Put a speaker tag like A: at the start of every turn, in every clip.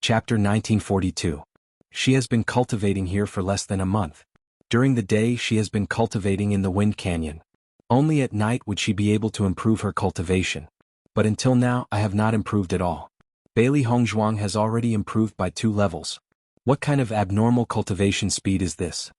A: Chapter 1942. She has been cultivating here for less than a month. During the day she has been cultivating in the Wind Canyon. Only at night would she be able to improve her cultivation. But until now I have not improved at all. Bailey Hongzhuang has already improved by 2 levels. What kind of abnormal cultivation speed is this?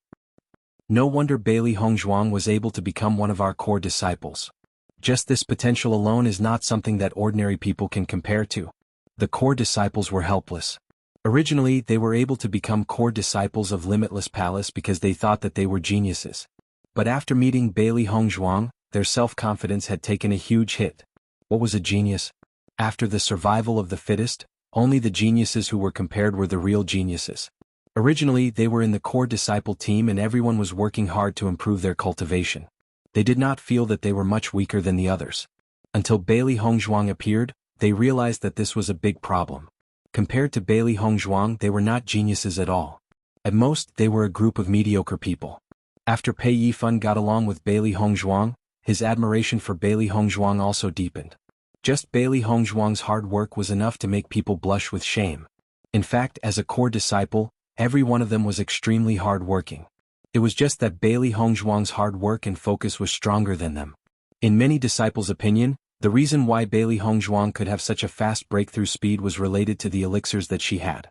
A: No wonder Bailey Hongzhuang was able to become one of our core disciples. Just this potential alone is not something that ordinary people can compare to. The core disciples were helpless. Originally they were able to become core disciples of Limitless Palace because they thought that they were geniuses. But after meeting Bailey Hongzhuang, their self-confidence had taken a huge hit. What was a genius? After the survival of the fittest, only the geniuses who were compared were the real geniuses. Originally they were in the core disciple team and everyone was working hard to improve their cultivation. They did not feel that they were much weaker than the others. Until Bailey Hongzhuang appeared, they realized that this was a big problem. Compared to Bailey Hongzhuang they were not geniuses at all. At most they were a group of mediocre people. After Pei Yifan got along with Bailey Hongzhuang, his admiration for Bailey Hongzhuang also deepened. Just Bailey Hongzhuang's hard work was enough to make people blush with shame. In fact, as a core disciple, every one of them was extremely hard-working. It was just that Bailey Hongzhuang's hard work and focus was stronger than them. In many disciples' opinion, the reason why Bailey Hongzhuang could have such a fast breakthrough speed was related to the elixirs that she had.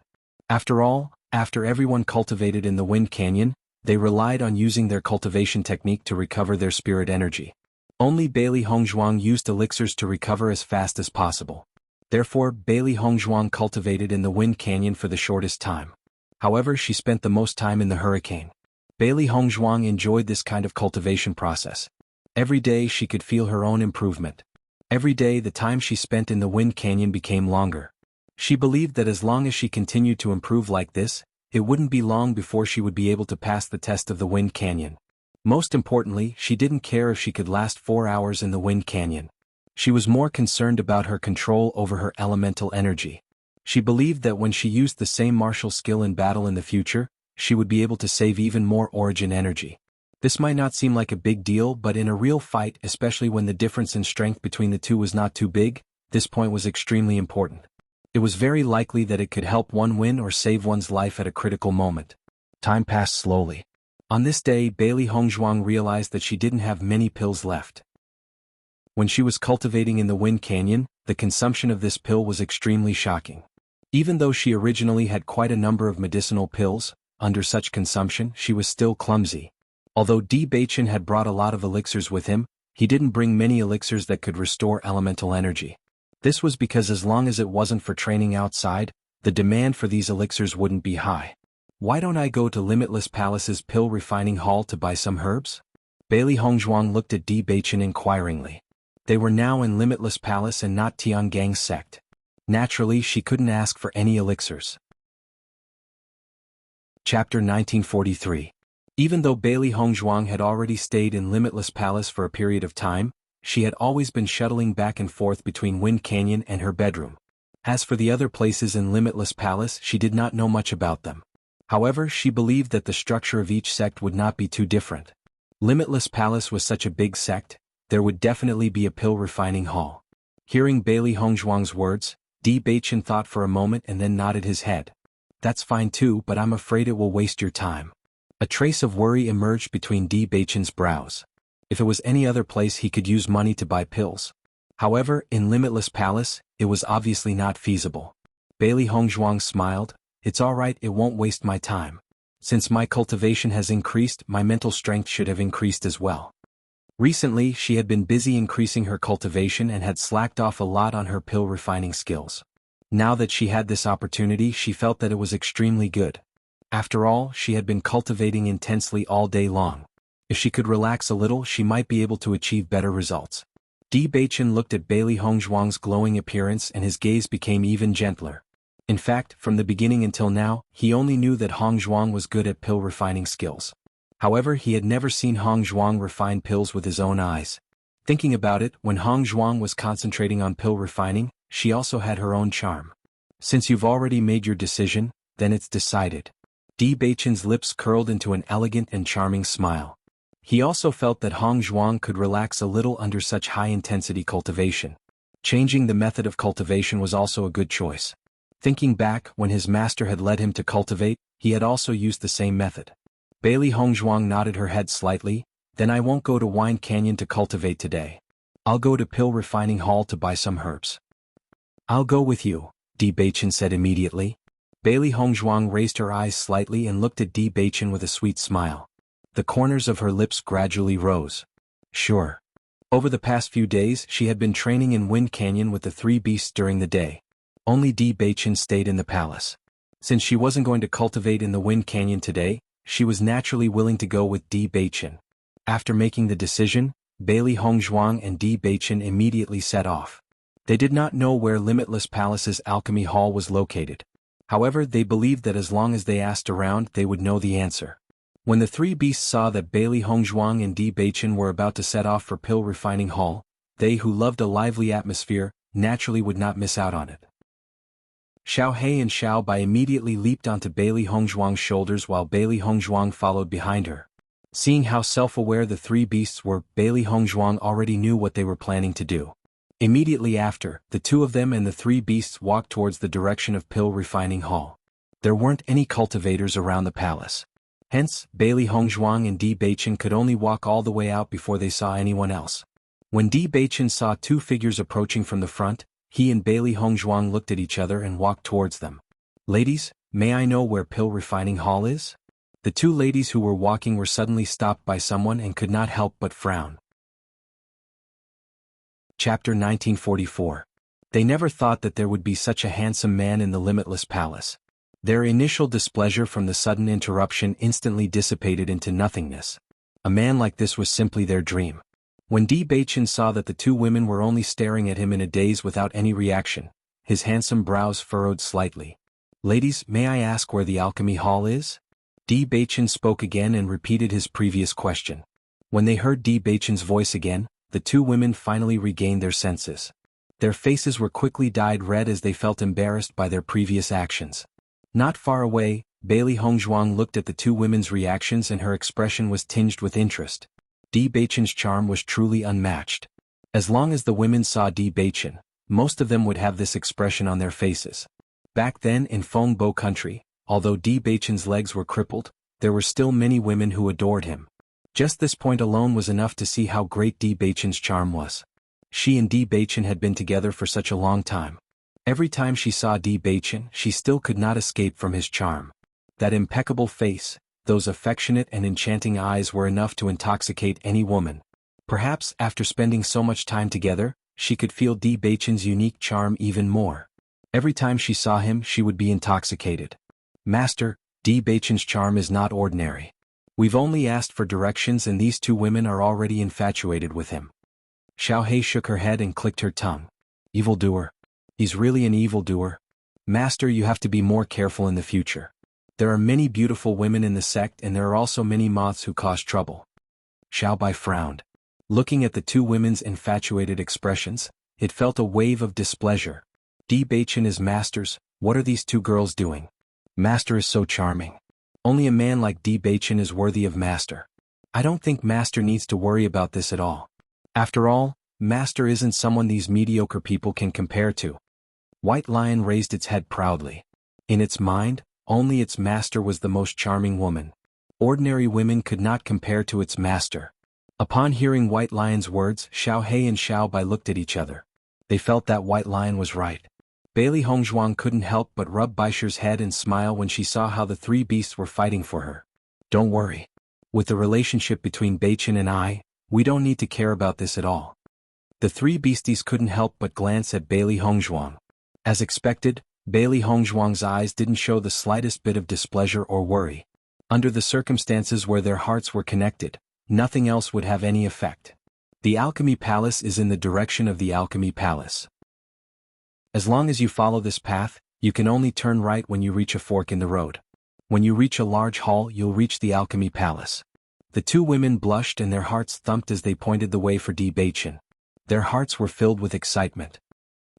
A: After all, after everyone cultivated in the Wind Canyon, they relied on using their cultivation technique to recover their spirit energy. Only Bailey Hongzhuang used elixirs to recover as fast as possible. Therefore, Bailey Hongzhuang cultivated in the Wind Canyon for the shortest time. However, she spent the most time in the hurricane. Bailey Hongzhuang enjoyed this kind of cultivation process. Every day she could feel her own improvement. Every day the time she spent in the Wind Canyon became longer. She believed that as long as she continued to improve like this, it wouldn't be long before she would be able to pass the test of the Wind Canyon. Most importantly, she didn't care if she could last 4 hours in the Wind Canyon. She was more concerned about her control over her elemental energy. She believed that when she used the same martial skill in battle in the future, she would be able to save even more origin energy. This might not seem like a big deal, but in a real fight, especially when the difference in strength between the two was not too big, this point was extremely important. It was very likely that it could help one win or save one's life at a critical moment. Time passed slowly. On this day, Bailey Hongzhuang realized that she didn't have many pills left. When she was cultivating in the Wind Canyon, the consumption of this pill was extremely shocking. Even though she originally had quite a number of medicinal pills, under such consumption she was still clumsy. Although Di Beichen had brought a lot of elixirs with him, he didn't bring many elixirs that could restore elemental energy. This was because as long as it wasn't for training outside, the demand for these elixirs wouldn't be high. Why don't I go to Limitless Palace's pill refining hall to buy some herbs? Bailey Hongzhuang looked at Di Beichen inquiringly. They were now in Limitless Palace and not Tiangang's sect. Naturally, she couldn't ask for any elixirs. Chapter 1943. Even though Bailey Hongzhuang had already stayed in Limitless Palace for a period of time, she had always been shuttling back and forth between Wind Canyon and her bedroom. As for the other places in Limitless Palace, she did not know much about them. However, she believed that the structure of each sect would not be too different. Limitless Palace was such a big sect, there would definitely be a pill refining hall. Hearing Bailey Hongzhuang's words, Di Beichen thought for a moment and then nodded his head. That's fine too, but I'm afraid it will waste your time. A trace of worry emerged between Di Beichen's brows. If it was any other place he could use money to buy pills. However, in Limitless Palace, it was obviously not feasible. Bailey Hongzhuang smiled. It's alright, it won't waste my time. Since my cultivation has increased, my mental strength should have increased as well. Recently, she had been busy increasing her cultivation and had slacked off a lot on her pill refining skills. Now that she had this opportunity, she felt that it was extremely good. After all, she had been cultivating intensely all day long. If she could relax a little, she might be able to achieve better results. Di Beichen looked at Bailey Hongzhuang's glowing appearance and his gaze became even gentler. In fact, from the beginning until now, he only knew that Hongzhuang was good at pill refining skills. However, he had never seen Hongzhuang refine pills with his own eyes. Thinking about it, when Hongzhuang was concentrating on pill refining, she also had her own charm. Since you've already made your decision, then it's decided. Di Beichen's lips curled into an elegant and charming smile. He also felt that Hongzhuang could relax a little under such high-intensity cultivation. Changing the method of cultivation was also a good choice. Thinking back, when his master had led him to cultivate, he had also used the same method. Bailey Hongzhuang nodded her head slightly. Then I won't go to Wine Canyon to cultivate today. I'll go to Pill Refining Hall to buy some herbs. I'll go with you, Di Beichen said immediately. Bailey Hongzhuang raised her eyes slightly and looked at Di Beichen with a sweet smile. The corners of her lips gradually rose. Sure. Over the past few days she had been training in Wind Canyon with the three beasts during the day. Only Di Beichen stayed in the palace. Since she wasn't going to cultivate in the Wind Canyon today, she was naturally willing to go with Di Beichen. After making the decision, Bailey Hongzhuang and Di Beichen immediately set off. They did not know where Limitless Palace's alchemy hall was located. However, they believed that as long as they asked around, they would know the answer. When the three beasts saw that Bailey Hongzhuang and Di Beichen were about to set off for Pill Refining Hall, they who loved a lively atmosphere, naturally would not miss out on it. Xiao He and Xiao Bai immediately leaped onto Bailey Hongzhuang's shoulders while Bailey Hongzhuang followed behind her. Seeing how self-aware the three beasts were, Bailey Hongzhuang already knew what they were planning to do. Immediately after, the two of them and the three beasts walked towards the direction of Pill Refining Hall. There weren't any cultivators around the palace. Hence, Bailey Hongzhuang and Di Beichen could only walk all the way out before they saw anyone else. When Di Beichen saw two figures approaching from the front, he and Bailey Hongzhuang looked at each other and walked towards them. Ladies, may I know where Pill Refining Hall is? The two ladies who were walking were suddenly stopped by someone and could not help but frown. Chapter 1944. They never thought that there would be such a handsome man in the Limitless Palace. Their initial displeasure from the sudden interruption instantly dissipated into nothingness. A man like this was simply their dream. When Di Beichen saw that the two women were only staring at him in a daze without any reaction, his handsome brows furrowed slightly. Ladies, may I ask where the alchemy hall is? Di Beichen spoke again and repeated his previous question. When they heard Di Beichen's voice again, the two women finally regained their senses. Their faces were quickly dyed red as they felt embarrassed by their previous actions. Not far away, Bailey Hongzhuang looked at the two women's reactions and her expression was tinged with interest. Di Beichen's charm was truly unmatched. As long as the women saw Di Beichen, most of them would have this expression on their faces. Back then in Fengbo country, although Di Beichen's legs were crippled, there were still many women who adored him. Just this point alone was enough to see how great Di Beichen's charm was. She and Di Beichen had been together for such a long time. Every time she saw Di Beichen, she still could not escape from his charm. That impeccable face, those affectionate and enchanting eyes were enough to intoxicate any woman. Perhaps after spending so much time together, she could feel Di Beichen's unique charm even more. Every time she saw him, she would be intoxicated. Master, Di Beichen's charm is not ordinary. We've only asked for directions and these two women are already infatuated with him. Xiao He shook her head and clicked her tongue. Evildoer. He's really an evildoer. Master, you have to be more careful in the future. There are many beautiful women in the sect and there are also many moths who cause trouble. Xiao Bai frowned. Looking at the two women's infatuated expressions, it felt a wave of displeasure. Di Beichen is Master's, what are these two girls doing? Master is so charming. Only a man like Di Beichen is worthy of Master. I don't think Master needs to worry about this at all. After all, Master isn't someone these mediocre people can compare to. White Lion raised its head proudly. In its mind, only its master was the most charming woman. Ordinary women could not compare to its master. Upon hearing White Lion's words, Xiao He and Xiao Bai looked at each other. They felt that White Lion was right. Bailey Hongzhuang couldn't help but rub Baisher's head and smile when she saw how the three beasts were fighting for her. Don't worry. With the relationship between Beichen and I, we don't need to care about this at all. The three beasties couldn't help but glance at Bailey Hongzhuang. As expected, Bailey Hongzhuang's eyes didn't show the slightest bit of displeasure or worry. Under the circumstances where their hearts were connected, nothing else would have any effect. The Alchemy Palace is in the direction of the Alchemy Palace. As long as you follow this path, you can only turn right when you reach a fork in the road. When you reach a large hall, you'll reach the Alchemy Palace. The two women blushed and their hearts thumped as they pointed the way for Di Beichen. Their hearts were filled with excitement.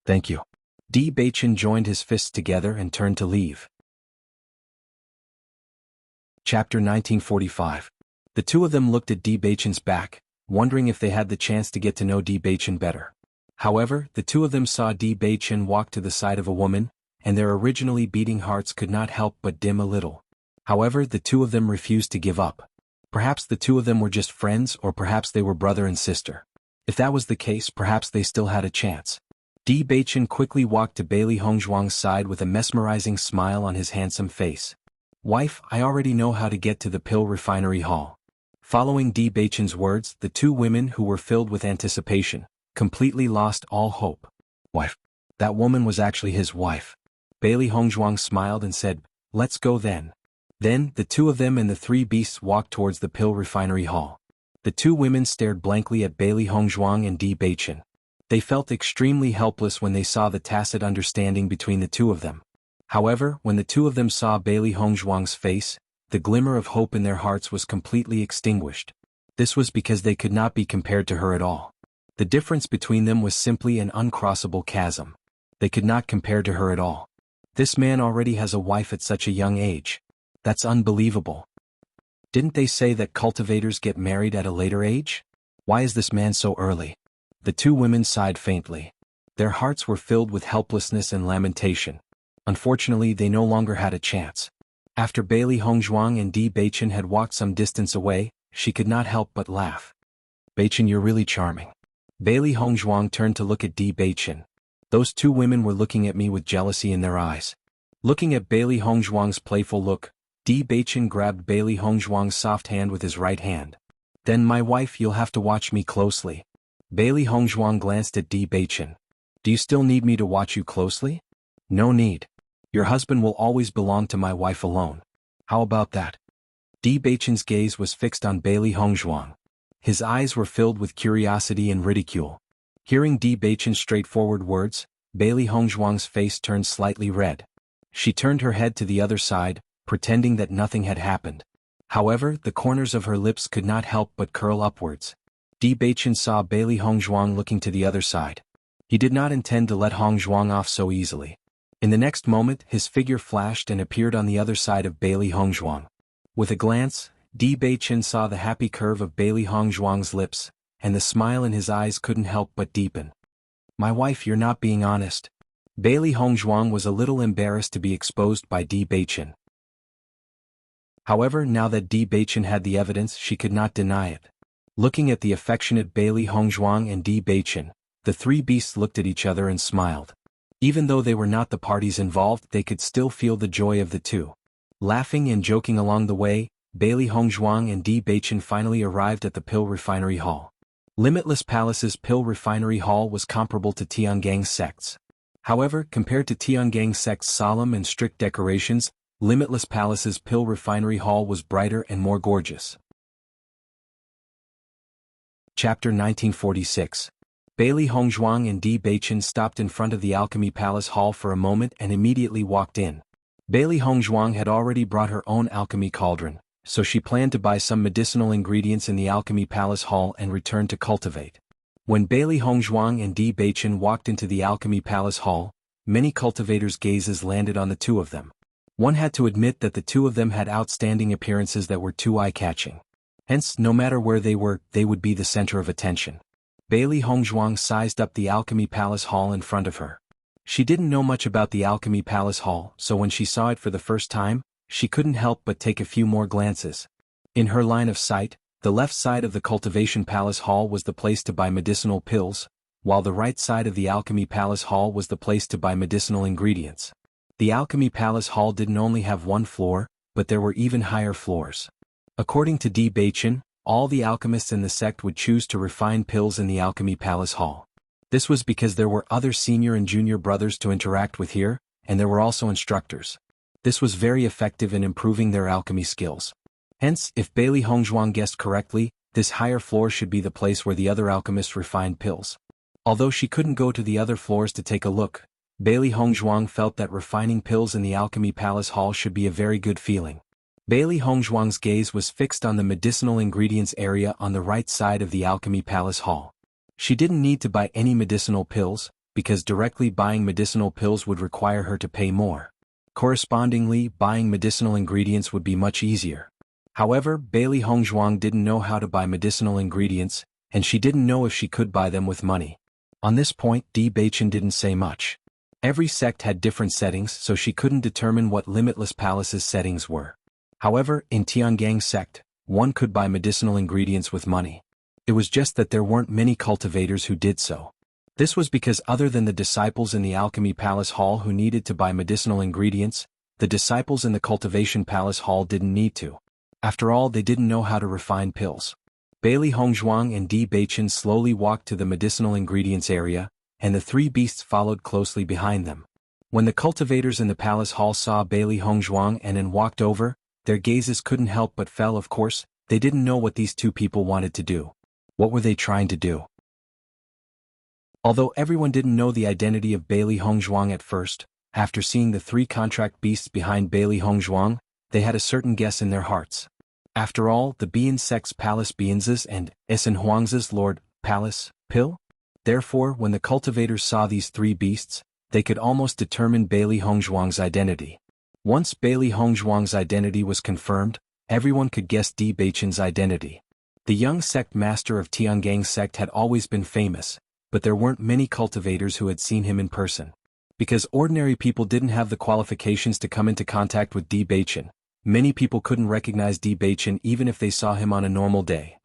A: Thank you. Di Beichen joined his fists together and turned to leave. Chapter 1945. The two of them looked at Di Beichen's back, wondering if they had the chance to get to know Di Beichen better. However, the two of them saw Di Beichen walk to the side of a woman, and their originally beating hearts could not help but dim a little. However, the two of them refused to give up. Perhaps the two of them were just friends, or perhaps they were brother and sister. If that was the case, perhaps they still had a chance. Di Beichen quickly walked to Bailey Hongzhuang's side with a mesmerizing smile on his handsome face. "Wife, I already know how to get to the pill refinery hall." Following Di Beichen's words, the two women, who were filled with anticipation, completely lost all hope. "Wife." That woman was actually his wife. Bailey Hongzhuang smiled and said, "Let's go then." Then, the two of them and the three beasts walked towards the pill refinery hall. The two women stared blankly at Bailey Hongzhuang and Di Beichen. They felt extremely helpless when they saw the tacit understanding between the two of them. However, when the two of them saw Bailey Hongzhuang's face, the glimmer of hope in their hearts was completely extinguished. This was because they could not be compared to her at all. The difference between them was simply an uncrossable chasm. They could not compare to her at all. This man already has a wife at such a young age. That's unbelievable. Didn't they say that cultivators get married at a later age? Why is this man so early? The two women sighed faintly. Their hearts were filled with helplessness and lamentation. Unfortunately, they no longer had a chance. After Bailey Hongzhuang and Di Beichen had walked some distance away, she could not help but laugh. "Beichen, you're really charming." Bailey Hongzhuang turned to look at Di Beichen. Those two women were looking at me with jealousy in their eyes. Looking at Bailey Hongzhuang's playful look, Di Beichen grabbed Bailey Hongzhuang's soft hand with his right hand. "Then, my wife, you'll have to watch me closely." Bailey Hongzhuang glanced at Di Beichen. "Do you still need me to watch you closely?" "No need. Your husband will always belong to my wife alone. How about that?" Di Beichen's gaze was fixed on Bailey Hongzhuang. His eyes were filled with curiosity and ridicule. Hearing Di Beichen's straightforward words, Bailey Hongzhuang's face turned slightly red. She turned her head to the other side, pretending that nothing had happened. However, the corners of her lips could not help but curl upwards. Di Beichen saw Bailey Hongzhuang looking to the other side. He did not intend to let Hongzhuang off so easily. In the next moment, his figure flashed and appeared on the other side of Bailey Hongzhuang. With a glance, Di Beichen saw the happy curve of Bailey Hongzhuang's lips, and the smile in his eyes couldn't help but deepen. "My wife, you're not being honest." Bailey Hongzhuang was a little embarrassed to be exposed by Di Beichen. However, now that Di Beichen had the evidence, she could not deny it. Looking at the affectionate Bailey Hongzhuang and Di Beichen, the three beasts looked at each other and smiled. Even though they were not the parties involved, they could still feel the joy of the two. Laughing and joking along the way, Bailey Hongzhuang and Di Beichen finally arrived at the pill refinery hall. Limitless Palace's pill refinery hall was comparable to Tiangang's sect's. However, compared to Tiangang's sect's solemn and strict decorations, Limitless Palace's pill refinery hall was brighter and more gorgeous. Chapter 1946. Bailey Hongzhuang and Di Beichen stopped in front of the Alchemy Palace Hall for a moment and immediately walked in. Bailey Hongzhuang had already brought her own alchemy cauldron, so she planned to buy some medicinal ingredients in the Alchemy Palace Hall and return to cultivate. When Bailey Hongzhuang and Di Beichen walked into the Alchemy Palace Hall, many cultivators' gazes landed on the two of them. One had to admit that the two of them had outstanding appearances that were too eye-catching. Hence, no matter where they were, they would be the center of attention. Bailey Hongzhuang sized up the Alchemy Palace Hall in front of her. She didn't know much about the Alchemy Palace Hall, so when she saw it for the first time, she couldn't help but take a few more glances. In her line of sight, the left side of the Cultivation Palace Hall was the place to buy medicinal pills, while the right side of the Alchemy Palace Hall was the place to buy medicinal ingredients. The Alchemy Palace Hall didn't only have one floor, but there were even higher floors. According to Di Beichen, all the alchemists in the sect would choose to refine pills in the Alchemy Palace Hall. This was because there were other senior and junior brothers to interact with here, and there were also instructors. This was very effective in improving their alchemy skills. Hence, if Bailey Hongzhuang guessed correctly, this higher floor should be the place where the other alchemists refined pills. Although she couldn't go to the other floors to take a look, Bailey Hongzhuang felt that refining pills in the Alchemy Palace Hall should be a very good feeling. Bailey Hongzhuang's gaze was fixed on the medicinal ingredients area on the right side of the Alchemy Palace Hall. She didn't need to buy any medicinal pills, because directly buying medicinal pills would require her to pay more. Correspondingly, buying medicinal ingredients would be much easier. However, Bailey Hongzhuang didn't know how to buy medicinal ingredients, and she didn't know if she could buy them with money. On this point, Di Beichen didn't say much. Every sect had different settings, so she couldn't determine what Limitless Palace's settings were. However, in Tiangang's sect, one could buy medicinal ingredients with money. It was just that there weren't many cultivators who did so. This was because other than the disciples in the Alchemy Palace Hall who needed to buy medicinal ingredients, the disciples in the Cultivation Palace Hall didn't need to. After all, they didn't know how to refine pills. Bailey Hongzhuang and Di Beichen slowly walked to the medicinal ingredients area, and the three beasts followed closely behind them. When the cultivators in the palace hall saw Bailey Hongzhuang and then walked over, their gazes couldn't help but fell. Of course, they didn't know what these two people wanted to do. What were they trying to do? Although everyone didn't know the identity of Bailey Hongzhuang at first, after seeing the three contract beasts behind Bailey Hongzhuang, they had a certain guess in their hearts. After all, the Bian sect's Palace Bianz's and Essen Huang's Lord Palace Pill? Therefore, when the cultivators saw these three beasts, they could almost determine Bailey Hongzhuang's identity. Once Bailey Hongzhuang's identity was confirmed, everyone could guess Di Beichen's identity. The young sect master of Tiangang's sect had always been famous, but there weren't many cultivators who had seen him in person. Because ordinary people didn't have the qualifications to come into contact with Di Beichen, many people couldn't recognize Di Beichen even if they saw him on a normal day.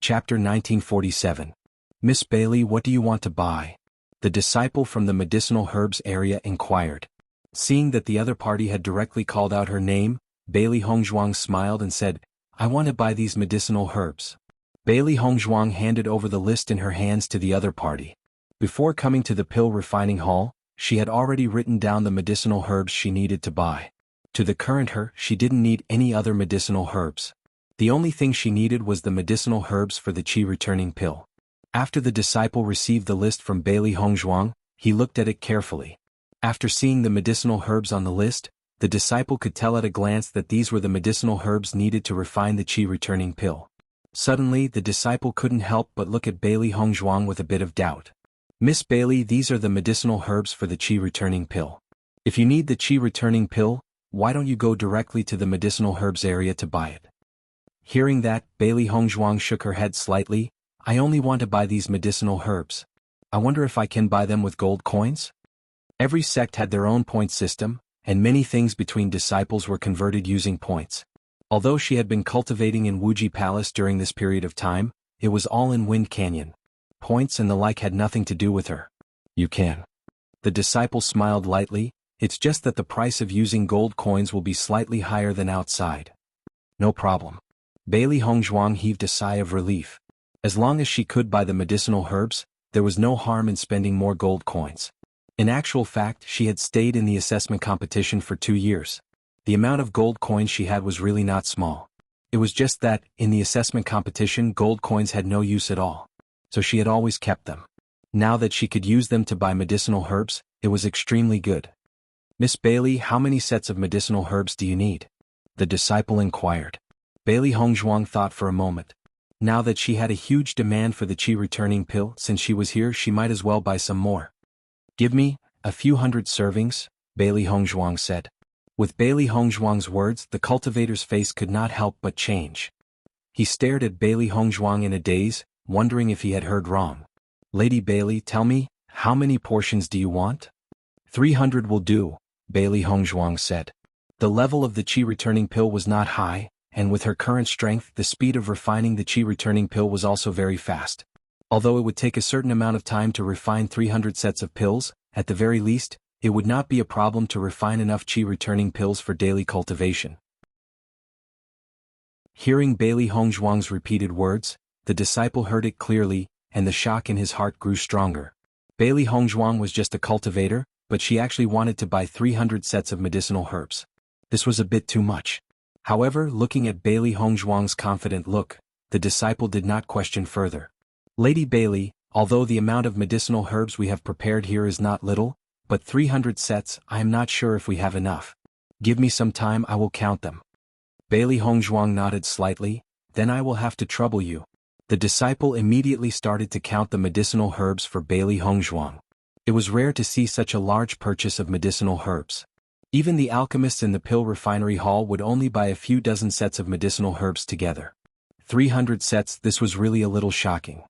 A: Chapter 1947. Miss Bailey, what do you want to buy? The disciple from the medicinal herbs area inquired. Seeing that the other party had directly called out her name, Bailey Hongzhuang smiled and said, I want to buy these medicinal herbs. Bailey Hongzhuang handed over the list in her hands to the other party. Before coming to the pill refining hall, she had already written down the medicinal herbs she needed to buy. To the current her, she didn't need any other medicinal herbs. The only thing she needed was the medicinal herbs for the qi returning pill. After the disciple received the list from Bailey Hongzhuang, he looked at it carefully. After seeing the medicinal herbs on the list, the disciple could tell at a glance that these were the medicinal herbs needed to refine the qi returning pill. Suddenly, the disciple couldn't help but look at Bailey Hongzhuang with a bit of doubt. Miss Bailey, these are the medicinal herbs for the qi returning pill. If you need the qi returning pill, why don't you go directly to the medicinal herbs area to buy it? Hearing that, Bailey Hongzhuang shook her head slightly. I only want to buy these medicinal herbs. I wonder if I can buy them with gold coins? Every sect had their own point system, and many things between disciples were converted using points. Although she had been cultivating in Wuxia Palace during this period of time, it was all in Wind Canyon. Points and the like had nothing to do with her. You can. The disciple smiled lightly. It's just that the price of using gold coins will be slightly higher than outside. No problem. Bailey Hongzhuang heaved a sigh of relief. As long as she could buy the medicinal herbs, there was no harm in spending more gold coins. In actual fact, she had stayed in the assessment competition for 2 years. The amount of gold coins she had was really not small. It was just that, in the assessment competition, gold coins had no use at all. So she had always kept them. Now that she could use them to buy medicinal herbs, it was extremely good. Miss Bailey, how many sets of medicinal herbs do you need? The disciple inquired. Bailey Hongzhuang thought for a moment. Now that she had a huge demand for the qi returning pill, since she was here, she might as well buy some more. Give me a few hundred servings, Bailey Hongzhuang said. With Bailey Hongzhuang's words, the cultivator's face could not help but change. He stared at Bailey Hongzhuang in a daze, wondering if he had heard wrong. Lady Bailey, tell me, how many portions do you want? 300 will do, Bailey Hongzhuang said. The level of the qi returning pill was not high, and with her current strength, the speed of refining the qi returning pill was also very fast. Although it would take a certain amount of time to refine 300 sets of pills, at the very least, it would not be a problem to refine enough qi returning pills for daily cultivation. Hearing Bailey Hongzhuang's repeated words, the disciple heard it clearly, and the shock in his heart grew stronger. Bailey Hongzhuang was just a cultivator, but she actually wanted to buy 300 sets of medicinal herbs. This was a bit too much. However, looking at Bailey Hongzhuang's confident look, the disciple did not question further. Lady Bailey, although the amount of medicinal herbs we have prepared here is not little, but 300 sets, I am not sure if we have enough. Give me some time, I will count them. Bailey Hongzhuang nodded slightly. Then I will have to trouble you. The disciple immediately started to count the medicinal herbs for Bailey Hongzhuang. It was rare to see such a large purchase of medicinal herbs. Even the alchemists in the pill refinery hall would only buy a few dozen sets of medicinal herbs together. 300 sets, this was really a little shocking.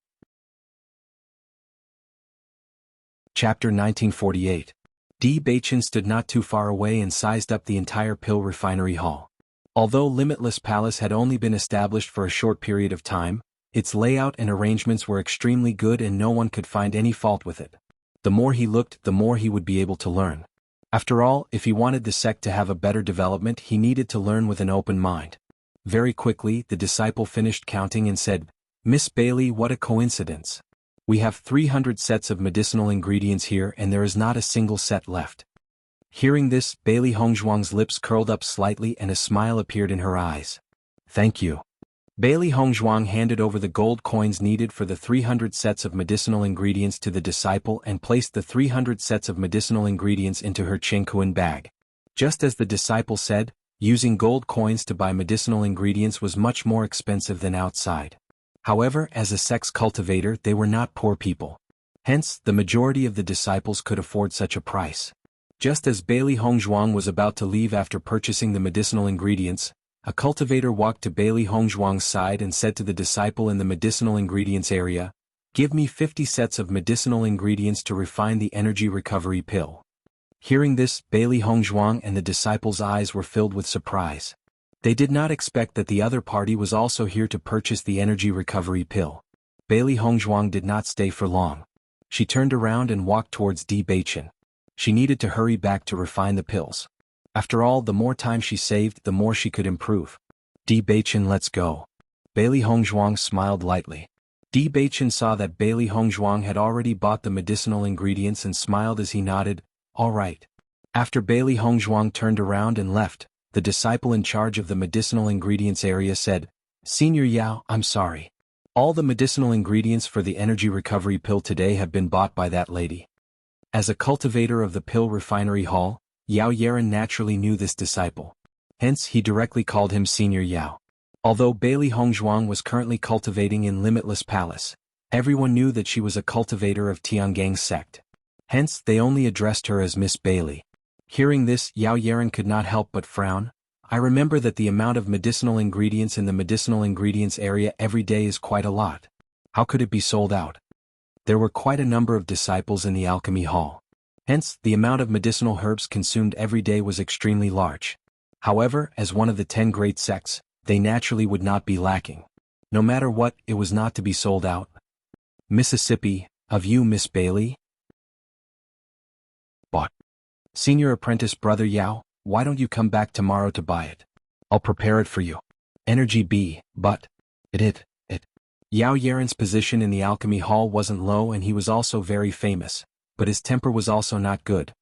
A: Chapter 1948. D. Bachin stood not too far away and sized up the entire pill refinery hall. Although Limitless Palace had only been established for a short period of time, its layout and arrangements were extremely good and no one could find any fault with it. The more he looked, the more he would be able to learn. After all, if he wanted the sect to have a better development, he needed to learn with an open mind. Very quickly, the disciple finished counting and said, "Miss Bailey, what a coincidence. We have 300 sets of medicinal ingredients here and there is not a single set left." Hearing this, Bailey Hongzhuang's lips curled up slightly and a smile appeared in her eyes. "Thank you." Bailey Hongzhuang handed over the gold coins needed for the 300 sets of medicinal ingredients to the disciple and placed the 300 sets of medicinal ingredients into her Qingkuan bag. Just as the disciple said, using gold coins to buy medicinal ingredients was much more expensive than outside. However, as a sex cultivator, they were not poor people. Hence, the majority of the disciples could afford such a price. Just as Bailey Hongzhuang was about to leave after purchasing the medicinal ingredients, a cultivator walked to Bailey Hongzhuang's side and said to the disciple in the medicinal ingredients area, "Give me 50 sets of medicinal ingredients to refine the energy recovery pill." Hearing this, Bailey Hongzhuang and the disciple's eyes were filled with surprise. They did not expect that the other party was also here to purchase the energy recovery pill. Bailey Hongzhuang did not stay for long. She turned around and walked towards D. Bachin. She needed to hurry back to refine the pills. After all, the more time she saved, the more she could improve. "D. Bachin, let's go." Bailey Hongzhuang smiled lightly. D. Bachin saw that Bailey Hongzhuang had already bought the medicinal ingredients and smiled as he nodded, "All right." After Bailey Hongzhuang turned around and left, the disciple in charge of the medicinal ingredients area said, "Senior Yao, I'm sorry. All the medicinal ingredients for the energy recovery pill today have been bought by that lady." As a cultivator of the pill refinery hall, Yao Yaran naturally knew this disciple. Hence, he directly called him Senior Yao. Although Bailey Hongzhuang was currently cultivating in Limitless Palace, everyone knew that she was a cultivator of Tiangang's sect. Hence, they only addressed her as Miss Bailey. Hearing this, Yao Yaran could not help but frown. "I remember that the amount of medicinal ingredients in the medicinal ingredients area every day is quite a lot. How could it be sold out?" There were quite a number of disciples in the alchemy hall. Hence, the amount of medicinal herbs consumed every day was extremely large. However, as one of the 10 great sects, they naturally would not be lacking. No matter what, it was not to be sold out. "Mississippi, of you, Miss Bailey?" "Bought." "Senior apprentice brother Yao, why don't you come back tomorrow to buy it? I'll prepare it for you." Energy B, but it. Yao Yaran's position in the alchemy hall wasn't low and he was also very famous, but his temper was also not good.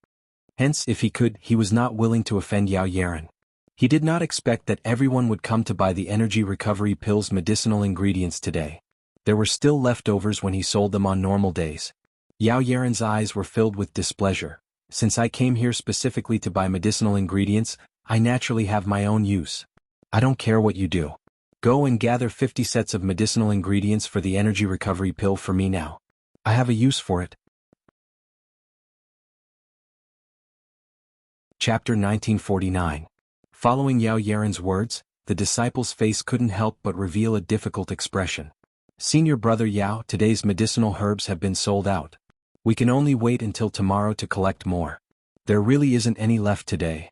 A: Hence, if he could, he was not willing to offend Yao Yaran. He did not expect that everyone would come to buy the energy recovery pill's medicinal ingredients today. There were still leftovers when he sold them on normal days. Yao Yaran's eyes were filled with displeasure. "Since I came here specifically to buy medicinal ingredients, I naturally have my own use. I don't care what you do. Go and gather 50 sets of medicinal ingredients for the energy recovery pill for me now. I have a use for it." Chapter 1949. Following Yao Yaran's words, the disciple's face couldn't help but reveal a difficult expression. "Senior brother Yao, today's medicinal herbs have been sold out. We can only wait until tomorrow to collect more. There really isn't any left today."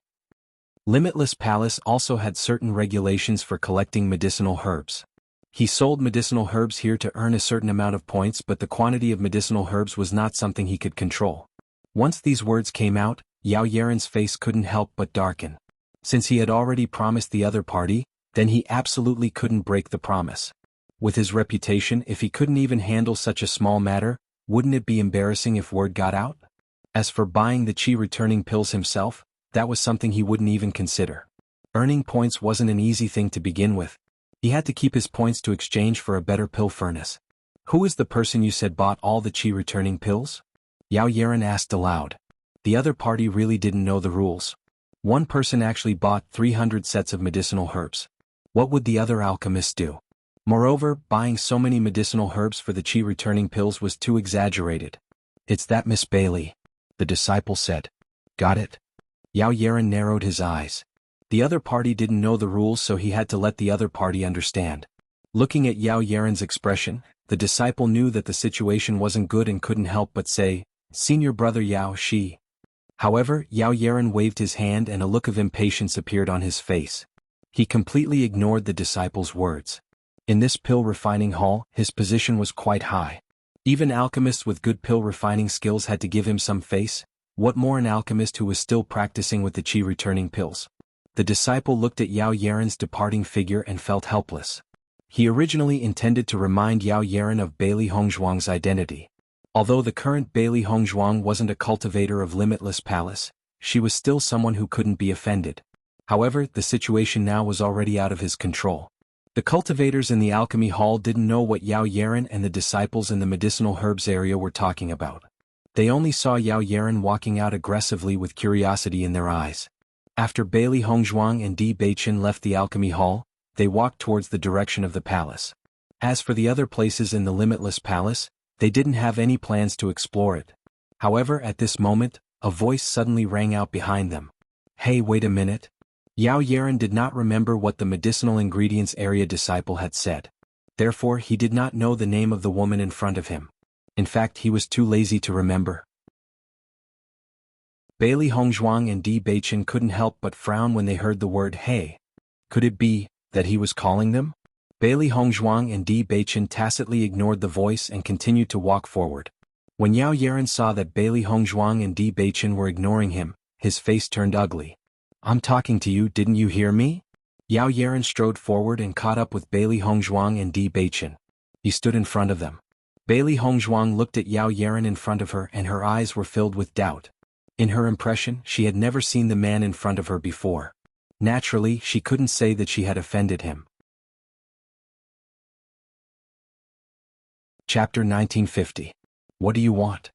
A: Limitless Palace also had certain regulations for collecting medicinal herbs. He sold medicinal herbs here to earn a certain amount of points, but the quantity of medicinal herbs was not something he could control. Once these words came out, Yao Yaran's face couldn't help but darken. Since he had already promised the other party, then he absolutely couldn't break the promise. With his reputation, if he couldn't even handle such a small matter, wouldn't it be embarrassing if word got out? As for buying the qi returning pills himself, that was something he wouldn't even consider. Earning points wasn't an easy thing to begin with. He had to keep his points to exchange for a better pill furnace. "Who is the person you said bought all the qi returning pills?" Yao Yaran asked aloud. The other party really didn't know the rules. One person actually bought 300 sets of medicinal herbs. What would the other alchemists do? Moreover, buying so many medicinal herbs for the qi returning pills was too exaggerated. "It's that Miss Bailey," the disciple said. "Got it?" Yao Yaran narrowed his eyes. The other party didn't know the rules, so he had to let the other party understand. Looking at Yao Yaran's expression, the disciple knew that the situation wasn't good and couldn't help but say, Senior brother Yao Shi. However, Yao Yaran waved his hand and a look of impatience appeared on his face. He completely ignored the disciple's words. In this pill refining hall, his position was quite high. Even alchemists with good pill refining skills had to give him some face. What more an alchemist who was still practicing with the chi returning pills? The disciple looked at Yao Yaran's departing figure and felt helpless. He originally intended to remind Yao Yaran of Bailey Hongzhuang's identity. Although the current Bailey Hongzhuang wasn't a cultivator of Limitless Palace, she was still someone who couldn't be offended. However, the situation now was already out of his control. The cultivators in the alchemy hall didn't know what Yao Yaran and the disciples in the medicinal herbs area were talking about. They only saw Yao Yaran walking out aggressively with curiosity in their eyes. After Bailey Hongzhuang and Di Beichen left the alchemy hall, they walked towards the direction of the palace. As for the other places in the Limitless Palace, they didn't have any plans to explore it. However, at this moment, a voice suddenly rang out behind them. Hey, wait a minute. Yao Yaran did not remember what the medicinal ingredients area disciple had said. Therefore, he did not know the name of the woman in front of him. In fact, he was too lazy to remember. Bailey Hongzhuang and Di Beichen couldn't help but frown when they heard the word hey. Could it be that he was calling them? Bailey Hongzhuang and Di Beichen tacitly ignored the voice and continued to walk forward. When Yao Yaran saw that Bailey Hongzhuang and Di Beichen were ignoring him, his face turned ugly. I'm talking to you, didn't you hear me? Yao Yaran strode forward and caught up with Bailey Hongzhuang and Di Beichen. He stood in front of them. Bailey Hongzhuang looked at Yao Yaran in front of her and her eyes were filled with doubt. In her impression, she had never seen the man in front of her before. Naturally, she couldn't say that she had offended him. Chapter 1950. What do you want?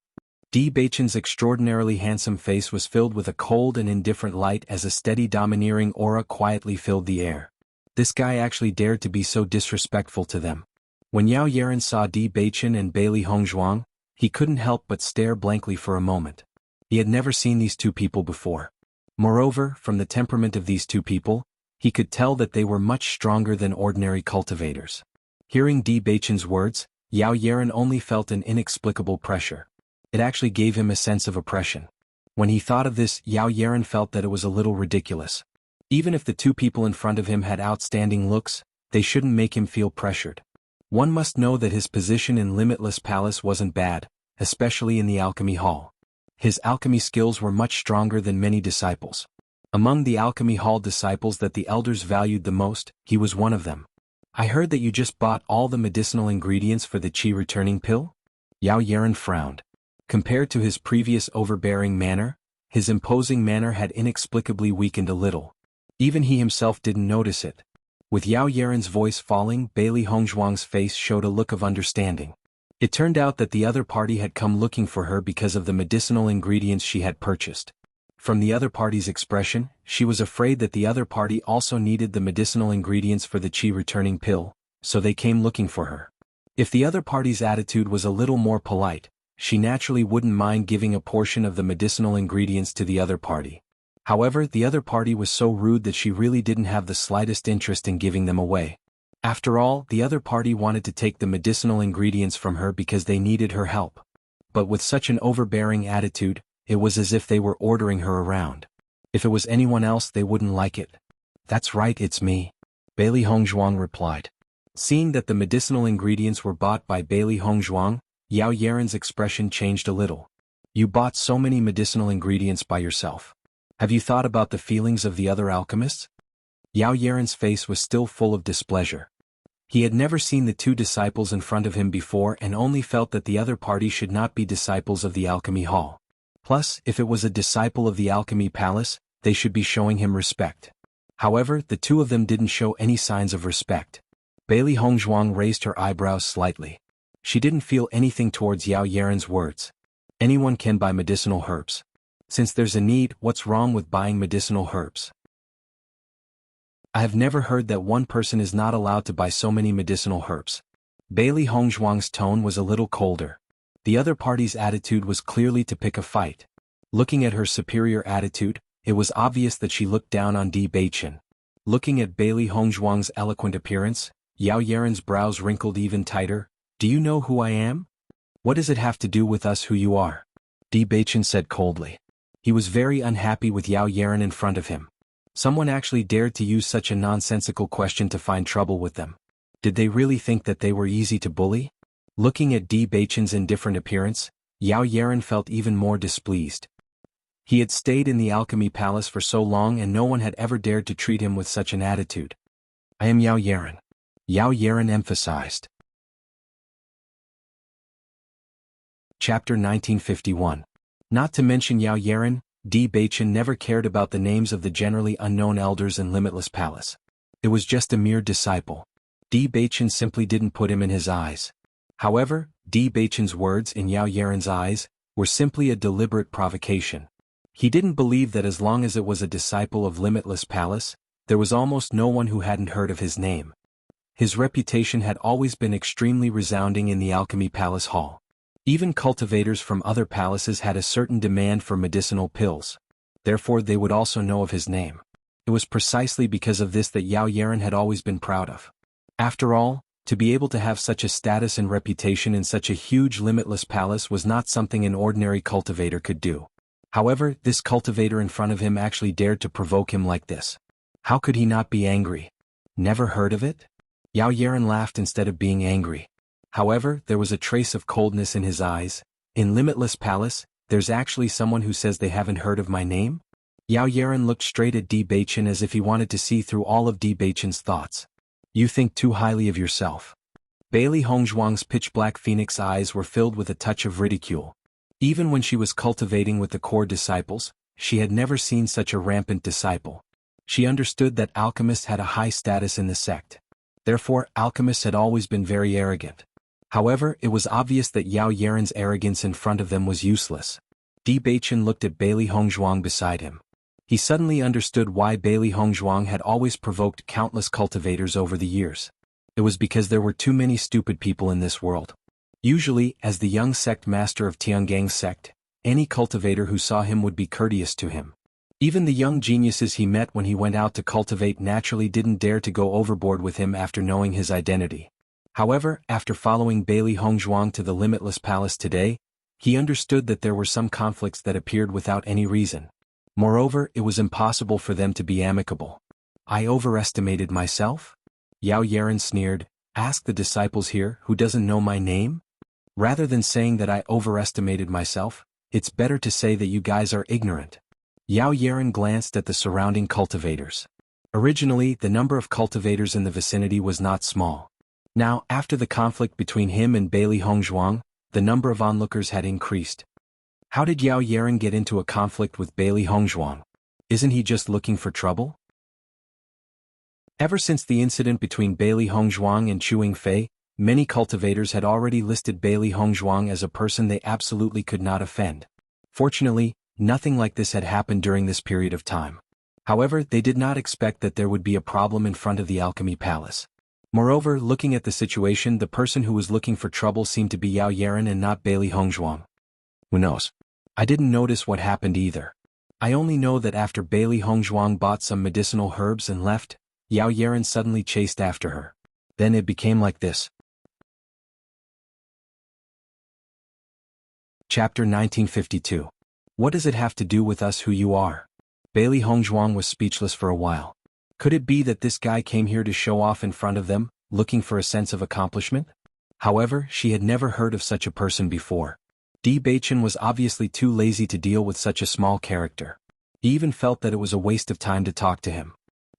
A: Di Beichen's extraordinarily handsome face was filled with a cold and indifferent light as a steady domineering aura quietly filled the air. This guy actually dared to be so disrespectful to them. When Yao Yaran saw Di Beichen and Bailey Hongzhuang, he couldn't help but stare blankly for a moment. He had never seen these two people before. Moreover, from the temperament of these two people, he could tell that they were much stronger than ordinary cultivators. Hearing Di Beichen's words, Yao Yaran only felt an inexplicable pressure. It actually gave him a sense of oppression. When he thought of this, Yao Yaran felt that it was a little ridiculous. Even if the two people in front of him had outstanding looks, they shouldn't make him feel pressured. One must know that his position in Limitless Palace wasn't bad, especially in the alchemy hall. His alchemy skills were much stronger than many disciples. Among the alchemy hall disciples that the elders valued the most, he was one of them. I heard that you just bought all the medicinal ingredients for the chi returning pill? Yao Yaran frowned. Compared to his previous overbearing manner, his imposing manner had inexplicably weakened a little. Even he himself didn't notice it. With Yao Yaran's voice falling, Bailey Hongzhuang's face showed a look of understanding. It turned out that the other party had come looking for her because of the medicinal ingredients she had purchased. From the other party's expression, she was afraid that the other party also needed the medicinal ingredients for the chi returning pill, so they came looking for her. If the other party's attitude was a little more polite, she naturally wouldn't mind giving a portion of the medicinal ingredients to the other party. However, the other party was so rude that she really didn't have the slightest interest in giving them away. After all, the other party wanted to take the medicinal ingredients from her because they needed her help. But with such an overbearing attitude, it was as if they were ordering her around. If it was anyone else, they wouldn't like it. That's right, it's me. Bailey Hongzhuang replied. Seeing that the medicinal ingredients were bought by Bailey Hongzhuang, Yao Yaran's expression changed a little. You bought so many medicinal ingredients by yourself. Have you thought about the feelings of the other alchemists? Yao Yaran's face was still full of displeasure. He had never seen the two disciples in front of him before and only felt that the other party should not be disciples of the alchemy hall. Plus, if it was a disciple of the alchemy palace, they should be showing him respect. However, the two of them didn't show any signs of respect. Bailey Hongzhuang raised her eyebrows slightly. She didn't feel anything towards Yao Yaran's words. Anyone can buy medicinal herbs. Since there's a need, what's wrong with buying medicinal herbs? I have never heard that one person is not allowed to buy so many medicinal herbs. Bailey Hongzhuang's tone was a little colder. The other party's attitude was clearly to pick a fight. Looking at her superior attitude, it was obvious that she looked down on Di Beichen. Looking at Bailey Hongzhuang's eloquent appearance, Yao Yaran's brows wrinkled even tighter. Do you know who I am? What does it have to do with us who you are? Di Beichen said coldly. He was very unhappy with Yao Yaren in front of him. Someone actually dared to use such a nonsensical question to find trouble with them. Did they really think that they were easy to bully? Looking at Di Beichen's indifferent appearance, Yao Yaren felt even more displeased. He had stayed in the alchemy palace for so long and no one had ever dared to treat him with such an attitude. I am Yao Yaren. Yao Yaren emphasized. Chapter 1951. Not to mention Yao Yaren, Di Beichen never cared about the names of the generally unknown elders in Limitless Palace. It was just a mere disciple. Di Beichen simply didn't put him in his eyes. However, Di Beichen's words in Yao Yaren's eyes were simply a deliberate provocation. He didn't believe that as long as it was a disciple of Limitless Palace, there was almost no one who hadn't heard of his name. His reputation had always been extremely resounding in the Alchemy Palace Hall. Even cultivators from other palaces had a certain demand for medicinal pills. Therefore they would also know of his name. It was precisely because of this that Yao Yaren had always been proud of. After all, to be able to have such a status and reputation in such a huge limitless palace was not something an ordinary cultivator could do. However, this cultivator in front of him actually dared to provoke him like this. How could he not be angry? Never heard of it? Yao Yaren laughed instead of being angry. However, there was a trace of coldness in his eyes. In Limitless Palace, there's actually someone who says they haven't heard of my name? Yao Yaren looked straight at Di Beichen as if he wanted to see through all of Di Beichen's thoughts. You think too highly of yourself. Bailey Hongzhuang's pitch-black phoenix eyes were filled with a touch of ridicule. Even when she was cultivating with the core disciples, she had never seen such a rampant disciple. She understood that alchemists had a high status in the sect. Therefore, alchemists had always been very arrogant. However, it was obvious that Yao Yaren's arrogance in front of them was useless. Di Beichen looked at Bailey Hongzhuang beside him. He suddenly understood why Bailey Hongzhuang had always provoked countless cultivators over the years. It was because there were too many stupid people in this world. Usually, as the young sect master of Tiangang's sect, any cultivator who saw him would be courteous to him. Even the young geniuses he met when he went out to cultivate naturally didn't dare to go overboard with him after knowing his identity. However, after following Bailey Hongzhuang to the Limitless Palace today, he understood that there were some conflicts that appeared without any reason. Moreover, it was impossible for them to be amicable. I overestimated myself? Yao Yaren sneered. Ask the disciples here who doesn't know my name? Rather than saying that I overestimated myself, it's better to say that you guys are ignorant. Yao Yaren glanced at the surrounding cultivators. Originally, the number of cultivators in the vicinity was not small. Now, after the conflict between him and Bailey Hongzhuang, the number of onlookers had increased. How did Yao Yaren get into a conflict with Bailey Hongzhuang? Isn't he just looking for trouble? Ever since the incident between Bailey Hongzhuang and Chu Yingfei, many cultivators had already listed Bailey Hongzhuang as a person they absolutely could not offend. Fortunately, nothing like this had happened during this period of time. However, they did not expect that there would be a problem in front of the Alchemy Palace. Moreover, looking at the situation, the person who was looking for trouble seemed to be Yao Yaren and not Bailey Hongzhuang. Who knows? I didn't notice what happened either. I only know that after Bailey Hongzhuang bought some medicinal herbs and left, Yao Yaren suddenly chased after her. Then it became like this. Chapter 1952. What does it have to do with us who you are? Bailey Hongzhuang was speechless for a while. Could it be that this guy came here to show off in front of them, looking for a sense of accomplishment? However, she had never heard of such a person before. Di Beichen was obviously too lazy to deal with such a small character. He even felt that it was a waste of time to talk to him.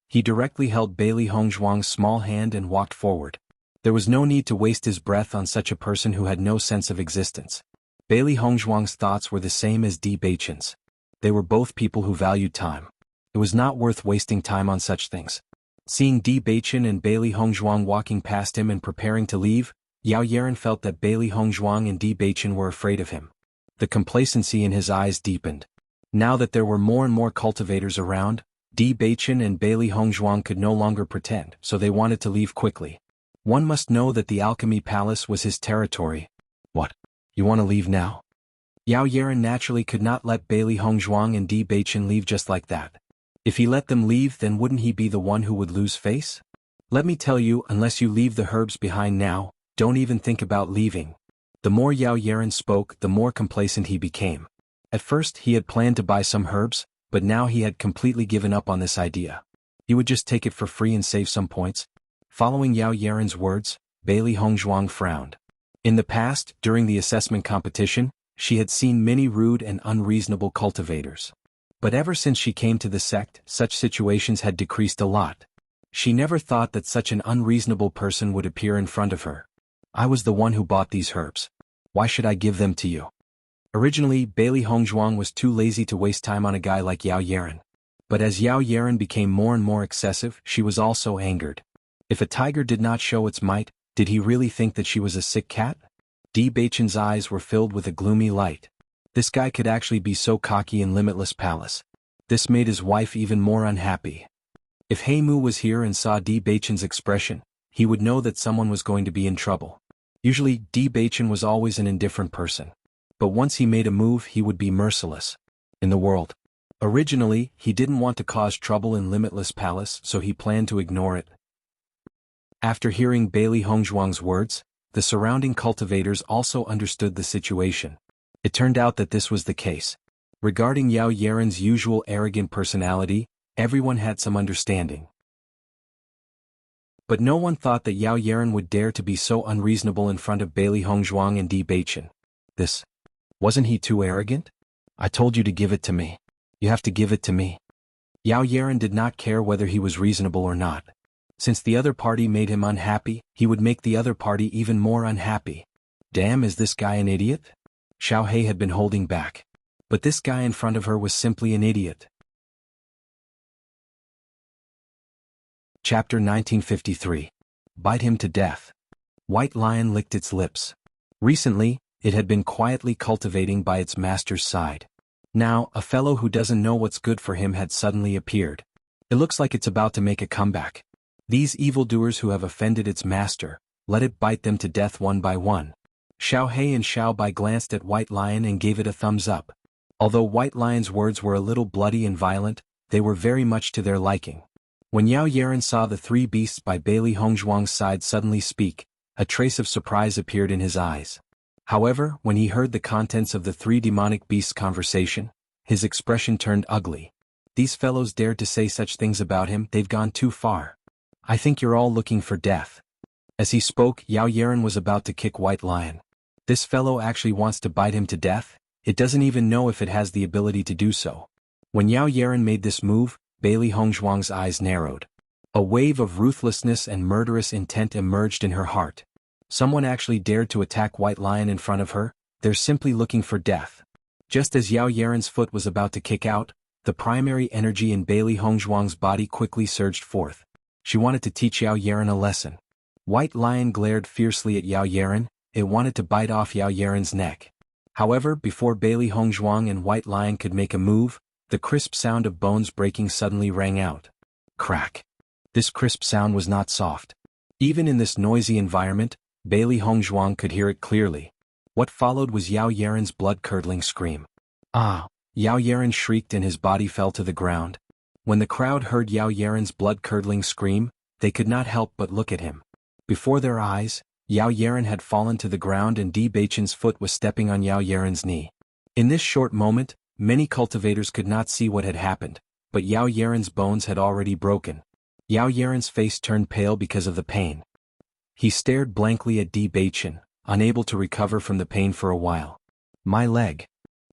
A: He directly held Bailey Hongzhuang's small hand and walked forward. There was no need to waste his breath on such a person who had no sense of existence. Bailey Hongzhuang's thoughts were the same as Di Beichen's. They were both people who valued time. It was not worth wasting time on such things. Seeing Di Beichen and Bailey Hongzhuang walking past him and preparing to leave, Yao Yaren felt that Bailey Hongzhuang and Di Beichen were afraid of him. The complacency in his eyes deepened. Now that there were more and more cultivators around, Di Beichen and Bailey Hongzhuang could no longer pretend, so they wanted to leave quickly. One must know that the Alchemy Palace was his territory. What? You want to leave now? Yao Yaren naturally could not let Bailey Hongzhuang and Di Beichen leave just like that. If he let them leave, then wouldn't he be the one who would lose face? Let me tell you, unless you leave the herbs behind now, don't even think about leaving. The more Yao Yaren spoke, the more complacent he became. At first he had planned to buy some herbs, but now he had completely given up on this idea. He would just take it for free and save some points. Following Yao Yaren's words, Bailey Hongzhuang frowned. In the past, during the assessment competition, she had seen many rude and unreasonable cultivators. But ever since she came to the sect, such situations had decreased a lot. She never thought that such an unreasonable person would appear in front of her. I was the one who bought these herbs. Why should I give them to you? Originally, Bailey Hongzhuang was too lazy to waste time on a guy like Yao Yaren. But as Yao Yaren became more and more excessive, she was also angered. If a tiger did not show its might, did he really think that she was a sick cat? Di Beichen's eyes were filled with a gloomy light. This guy could actually be so cocky in Limitless Palace. This made his wife even more unhappy. If He Mu was here and saw Di Beichen's expression, he would know that someone was going to be in trouble. Usually, Di Beichen was always an indifferent person. But once he made a move, he would be merciless. In the world. Originally, he didn't want to cause trouble in Limitless Palace, so he planned to ignore it. After hearing Bailey Hongzhuang's words, the surrounding cultivators also understood the situation. It turned out that this was the case. Regarding Yao Yaren's usual arrogant personality, everyone had some understanding. But no one thought that Yao Yaren would dare to be so unreasonable in front of Bailey Hongzhuang and Di Beichen. Wasn't he too arrogant? I told you to give it to me. You have to give it to me. Yao Yaren did not care whether he was reasonable or not. Since the other party made him unhappy, he would make the other party even more unhappy. Damn, is this guy an idiot? Xiao He had been holding back. But this guy in front of her was simply an idiot. Chapter 1953. Bite him to death. White Lion licked its lips. Recently, it had been quietly cultivating by its master's side. Now, a fellow who doesn't know what's good for him had suddenly appeared. It looks like it's about to make a comeback. These evildoers who have offended its master, let it bite them to death one by one. Xiao He and Xiao Bai glanced at White Lion and gave it a thumbs up. Although White Lion's words were a little bloody and violent, they were very much to their liking. When Yao Yaren saw the three beasts by Bailey Hongzhuang's side suddenly speak, a trace of surprise appeared in his eyes. However, when he heard the contents of the three demonic beasts' conversation, his expression turned ugly. These fellows dared to say such things about him, they've gone too far. I think you're all looking for death. As he spoke, Yao Yaren was about to kick White Lion. This fellow actually wants to bite him to death, it doesn't even know if it has the ability to do so. When Yao Yaren made this move, Bailey Hongzhuang's eyes narrowed. A wave of ruthlessness and murderous intent emerged in her heart. Someone actually dared to attack White Lion in front of her, they're simply looking for death. Just as Yao Yaren's foot was about to kick out, the primary energy in Bailey Hongzhuang's body quickly surged forth. She wanted to teach Yao Yaren a lesson. White Lion glared fiercely at Yao Yaren, it wanted to bite off Yao Yaren's neck. However, before Bailey Hongzhuang and White Lion could make a move, the crisp sound of bones breaking suddenly rang out. Crack. This crisp sound was not soft. Even in this noisy environment, Bailey Hongzhuang could hear it clearly. What followed was Yao Yaren's blood-curdling scream. Ah! Yao Yaren shrieked and his body fell to the ground. When the crowd heard Yao Yaren's blood-curdling scream, they could not help but look at him. Before their eyes, Yao Yaren had fallen to the ground and Di Beichen's foot was stepping on Yao Yaren's knee. In this short moment, many cultivators could not see what had happened, but Yao Yaren's bones had already broken. Yao Yaren's face turned pale because of the pain. He stared blankly at Di Beichen, unable to recover from the pain for a while. My leg.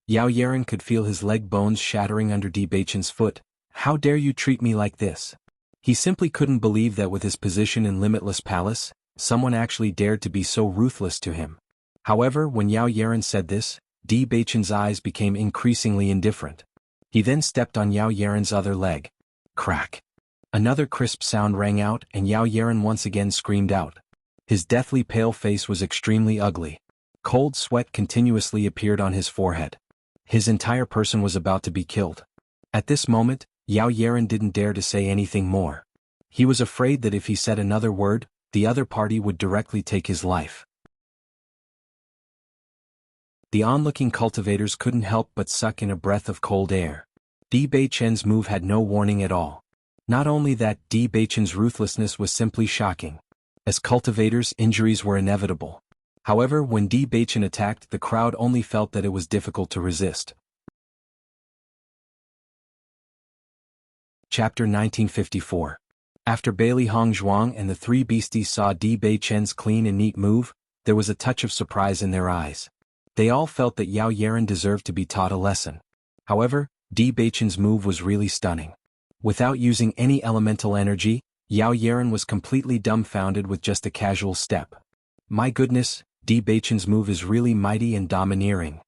A: Yao Yaren could feel his leg bones shattering under Di Beichen's foot. How dare you treat me like this? He simply couldn't believe that with his position in Limitless Palace, someone actually dared to be so ruthless to him. However, when Yao Yaren said this, Di Beichen's eyes became increasingly indifferent. He then stepped on Yao Yaren's other leg. Crack. Another crisp sound rang out and Yao Yaren once again screamed out. His deathly pale face was extremely ugly. Cold sweat continuously appeared on his forehead. His entire person was about to be killed. At this moment, Yao Yaren didn't dare to say anything more. He was afraid that if he said another word, the other party would directly take his life. The onlooking cultivators couldn't help but suck in a breath of cold air. Di Beichen's move had no warning at all. Not only that, Di Beichen's ruthlessness was simply shocking. As cultivators, injuries were inevitable. However, when Di Beichen attacked, the crowd only felt that it was difficult to resist. Chapter 1954. After Bailey Hongzhuang and the three beasties saw Di Beichen's clean and neat move, there was a touch of surprise in their eyes. They all felt that Yao Yaren deserved to be taught a lesson. However, Di Beichen's move was really stunning. Without using any elemental energy, Yao Yaren was completely dumbfounded with just a casual step. My goodness, Di Beichen's move is really mighty and domineering.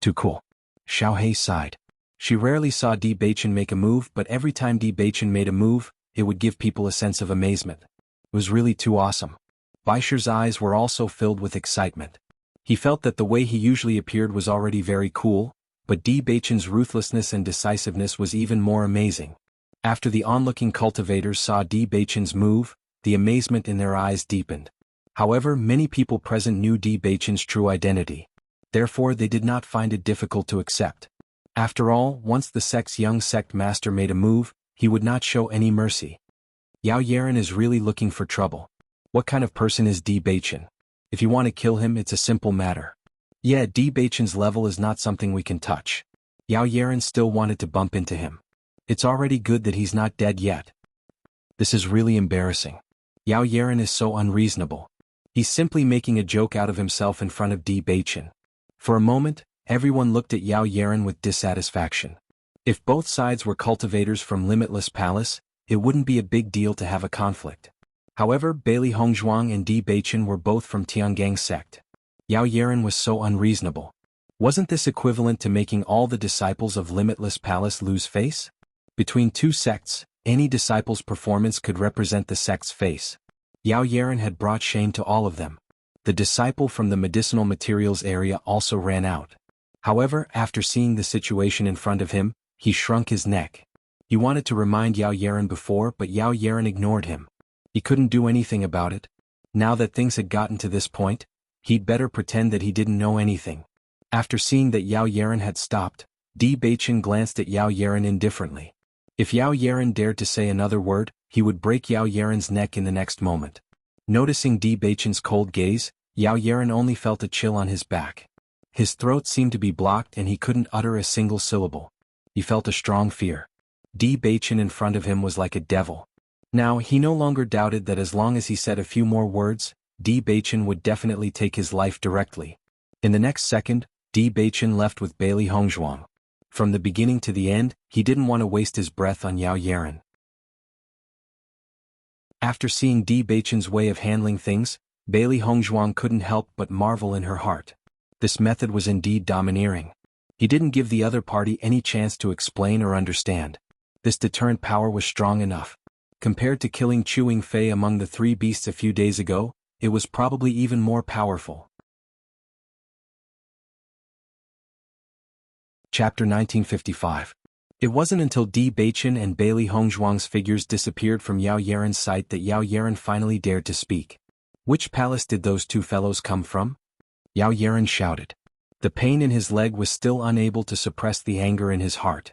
A: Too cool. Xiaohei sighed. She rarely saw Di Beichen make a move, but every time Di Beichen made a move, it would give people a sense of amazement. It was really too awesome. Baisher's eyes were also filled with excitement. He felt that the way he usually appeared was already very cool, but Di Beichen's ruthlessness and decisiveness was even more amazing. After the onlooking cultivators saw Di Beichen's move, the amazement in their eyes deepened. However, many people present knew Di Beichen's true identity. Therefore, they did not find it difficult to accept. After all, once the sect's young sect master made a move, he would not show any mercy. Yao Yaren is really looking for trouble. What kind of person is Di Beichen? If you want to kill him, it's a simple matter. Yeah, Di Beichen's level is not something we can touch. Yao Yaren still wanted to bump into him. It's already good that he's not dead yet. This is really embarrassing. Yao Yaren is so unreasonable. He's simply making a joke out of himself in front of Di Beichen. For a moment, everyone looked at Yao Yaren with dissatisfaction. If both sides were cultivators from Limitless Palace, it wouldn't be a big deal to have a conflict. However, Bailey Hongzhuang and Di Beichen were both from Tiangang's sect. Yao Yaren was so unreasonable. Wasn't this equivalent to making all the disciples of Limitless Palace lose face? Between two sects, any disciple's performance could represent the sect's face. Yao Yaren had brought shame to all of them. The disciple from the medicinal materials area also ran out. However, after seeing the situation in front of him, he shrunk his neck. He wanted to remind Yao Yaren before, but Yao Yaren ignored him. He couldn't do anything about it. Now that things had gotten to this point, he'd better pretend that he didn't know anything. After seeing that Yao Yaren had stopped, Di Beichen glanced at Yao Yaren indifferently. If Yao Yaren dared to say another word, he would break Yao Yaren's neck in the next moment. Noticing Di Beichen's cold gaze, Yao Yaren only felt a chill on his back. His throat seemed to be blocked and he couldn't utter a single syllable. He felt a strong fear. Di Beichen in front of him was like a devil. Now, he no longer doubted that as long as he said a few more words, Di Beichen would definitely take his life directly. In the next second, Di Beichen left with Bailey Hongzhuang. From the beginning to the end, he didn't want to waste his breath on Yao Yaren. After seeing Di Beichen's way of handling things, Bailey Hongzhuang couldn't help but marvel in her heart. This method was indeed domineering. He didn't give the other party any chance to explain or understand. This deterrent power was strong enough. Compared to killing Chewing Fei among the three beasts a few days ago, it was probably even more powerful. Chapter 1955. It wasn't until Di Beichen and Bailey Hongzhuang's figures disappeared from Yao Yaren's sight that Yao Yaren finally dared to speak. Which palace did those two fellows come from? Yao Yaren shouted. The pain in his leg was still unable to suppress the anger in his heart.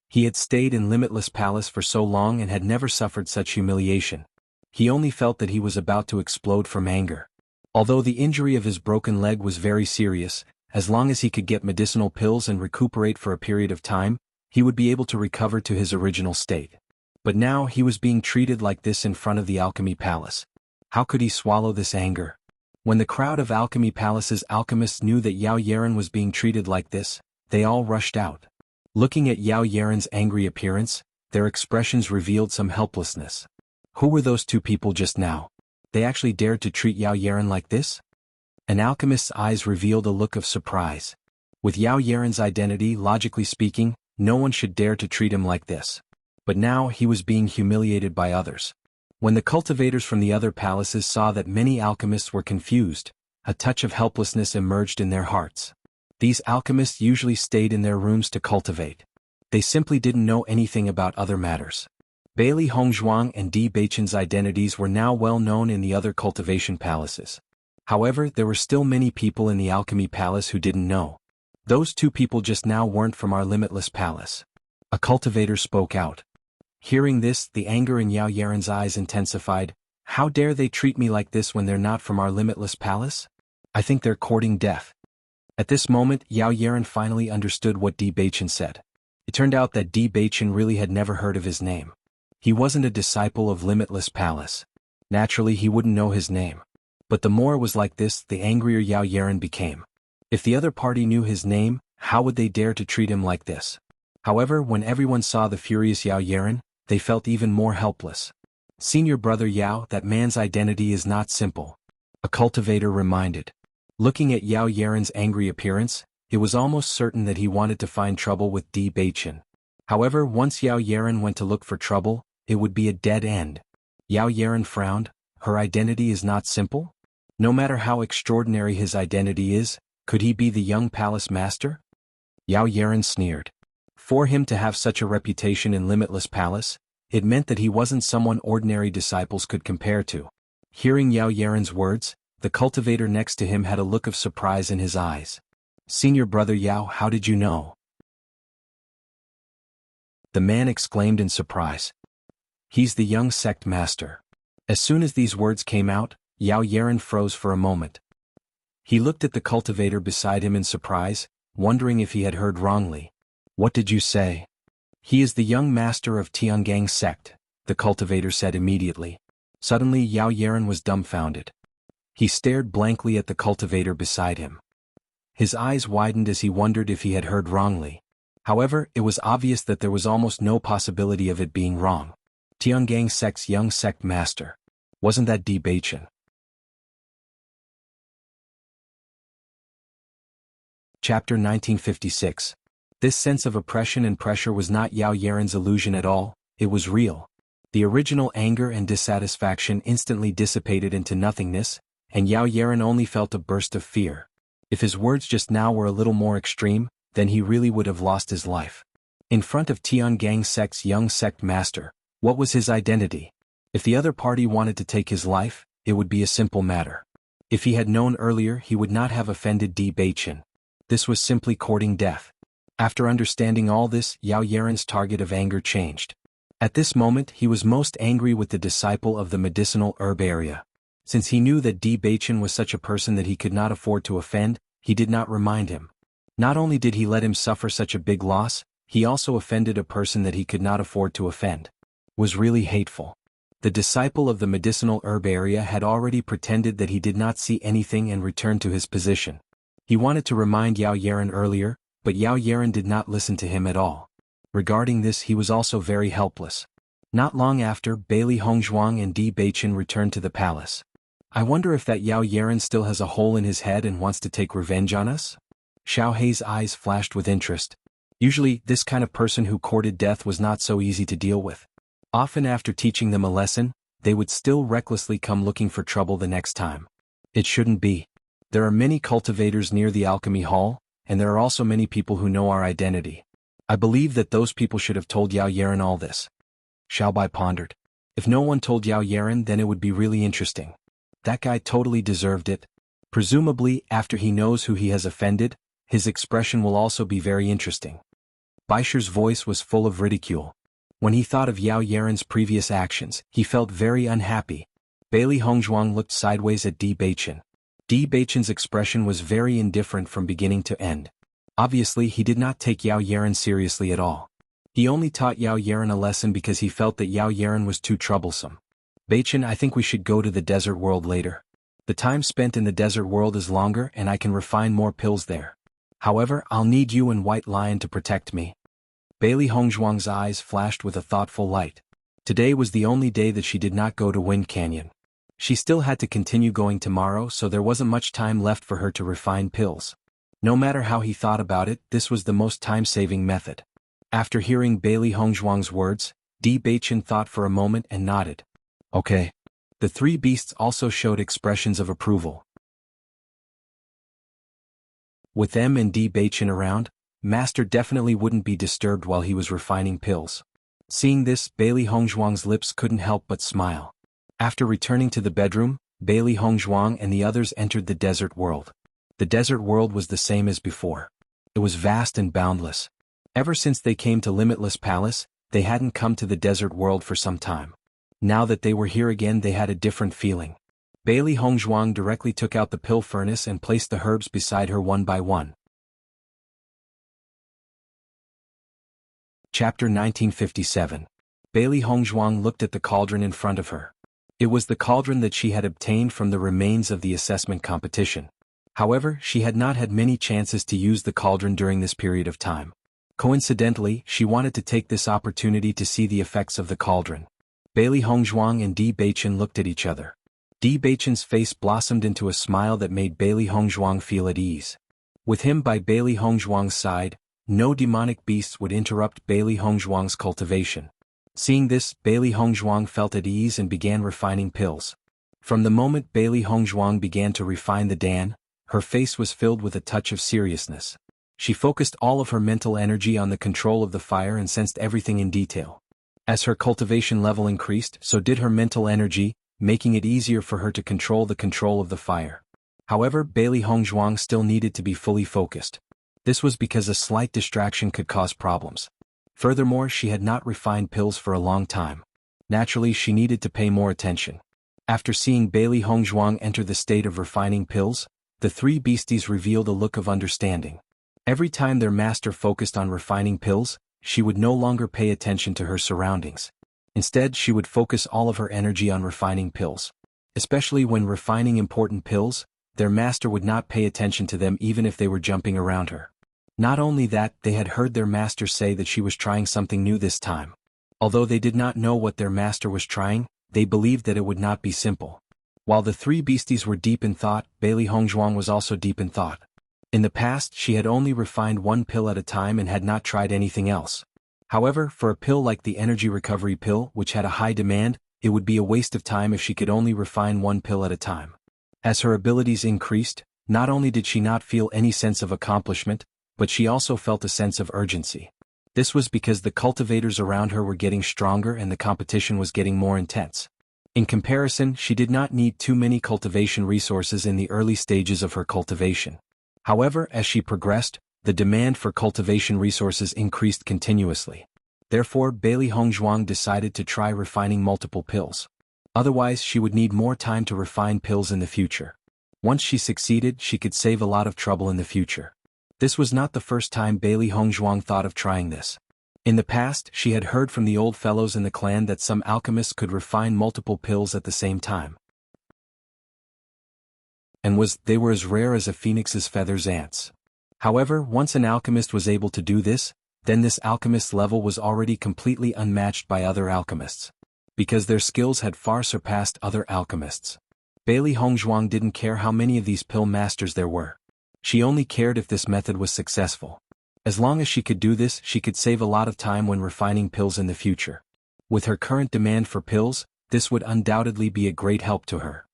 A: He had stayed in Limitless Palace for so long and had never suffered such humiliation. He only felt that he was about to explode from anger. Although the injury of his broken leg was very serious, as long as he could get medicinal pills and recuperate for a period of time, he would be able to recover to his original state. But now he was being treated like this in front of the Alchemy Palace. How could he swallow this anger? When the crowd of Alchemy Palace's alchemists knew that Yao Yaren was being treated like this, they all rushed out. Looking at Yao Yaren's angry appearance, their expressions revealed some helplessness. Who were those two people just now? They actually dared to treat Yao Yaren like this? An alchemist's eyes revealed a look of surprise. With Yao Yaren's identity, logically speaking, no one should dare to treat him like this. But now he was being humiliated by others. When the cultivators from the other palaces saw that many alchemists were confused, a touch of helplessness emerged in their hearts. These alchemists usually stayed in their rooms to cultivate. They simply didn't know anything about other matters. Bailey Hongzhuang and Di Beichen's identities were now well known in the other cultivation palaces. However, there were still many people in the Alchemy Palace who didn't know. Those two people just now weren't from our Limitless Palace. A cultivator spoke out. Hearing this, the anger in Yao Yaren's eyes intensified. How dare they treat me like this when they're not from our Limitless Palace? I think they're courting death. At this moment, Yao Yaren finally understood what Di Beichen said. It turned out that Di Baichen really had never heard of his name. He wasn't a disciple of Limitless Palace. Naturally, he wouldn't know his name. But the more it was like this, the angrier Yao Yaren became. If the other party knew his name, how would they dare to treat him like this? However, when everyone saw the furious Yao Yaren, they felt even more helpless. Senior brother Yao, that man's identity is not simple. A cultivator reminded. Looking at Yao Yaren's angry appearance, it was almost certain that he wanted to find trouble with Di Baichen. However, once Yao Yaren went to look for trouble, it would be a dead end. Yao Yaren frowned. Her identity is not simple? No matter how extraordinary his identity is, could he be the young palace master? Yao Yaren sneered. For him to have such a reputation in Limitless Palace, it meant that he wasn't someone ordinary disciples could compare to. Hearing Yao Yaren's words, the cultivator next to him had a look of surprise in his eyes. Senior brother Yao, how did you know? The man exclaimed in surprise. He's the young sect master. As soon as these words came out, Yao Yaren froze for a moment. He looked at the cultivator beside him in surprise, wondering if he had heard wrongly. What did you say? He is the young master of Tiangang sect, the cultivator said immediately. Suddenly Yao Yaren was dumbfounded. He stared blankly at the cultivator beside him. His eyes widened as he wondered if he had heard wrongly. However, it was obvious that there was almost no possibility of it being wrong. Tiangang sect's young sect master. Wasn't that Di Baichen? Chapter 1956. This sense of oppression and pressure was not Yao Yaren's illusion at all, it was real. The original anger and dissatisfaction instantly dissipated into nothingness, and Yao Yaren only felt a burst of fear. If his words just now were a little more extreme, then he really would have lost his life. In front of Tiangang sect's young sect master, what was his identity? If the other party wanted to take his life, it would be a simple matter. If he had known earlier, he would not have offended Di Baichen. This was simply courting death. After understanding all this, Yao Yaren's target of anger changed. At this moment, he was most angry with the disciple of the medicinal herb area. Since he knew that Di Baichen was such a person that he could not afford to offend, he did not remind him. Not only did he let him suffer such a big loss, he also offended a person that he could not afford to offend. Was really hateful. The disciple of the medicinal herb area had already pretended that he did not see anything and returned to his position. He wanted to remind Yao Yaren earlier, but Yao Yaren did not listen to him at all. Regarding this, he was also very helpless. Not long after, Bailey Hongzhuang and Di Baichen returned to the palace. I wonder if that Yao Yaren still has a hole in his head and wants to take revenge on us? Xiao Hei's eyes flashed with interest. Usually, this kind of person who courted death was not so easy to deal with. Often after teaching them a lesson, they would still recklessly come looking for trouble the next time. It shouldn't be. There are many cultivators near the alchemy hall, and there are also many people who know our identity. I believe that those people should have told Yao Yaren all this. Xiaobai pondered. If no one told Yao Yaren, then it would be really interesting. That guy totally deserved it. Presumably, after he knows who he has offended, his expression will also be very interesting. Baisher's voice was full of ridicule. When he thought of Yao Yaren's previous actions, he felt very unhappy. Bailey Hongzhuang looked sideways at Di Baichen. Di Baichen's expression was very indifferent from beginning to end. Obviously, he did not take Yao Yaren seriously at all. He only taught Yao Yaren a lesson because he felt that Yao Yaren was too troublesome. Baichen, I think we should go to the desert world later. The time spent in the desert world is longer and I can refine more pills there. However, I'll need you and White Lion to protect me. Bailey Hongzhuang's eyes flashed with a thoughtful light. Today was the only day that she did not go to Wind Canyon. She still had to continue going tomorrow, so there wasn't much time left for her to refine pills. No matter how he thought about it, this was the most time-saving method. After hearing Bailey Hongzhuang's words, Di Baichen thought for a moment and nodded. Okay. The three beasts also showed expressions of approval. With them and Di Baichen around, Master definitely wouldn't be disturbed while he was refining pills. Seeing this, Bailey Hongzhuang's lips couldn't help but smile. After returning to the bedroom, Bailey Hongzhuang and the others entered the desert world. The desert world was the same as before. It was vast and boundless. Ever since they came to Limitless Palace, they hadn't come to the desert world for some time. Now that they were here again, they had a different feeling. Bailey Hongzhuang directly took out the pill furnace and placed the herbs beside her one by one. Chapter 1957. Bailey Hongzhuang looked at the cauldron in front of her. It was the cauldron that she had obtained from the remains of the assessment competition. However, she had not had many chances to use the cauldron during this period of time. Coincidentally, she wanted to take this opportunity to see the effects of the cauldron. Bailey Hongzhuang and Di Beichen looked at each other. Di Beichen's face blossomed into a smile that made Bailey Hongzhuang feel at ease. With him by Bailey Hongzhuang's side, no demonic beasts would interrupt Bailey Hongzhuang's cultivation. Seeing this, Bailey Hongzhuang felt at ease and began refining pills. From the moment Bailey Hongzhuang began to refine the Dan, her face was filled with a touch of seriousness. She focused all of her mental energy on the control of the fire and sensed everything in detail. As her cultivation level increased, so did her mental energy, making it easier for her to control of the fire. However, Bailey Hongzhuang still needed to be fully focused. This was because a slight distraction could cause problems. Furthermore, she had not refined pills for a long time. Naturally, she needed to pay more attention. After seeing Bailey Hongzhuang enter the state of refining pills, the three beasties revealed a look of understanding. Every time their master focused on refining pills, she would no longer pay attention to her surroundings. Instead, she would focus all of her energy on refining pills. Especially when refining important pills, their master would not pay attention to them even if they were jumping around her. Not only that, they had heard their master say that she was trying something new this time. Although they did not know what their master was trying, they believed that it would not be simple. While the three beasties were deep in thought, Bailey Hongzhuang was also deep in thought. In the past, she had only refined one pill at a time and had not tried anything else. However, for a pill like the energy recovery pill, which had a high demand, it would be a waste of time if she could only refine one pill at a time. As her abilities increased, not only did she not feel any sense of accomplishment, but she also felt a sense of urgency. This was because the cultivators around her were getting stronger and the competition was getting more intense. In comparison, she did not need too many cultivation resources in the early stages of her cultivation. However, as she progressed, the demand for cultivation resources increased continuously. Therefore, Bailey Hongzhuang decided to try refining multiple pills. Otherwise, she would need more time to refine pills in the future. Once she succeeded, she could save a lot of trouble in the future. This was not the first time Bailey Hongzhuang thought of trying this. In the past, she had heard from the old fellows in the clan that some alchemists could refine multiple pills at the same time. And they were as rare as a phoenix's feathers ants. However, once an alchemist was able to do this, then this alchemist's level was already completely unmatched by other alchemists. Because their skills had far surpassed other alchemists. Bailey Hongzhuang didn't care how many of these pill masters there were. She only cared if this method was successful. As long as she could do this, she could save a lot of time when refining pills in the future. With her current demand for pills, this would undoubtedly be a great help to her.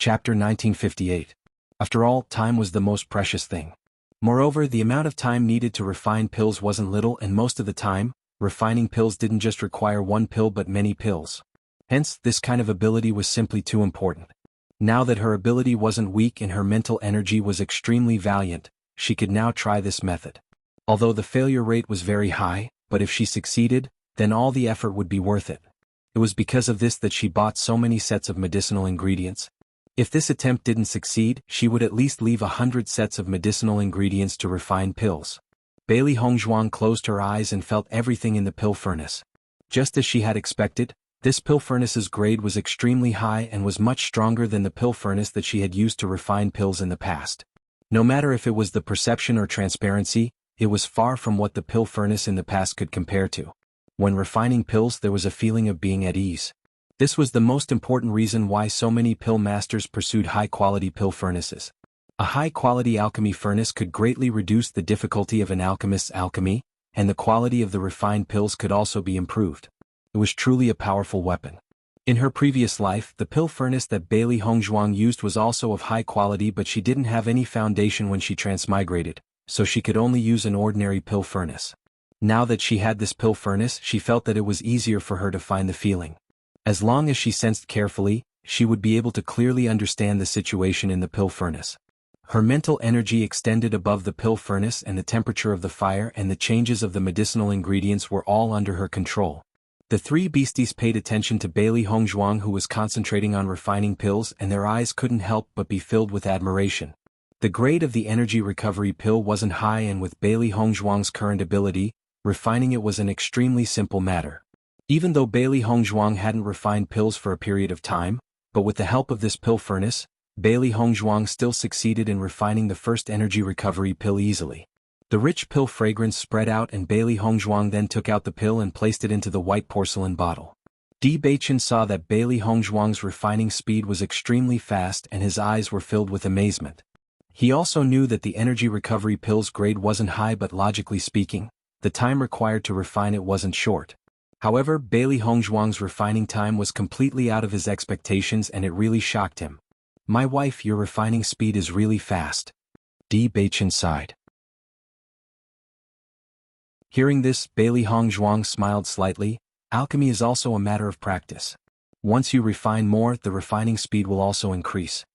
A: Chapter 1958. After all, time was the most precious thing. Moreover, the amount of time needed to refine pills wasn't little, and most of the time, refining pills didn't just require one pill but many pills. Hence, this kind of ability was simply too important. Now that her ability wasn't weak and her mental energy was extremely valiant, she could now try this method. Although the failure rate was very high, but if she succeeded, then all the effort would be worth it. It was because of this that she bought so many sets of medicinal ingredients. If this attempt didn't succeed, she would at least leave 100 sets of medicinal ingredients to refine pills. Bailey Hongzhuang closed her eyes and felt everything in the pill furnace. Just as she had expected, this pill furnace's grade was extremely high and was much stronger than the pill furnace that she had used to refine pills in the past. No matter if it was the perception or transparency, it was far from what the pill furnace in the past could compare to. When refining pills, there was a feeling of being at ease. This was the most important reason why so many pill masters pursued high-quality pill furnaces. A high-quality alchemy furnace could greatly reduce the difficulty of an alchemist's alchemy, and the quality of the refined pills could also be improved. It was truly a powerful weapon. In her previous life, the pill furnace that Bailey Hongzhuang used was also of high quality, but she didn't have any foundation when she transmigrated, so she could only use an ordinary pill furnace. Now that she had this pill furnace, she felt that it was easier for her to find the feeling. As long as she sensed carefully, she would be able to clearly understand the situation in the pill furnace. Her mental energy extended above the pill furnace, and the temperature of the fire and the changes of the medicinal ingredients were all under her control. The three beasties paid attention to Bailey Hongzhuang, who was concentrating on refining pills, and their eyes couldn't help but be filled with admiration. The grade of the energy recovery pill wasn't high, and with Bailey Hongzhuang's current ability, refining it was an extremely simple matter. Even though Bailey Hongzhuang hadn't refined pills for a period of time, but with the help of this pill furnace, Bailey Hongzhuang still succeeded in refining the first energy recovery pill easily. The rich pill fragrance spread out, and Bailey Hongzhuang then took out the pill and placed it into the white porcelain bottle. Di Beichen saw that Bailey Hongzhuang's refining speed was extremely fast, and his eyes were filled with amazement. He also knew that the energy recovery pill's grade wasn't high, but logically speaking, the time required to refine it wasn't short. However, Bailey Hongzhuang's refining time was completely out of his expectations, and it really shocked him. "My wife, your refining speed is really fast." Di Beichen sighed. Hearing this, Bailey Hongzhuang smiled slightly. Alchemy is also a matter of practice. Once you refine more, the refining speed will also increase.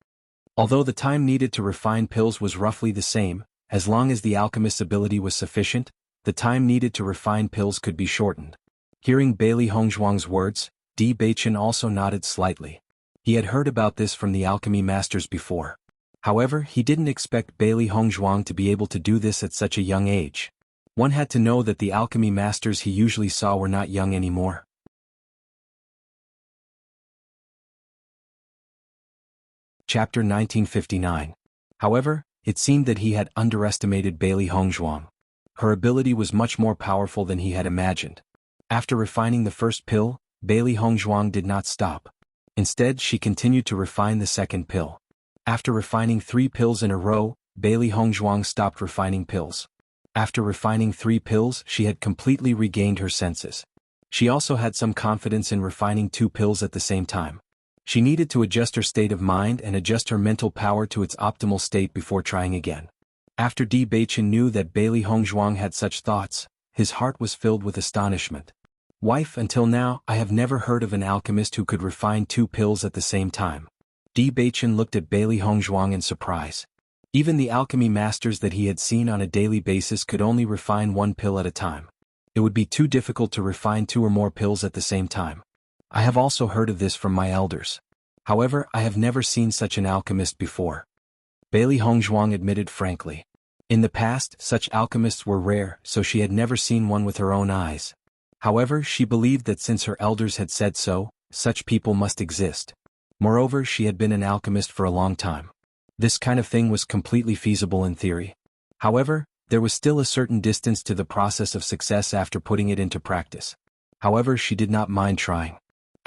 A: Although the time needed to refine pills was roughly the same, as long as the alchemist's ability was sufficient, the time needed to refine pills could be shortened. Hearing Bailey Hongzhuang's words, Di Beichen also nodded slightly. He had heard about this from the alchemy masters before. However, he didn't expect Bailey Hongzhuang to be able to do this at such a young age. One had to know that the alchemy masters he usually saw were not young anymore. Chapter 1959. However, it seemed that he had underestimated Bailey Hongzhuang. Her ability was much more powerful than he had imagined. After refining the first pill, Bailey Hongzhuang did not stop. Instead, she continued to refine the second pill. After refining 3 pills in a row, Bailey Hongzhuang stopped refining pills. After refining 3 pills, she had completely regained her senses. She also had some confidence in refining 2 pills at the same time. She needed to adjust her state of mind and adjust her mental power to its optimal state before trying again. After Di Beichen knew that Bailey Hongzhuang had such thoughts, his heart was filled with astonishment. "Wife, until now, I have never heard of an alchemist who could refine 2 pills at the same time." Di Beichen looked at Bailey Hongzhuang in surprise. Even the alchemy masters that he had seen on a daily basis could only refine 1 pill at a time. It would be too difficult to refine 2 or more pills at the same time. I have also heard of this from my elders. However, I have never seen such an alchemist before. Bailey Hongzhuang admitted frankly. In the past, such alchemists were rare, so she had never seen one with her own eyes. However, she believed that since her elders had said so, such people must exist. Moreover, she had been an alchemist for a long time. This kind of thing was completely feasible in theory. However, there was still a certain distance to the process of success after putting it into practice. However, she did not mind trying.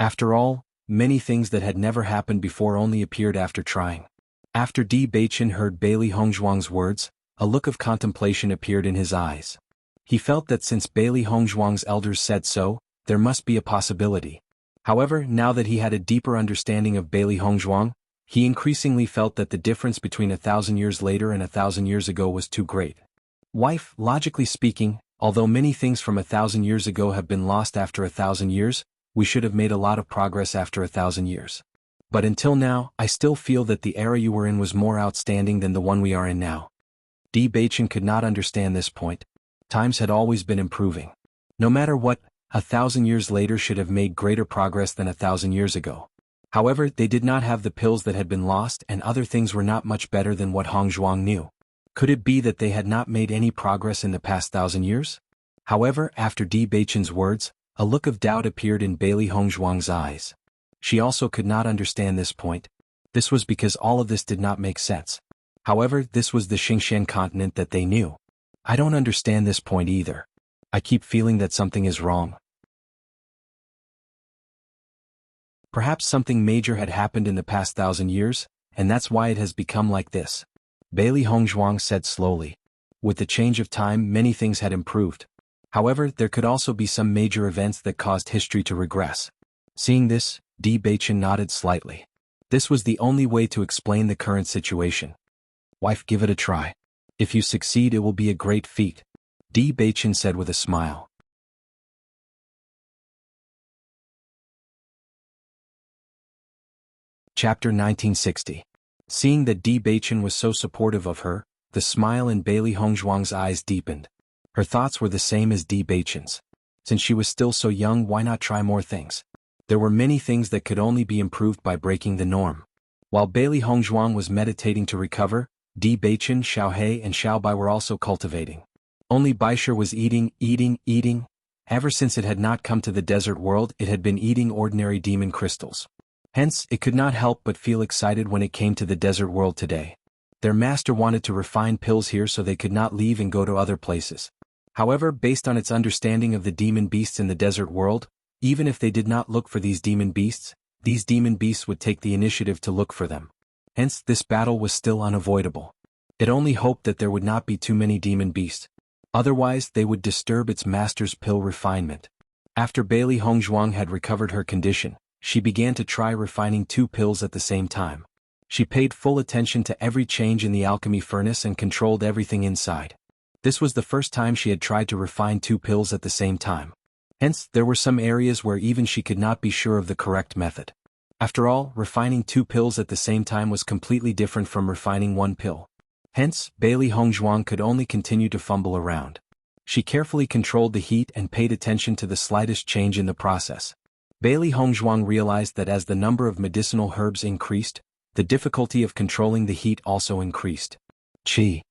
A: After all, many things that had never happened before only appeared after trying. After Di Beichen heard Bailey Hongzhuang's words, a look of contemplation appeared in his eyes. He felt that since Bailey Hongzhuang's elders said so, there must be a possibility. However, now that he had a deeper understanding of Bailey Hongzhuang, he increasingly felt that the difference between 1,000 years later and 1,000 years ago was too great. "Wife, logically speaking, although many things from 1,000 years ago have been lost after 1,000 years, we should have made a lot of progress after 1,000 years. But until now, I still feel that the era you were in was more outstanding than the one we are in now." Di Beichen could not understand this point. Times had always been improving. No matter what, 1,000 years later should have made greater progress than 1,000 years ago. However, they did not have the pills that had been lost, and other things were not much better than what Hongzhuang knew. Could it be that they had not made any progress in the past 1,000 years? However, after Di Beichen's words, a look of doubt appeared in Bailey Hongzhuang's eyes. She also could not understand this point. This was because all of this did not make sense. However, this was the Xingqian continent that they knew. "I don't understand this point either. I keep feeling that something is wrong. Perhaps something major had happened in the past 1,000 years, and that's why it has become like this," Bailey Hongzhuang said slowly. With the change of time, many things had improved. However, there could also be some major events that caused history to regress. Seeing this, Di Beichen nodded slightly. This was the only way to explain the current situation. "Wife, give it a try. If you succeed, it will be a great feat," Di Beichen said with a smile. Chapter 1960. Seeing that Di Beichen was so supportive of her, the smile in Bailey Hongzhuang's eyes deepened. Her thoughts were the same as Di Beichen's. Since she was still so young, why not try more things? There were many things that could only be improved by breaking the norm. While Bailey Hongzhuang was meditating to recover, Di Baichen, Xiao He and Xiao Bai were also cultivating. Only Baisher was eating. Ever since it had not come to the desert world, it had been eating ordinary demon crystals. Hence, it could not help but feel excited when it came to the desert world today. Their master wanted to refine pills here so they could not leave and go to other places. However, based on its understanding of the demon beasts in the desert world, even if they did not look for these demon beasts would take the initiative to look for them. Hence, this battle was still unavoidable. It only hoped that there would not be too many demon beasts. Otherwise, they would disturb its master's pill refinement. After Bailey Hongzhuang had recovered her condition, she began to try refining 2 pills at the same time. She paid full attention to every change in the alchemy furnace and controlled everything inside. This was the first time she had tried to refine 2 pills at the same time. Hence, there were some areas where even she could not be sure of the correct method. After all, refining 2 pills at the same time was completely different from refining 1 pill. Hence, Bailey Hongzhuang could only continue to fumble around. She carefully controlled the heat and paid attention to the slightest change in the process. Bailey Hongzhuang realized that as the number of medicinal herbs increased, the difficulty of controlling the heat also increased. Qi.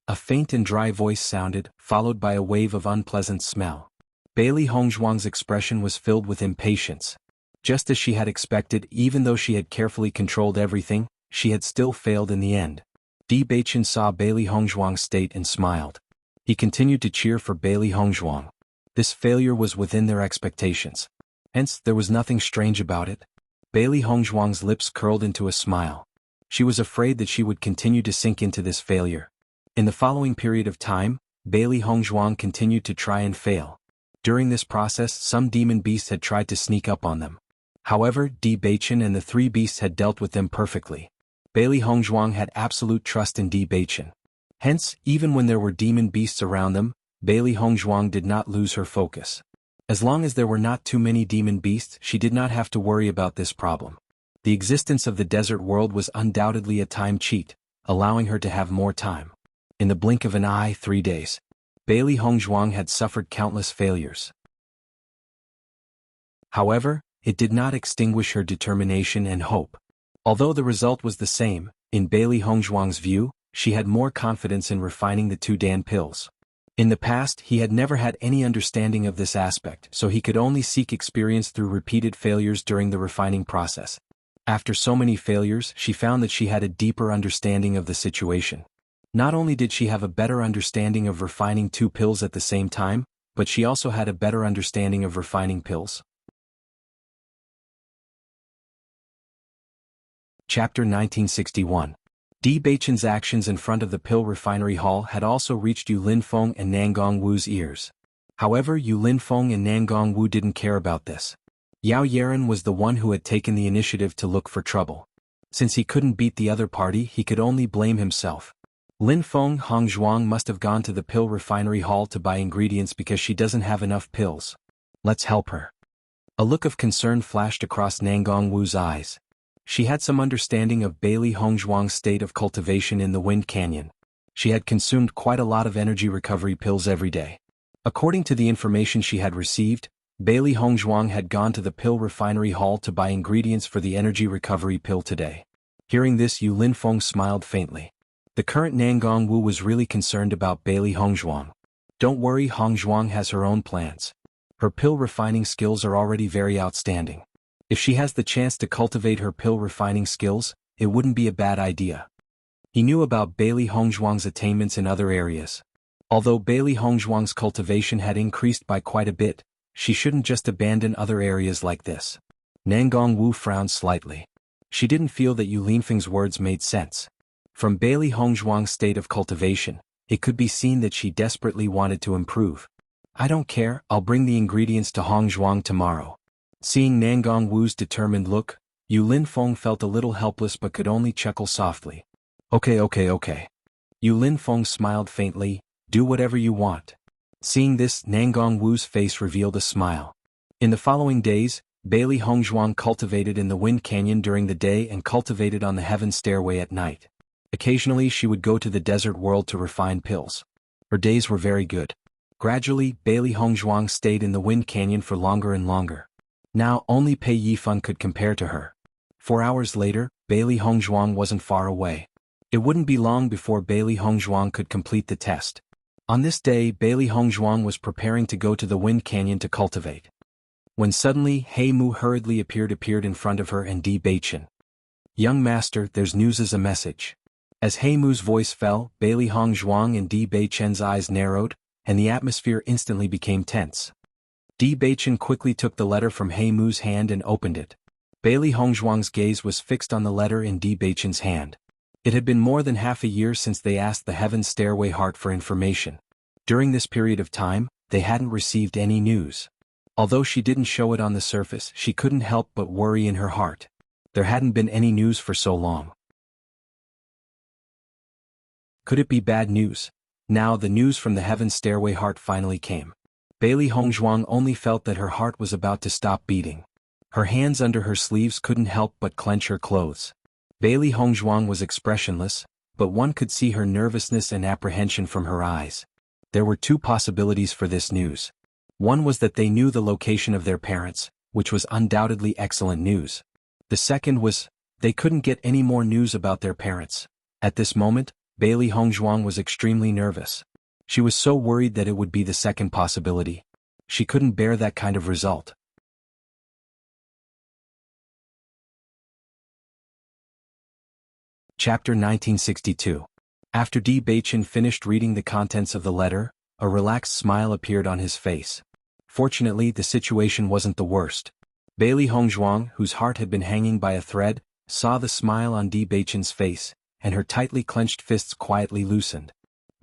A: A faint and dry voice sounded, followed by a wave of unpleasant smell. Bailey Hongzhuang's expression was filled with impatience. Just as she had expected, even though she had carefully controlled everything, she had still failed in the end. Di Baichen saw Bailey Hongzhuang's state and smiled. He continued to cheer for Bailey Hongzhuang. This failure was within their expectations. Hence, there was nothing strange about it. Bailey Hongzhuang's lips curled into a smile. She was afraid that she would continue to sink into this failure. In the following period of time, Bailey Hongzhuang continued to try and fail. During this process, some demon beasts had tried to sneak up on them. However, Di Baichen and the 3 beasts had dealt with them perfectly. Bailey Hongzhuang had absolute trust in Di Baichen. Hence, even when there were demon beasts around them, Bailey Hongzhuang did not lose her focus. As long as there were not too many demon beasts, she did not have to worry about this problem. The existence of the desert world was undoubtedly a time cheat, allowing her to have more time. In the blink of an eye, 3 days. Bailey Hongzhuang had suffered countless failures. However, it did not extinguish her determination and hope. Although the result was the same, in Bailey Hongzhuang's view, she had more confidence in refining the 2 Dan pills. In the past, he had never had any understanding of this aspect, so he could only seek experience through repeated failures during the refining process. After so many failures, she found that she had a deeper understanding of the situation. Not only did she have a better understanding of refining 2 pills at the same time, but she also had a better understanding of refining pills. Chapter 1961. Di Baichen's actions in front of the pill refinery hall had also reached Yu Linfeng and Nangong Wu's ears. However, Yu Linfeng and Nangong Wu didn't care about this. Yao Yeren was the one who had taken the initiative to look for trouble. Since he couldn't beat the other party, he could only blame himself. Linfeng Hongzhuang must have gone to the pill refinery hall to buy ingredients because she doesn't have enough pills. Let's help her. A look of concern flashed across Nangong Wu's eyes. She had some understanding of Bailey Hongzhuang's state of cultivation in the Wind Canyon. She had consumed quite a lot of energy recovery pills every day. According to the information she had received, Bailey Hongzhuang had gone to the pill refinery hall to buy ingredients for the energy recovery pill today. Hearing this, Yu Linfeng smiled faintly. The current Nangong Wu was really concerned about Bailey Hongzhuang. Don't worry, Hongzhuang has her own plans. Her pill refining skills are already very outstanding. If she has the chance to cultivate her pill refining skills, it wouldn't be a bad idea. He knew about Bailey Hongzhuang's attainments in other areas. Although Bailey Hongzhuang's cultivation had increased by quite a bit, she shouldn't just abandon other areas like this. Nangong Wu frowned slightly. She didn't feel that Yu Linfeng's words made sense. From Bailey Hongzhuang's state of cultivation, it could be seen that she desperately wanted to improve. I don't care, I'll bring the ingredients to Hongzhuang tomorrow. Seeing Nangong Wu's determined look, Yu Linfeng felt a little helpless but could only chuckle softly. Okay. Yu Linfeng smiled faintly, do whatever you want. Seeing this, Nangong Wu's face revealed a smile. In the following days, Bailey Hongzhuang cultivated in the Wind Canyon during the day and cultivated on the Heaven Stairway at night. Occasionally she would go to the desert world to refine pills. Her days were very good. Gradually, Bailey Hongzhuang stayed in the Wind Canyon for longer and longer. Now, only Pei Yifeng could compare to her. 4 hours later, Bailey Hongzhuang wasn't far away. It wouldn't be long before Bailey Hongzhuang could complete the test. On this day, Bailey Hongzhuang was preparing to go to the Wind Canyon to cultivate. When suddenly, He Mu hurriedly appeared in front of her and Di Beichen. "Young master, there's news as a message." As He Mu's voice fell, Bailey Hongzhuang and Di Beichen's eyes narrowed, and the atmosphere instantly became tense. Di Beichen quickly took the letter from He Mu's hand and opened it. Bailey Hongzhuang's gaze was fixed on the letter in Di Beichen's hand. It had been more than half a year since they asked the Heaven Stairway Heart for information. During this period of time, they hadn't received any news. Although she didn't show it on the surface, she couldn't help but worry in her heart. There hadn't been any news for so long. Could it be bad news? Now the news from the Heaven Stairway Heart finally came. Bailey Hongzhuang only felt that her heart was about to stop beating. Her hands under her sleeves couldn't help but clench her clothes. Bailey Hongzhuang was expressionless, but one could see her nervousness and apprehension from her eyes. There were two possibilities for this news. One was that they knew the location of their parents, which was undoubtedly excellent news. The second was, they couldn't get any more news about their parents. At this moment, Bailey Hongzhuang was extremely nervous. She was so worried that it would be the second possibility. She couldn't bear that kind of result. Chapter 1962. After Di Beichen finished reading the contents of the letter, a relaxed smile appeared on his face. Fortunately, the situation wasn't the worst. Bailey Hongzhuang, whose heart had been hanging by a thread, saw the smile on Di Beichen's face, and her tightly clenched fists quietly loosened.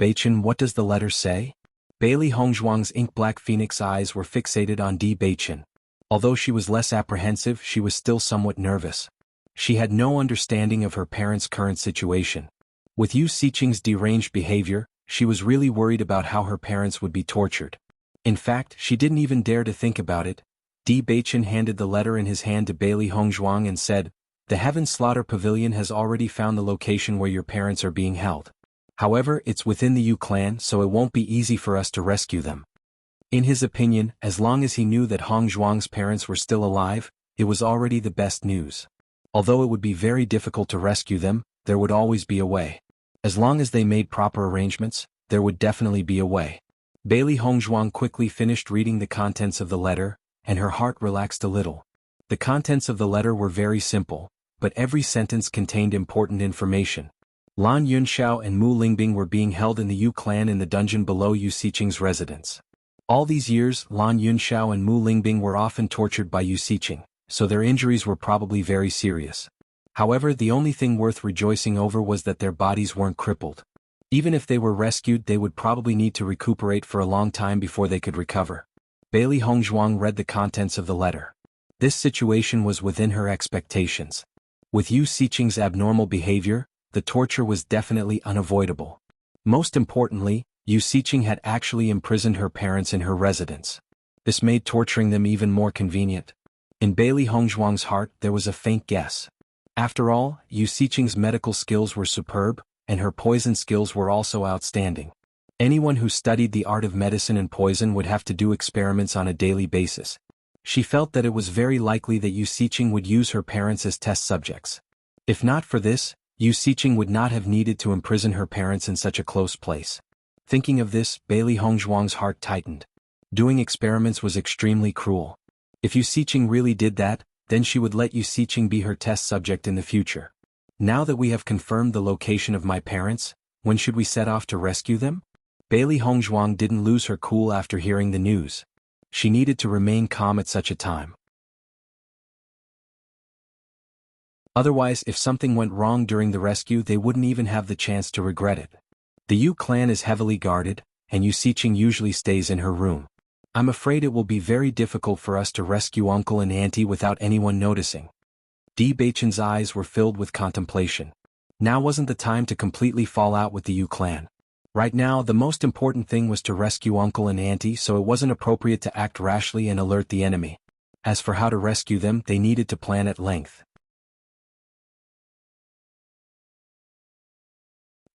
A: "Beichen, what does the letter say?" Bailey Hongzhuang's ink-black phoenix eyes were fixated on Di Beichen. Although she was less apprehensive, she was still somewhat nervous. She had no understanding of her parents' current situation. With Yu Xiqing's deranged behavior, she was really worried about how her parents would be tortured. In fact, she didn't even dare to think about it. Di Beichen handed the letter in his hand to Bailey Hongzhuang and said, "The Heaven Slaughter Pavilion has already found the location where your parents are being held. However, it's within the Yu clan, so it won't be easy for us to rescue them." In his opinion, as long as he knew that Hongzhuang's parents were still alive, it was already the best news. Although it would be very difficult to rescue them, there would always be a way. As long as they made proper arrangements, there would definitely be a way. Bailey Hongzhuang quickly finished reading the contents of the letter, and her heart relaxed a little. The contents of the letter were very simple, but every sentence contained important information. Lan Yunxiao and Mu Lingbing were being held in the Yu clan in the dungeon below Yu Xiqing's residence. All these years, Lan Yunxiao and Mu Lingbing were often tortured by Yu Xiqing, so their injuries were probably very serious. However, the only thing worth rejoicing over was that their bodies weren't crippled. Even if they were rescued, they would probably need to recuperate for a long time before they could recover. Bailey Hongzhuang read the contents of the letter. This situation was within her expectations. With Yu Xiqing's abnormal behavior, the torture was definitely unavoidable. Most importantly, Yu Xiqing had actually imprisoned her parents in her residence. This made torturing them even more convenient. In Bailey Hongzhuang's heart there was a faint guess. After all, Yu Xiqing's medical skills were superb, and her poison skills were also outstanding. Anyone who studied the art of medicine and poison would have to do experiments on a daily basis. She felt that it was very likely that Yu Xiqing would use her parents as test subjects. If not for this, Yu Xiqing would not have needed to imprison her parents in such a close place. Thinking of this, Bailey Hongzhuang's heart tightened. Doing experiments was extremely cruel. If Yu Xiqing really did that, then she would let Yu Xiqing be her test subject in the future. Now that we have confirmed the location of my parents, when should we set off to rescue them? Bailey Hongzhuang didn't lose her cool after hearing the news. She needed to remain calm at such a time. Otherwise, if something went wrong during the rescue, they wouldn't even have the chance to regret it. The Yu clan is heavily guarded, and Yu Xiqing usually stays in her room. I'm afraid it will be very difficult for us to rescue Uncle and Auntie without anyone noticing. Di Beichen's eyes were filled with contemplation. Now wasn't the time to completely fall out with the Yu clan. Right now, the most important thing was to rescue Uncle and Auntie, so it wasn't appropriate to act rashly and alert the enemy. As for how to rescue them, they needed to plan at length.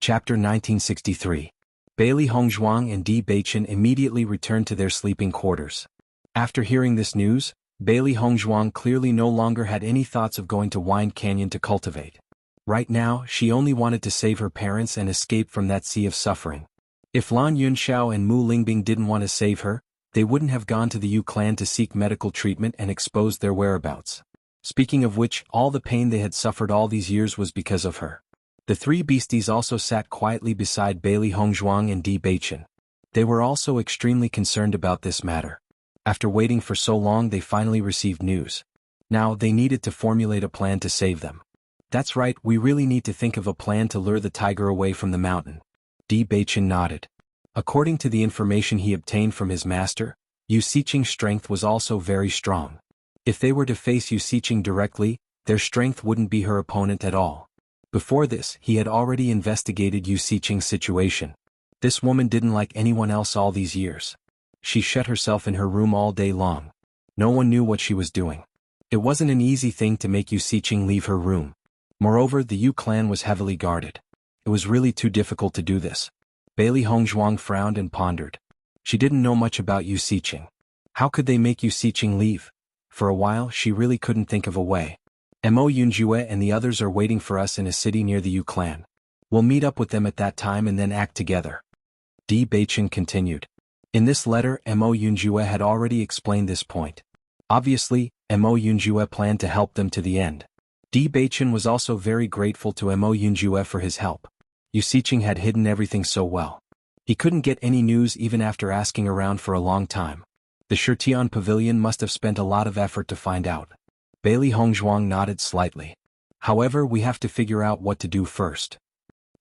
A: Chapter 1963. Bailey Hongzhuang and Di Beichen immediately returned to their sleeping quarters. After hearing this news, Bailey Hongzhuang clearly no longer had any thoughts of going to Wind Canyon to cultivate. Right now, she only wanted to save her parents and escape from that sea of suffering. If Lan Yunxiao and Mu Lingbing didn't want to save her, they wouldn't have gone to the Yu clan to seek medical treatment and exposed their whereabouts. Speaking of which, all the pain they had suffered all these years was because of her. The three beasties also sat quietly beside Bailey Hongzhuang and Di Beichen. They were also extremely concerned about this matter. After waiting for so long, they finally received news. Now, they needed to formulate a plan to save them. That's right, we really need to think of a plan to lure the tiger away from the mountain. Di Beichen nodded. According to the information he obtained from his master, Yu Xiqing's strength was also very strong. If they were to face Yu Xiqing directly, their strength wouldn't be her opponent at all. Before this, he had already investigated Yu Xiqing's situation. This woman didn't like anyone else all these years. She shut herself in her room all day long. No one knew what she was doing. It wasn't an easy thing to make Yu Xiqing leave her room. Moreover, the Yu clan was heavily guarded. It was really too difficult to do this. Bailey Hongzhuang frowned and pondered. She didn't know much about Yu Xiqing. How could they make Yu Xiqing leave? For a while, she really couldn't think of a way. Mo Yunjue and the others are waiting for us in a city near the Yu clan. We'll meet up with them at that time and then act together. Di Beichen continued. In this letter, Mo Yunjue had already explained this point. Obviously, Mo Yunjue planned to help them to the end. Di Beichen was also very grateful to Mo Yunjue for his help. Yu Xiqing had hidden everything so well. He couldn't get any news even after asking around for a long time. The Shitian Pavilion must have spent a lot of effort to find out. Bailey Hongzhuang nodded slightly. However, we have to figure out what to do first.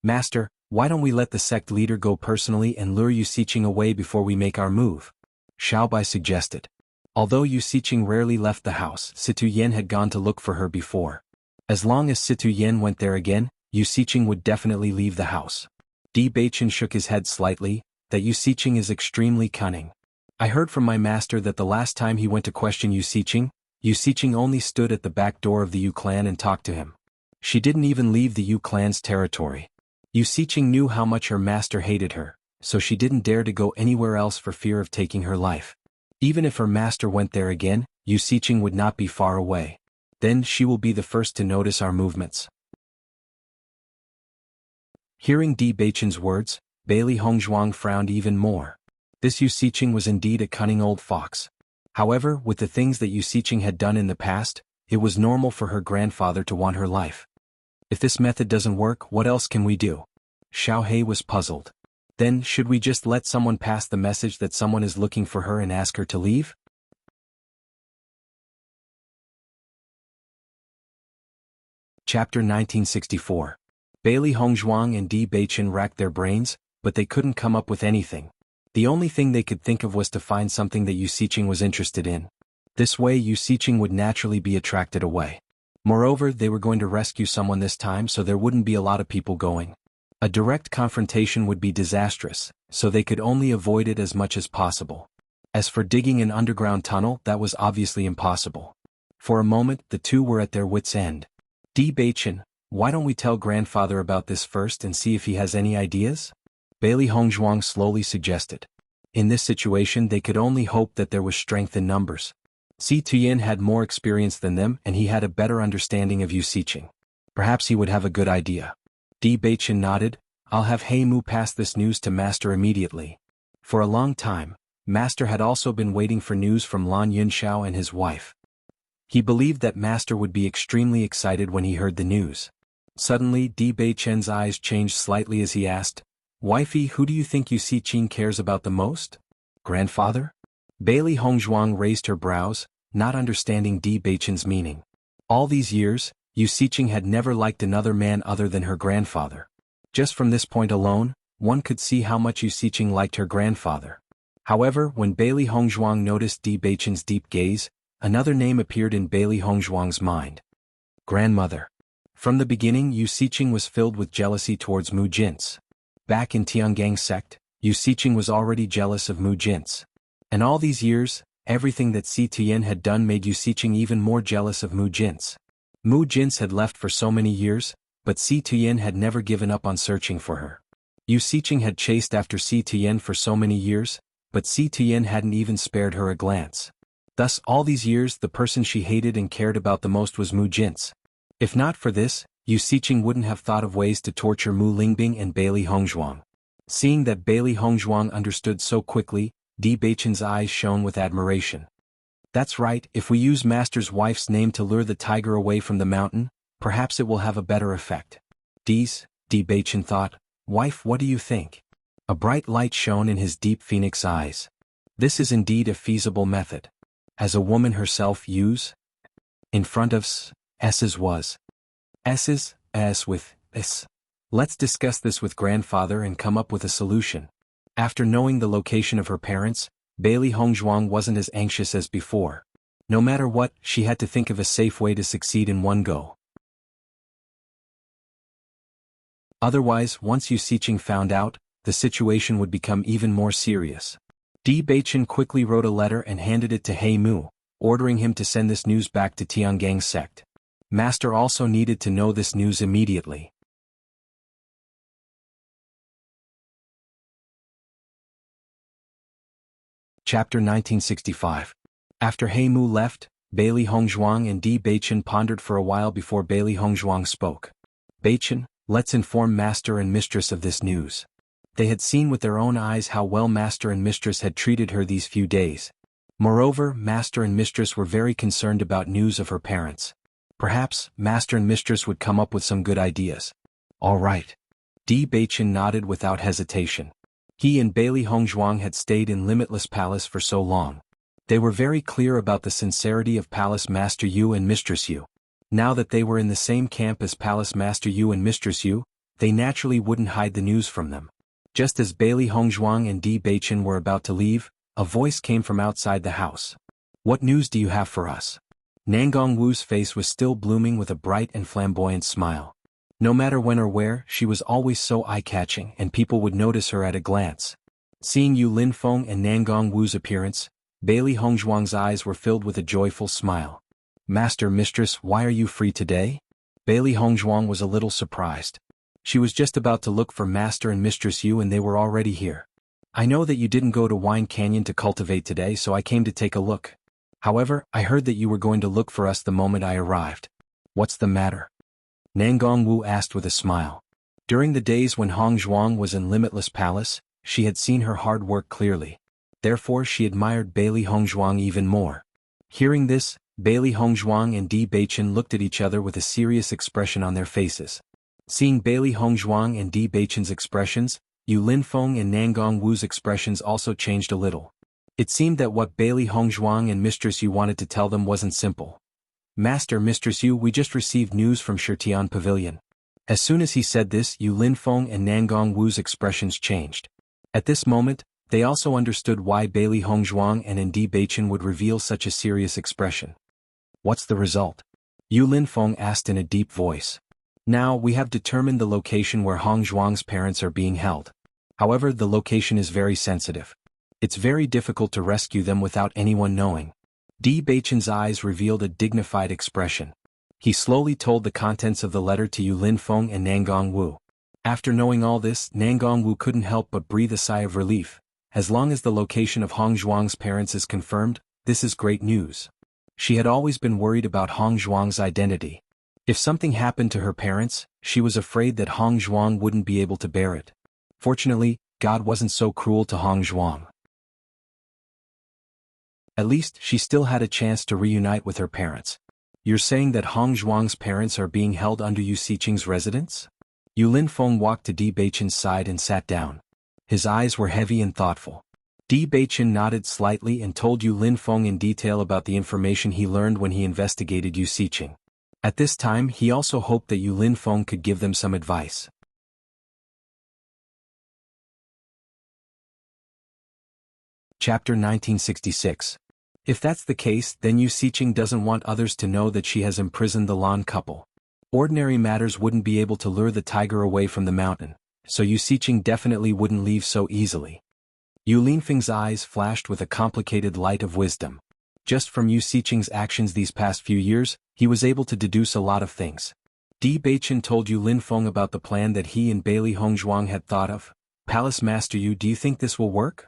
A: Master, why don't we let the sect leader go personally and lure Yu Xiqing away before we make our move? Xiaobai suggested. Although Yu Xiqing rarely left the house, Situ Yen had gone to look for her before. As long as Situ Yen went there again, Yu Xiqing would definitely leave the house. Di Beichen shook his head slightly, that Yu Xiqing is extremely cunning. I heard from my master that the last time he went to question Yu Xiqing only stood at the back door of the Yu clan and talked to him. She didn't even leave the Yu clan's territory. Yu Xiqing knew how much her master hated her, so she didn't dare to go anywhere else for fear of taking her life. Even if her master went there again, Yu Xiqing would not be far away. Then she will be the first to notice our movements. Hearing Di Beichen's words, Bailey Hongzhuang frowned even more. This Yu Xiqing was indeed a cunning old fox. However, with the things that Yu Xiqing had done in the past, it was normal for her grandfather to want her life. If this method doesn't work, what else can we do? Xiao He was puzzled. Then, should we just let someone pass the message that someone is looking for her and ask her to leave? Chapter 1964. Bailey Hongzhuang and Di Beichen racked their brains, but they couldn't come up with anything. The only thing they could think of was to find something that Yu Xiqing was interested in. This way Yu Xiqing would naturally be attracted away. Moreover, they were going to rescue someone this time, so there wouldn't be a lot of people going. A direct confrontation would be disastrous, so they could only avoid it as much as possible. As for digging an underground tunnel, that was obviously impossible. For a moment, the two were at their wits' end. Di Beichen, why don't we tell grandfather about this first and see if he has any ideas? Bailey Hongzhuang slowly suggested. In this situation, they could only hope that there was strength in numbers. Si Tuyin had more experience than them and he had a better understanding of Yu Xiqing. Perhaps he would have a good idea. Di Beichen nodded. I'll have He Mu pass this news to Master immediately. For a long time, Master had also been waiting for news from Lan Yunxiao and his wife. He believed that Master would be extremely excited when he heard the news. Suddenly, Di Beichen's eyes changed slightly as he asked, Wifey, who do you think Yu Xiqing cares about the most? Grandfather? Bailey Hongzhuang raised her brows, not understanding Di Beichen's meaning. All these years, Yu Xiqing had never liked another man other than her grandfather. Just from this point alone, one could see how much Yu Xiqing liked her grandfather. However, when Bailey Hongzhuang noticed Di Beichen's deep gaze, another name appeared in Bailey Hongzhuang's mind. Grandmother. From the beginning, Yu Xiqing was filled with jealousy towards Mu Jin's. Back in Tiangang sect, Yu Xiqing was already jealous of Mu Jin's. And all these years, everything that Si Tian had done made Yu Xiqing even more jealous of Mu Jin's. Mu Jin's had left for so many years, but Si Tian had never given up on searching for her. Yu Xiqing had chased after Si Tian for so many years, but Si Tian hadn't even spared her a glance. Thus, all these years, the person she hated and cared about the most was Mu Jin's. If not for this, Yu Siqing wouldn't have thought of ways to torture Mu Lingbing and Bailey Hongzhuang. Seeing that Bailey Hongzhuang understood so quickly, Di Beichen's eyes shone with admiration. That's right, if we use Master's wife's name to lure the tiger away from the mountain, perhaps it will have a better effect. Di Beichen thought, wife, what do you think? A bright light shone in his deep phoenix eyes. This is indeed a feasible method. As a woman herself use? In front of S's was. S's, S with S. Let's discuss this with grandfather and come up with a solution. After knowing the location of her parents, Bailey Hongzhuang wasn't as anxious as before. No matter what, she had to think of a safe way to succeed in one go. Otherwise, once Yu Siqing found out, the situation would become even more serious. Di Beichen quickly wrote a letter and handed it to He Mu, ordering him to send this news back to Tiangang's sect. Master also needed to know this news immediately. Chapter 1965. After He Mu left, Bailey Hongzhuang and Di Beichen pondered for a while before Bailey Hongzhuang spoke. Beichen, let's inform Master and Mistress of this news. They had seen with their own eyes how well Master and Mistress had treated her these few days. Moreover, Master and Mistress were very concerned about news of her parents. Perhaps, Master and Mistress would come up with some good ideas. All right. Di Beichen nodded without hesitation. He and Bailey Hongzhuang had stayed in Limitless Palace for so long. They were very clear about the sincerity of Palace Master Yu and Mistress Yu. Now that they were in the same camp as Palace Master Yu and Mistress Yu, they naturally wouldn't hide the news from them. Just as Bailey Hongzhuang and Di Beichen were about to leave, a voice came from outside the house. What news do you have for us? Nangong Wu's face was still blooming with a bright and flamboyant smile. No matter when or where, she was always so eye-catching and people would notice her at a glance. Seeing Yu Linfeng and Nangong Wu's appearance, Bailey Hongzhuang's eyes were filled with a joyful smile. Master, Mistress, why are you free today? Bailey Hongzhuang was a little surprised. She was just about to look for Master and Mistress Yu and they were already here. I know that you didn't go to Wine Canyon to cultivate today, so I came to take a look. However, I heard that you were going to look for us the moment I arrived. What's the matter? Nangong Wu asked with a smile. During the days when Hongzhuang was in Limitless Palace, she had seen her hard work clearly. Therefore she admired Bailey Hongzhuang even more. Hearing this, Bailey Hongzhuang and Di Beichen looked at each other with a serious expression on their faces. Seeing Bailey Hongzhuang and Di Beichen's expressions, Yu Linfeng and Nangong Wu's expressions also changed a little. It seemed that what Bailey Hongzhuang and Mistress Yu wanted to tell them wasn't simple. Master, Mistress Yu, we just received news from Shitian Pavilion. As soon as he said this, Yu Linfeng and Nangong Wu's expressions changed. At this moment, they also understood why Bailey Hongzhuang and Di Beichen would reveal such a serious expression. What's the result? Yu Linfeng asked in a deep voice. Now, we have determined the location where Hongzhuang's parents are being held. However, the location is very sensitive. It's very difficult to rescue them without anyone knowing. Di Beichen's eyes revealed a dignified expression. He slowly told the contents of the letter to Yu Linfeng and Nangong Wu. After knowing all this, Nangong Wu couldn't help but breathe a sigh of relief. As long as the location of Hongzhuang's parents is confirmed, this is great news. She had always been worried about Hongzhuang's identity. If something happened to her parents, she was afraid that Hongzhuang wouldn't be able to bear it. Fortunately, God wasn't so cruel to Hongzhuang. At least, she still had a chance to reunite with her parents. You're saying that Hongzhuang's parents are being held under Yu Siqing's residence? Yu Linfeng walked to Di Beichen's side and sat down. His eyes were heavy and thoughtful. Di Beichen nodded slightly and told Yu Linfeng in detail about the information he learned when he investigated Yu Siqing. At this time, he also hoped that Yu Linfeng could give them some advice. Chapter 1966. If that's the case, then Yu Siqing doesn't want others to know that she has imprisoned the Lan couple. Ordinary matters wouldn't be able to lure the tiger away from the mountain, so Yu Siqing definitely wouldn't leave so easily. Yu Linfeng's eyes flashed with a complicated light of wisdom. Just from Yu Siqing's actions these past few years, he was able to deduce a lot of things. Di Beichen told Yu Linfeng about the plan that he and Bailey Hongzhuang had thought of. Palace Master Yu, do you think this will work?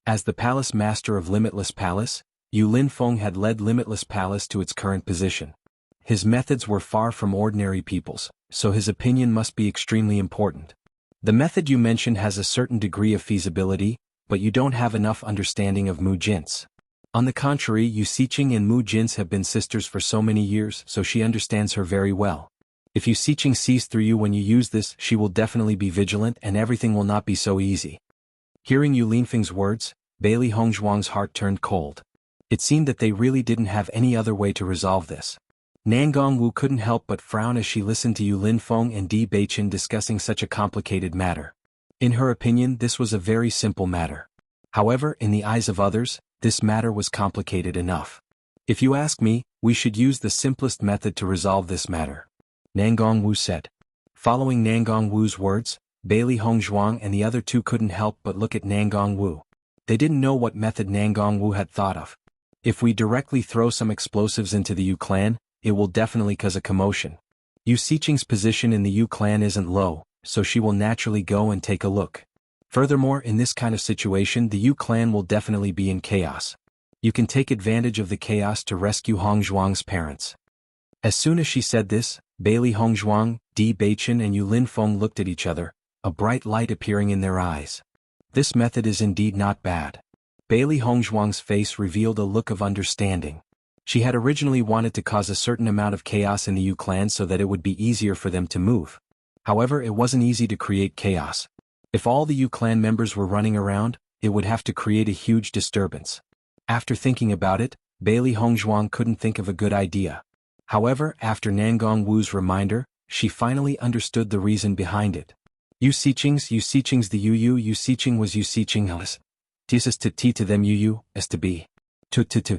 A: As the Palace Master of Limitless Palace, Yu Linfeng had led Limitless Palace to its current position. His methods were far from ordinary people's, so his opinion must be extremely important. The method you mentioned has a certain degree of feasibility, but you don't have enough understanding of Mu Jin's. On the contrary, Yu Xiqing and Mu Jin's have been sisters for so many years, so she understands her very well. If Yu Xiqing sees through you when you use this, she will definitely be vigilant and everything will not be so easy. Hearing Yu Linfeng's words, Bailey Hongzhuang's heart turned cold. It seemed that they really didn't have any other way to resolve this. Nangong Wu couldn't help but frown as she listened to Yu Linfeng and Di Beichen discussing such a complicated matter. In her opinion, this was a very simple matter. However, in the eyes of others, this matter was complicated enough. If you ask me, we should use the simplest method to resolve this matter, Nangong Wu said. Following Nangong Wu's words, Bailey Hongzhuang and the other two couldn't help but look at Nangong Wu. They didn't know what method Nangong Wu had thought of. If we directly throw some explosives into the Yu clan, it will definitely cause a commotion. Yu Xiqing's position in the Yu clan isn't low, so she will naturally go and take a look. Furthermore, in this kind of situation, the Yu clan will definitely be in chaos. You can take advantage of the chaos to rescue Hongzhuang's parents. As soon as she said this, Bailey Hongzhuang, Di Beichen and Yu Linfeng looked at each other, a bright light appearing in their eyes. This method is indeed not bad. Bailey Hongzhuang's face revealed a look of understanding. She had originally wanted to cause a certain amount of chaos in the Yu clan so that it would be easier for them to move. However, it wasn't easy to create chaos. If all the Yu clan members were running around, it would have to create a huge disturbance. After thinking about it, Bailey Hongzhuang couldn't think of a good idea. However, after Nangong Wu's reminder, she finally understood the reason behind it. Yu Xiqing's the Yu Xiqing was Yu Xiqing. This is to them Yu as to be.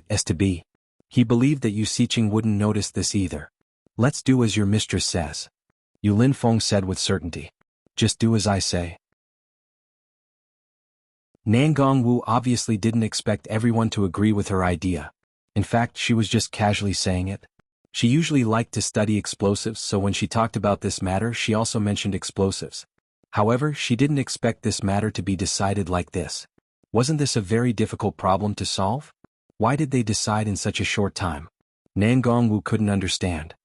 A: As to be. He believed that Yu Xiqing wouldn't notice this either. Let's do as your mistress says, Yu Linfeng said with certainty. Just do as I say. Nangong Wu obviously didn't expect everyone to agree with her idea. In fact, she was just casually saying it. She usually liked to study explosives, so when she talked about this matter, she also mentioned explosives. However, she didn't expect this matter to be decided like this. Wasn't this a very difficult problem to solve? Why did they decide in such a short time? Nangong Wu couldn't understand.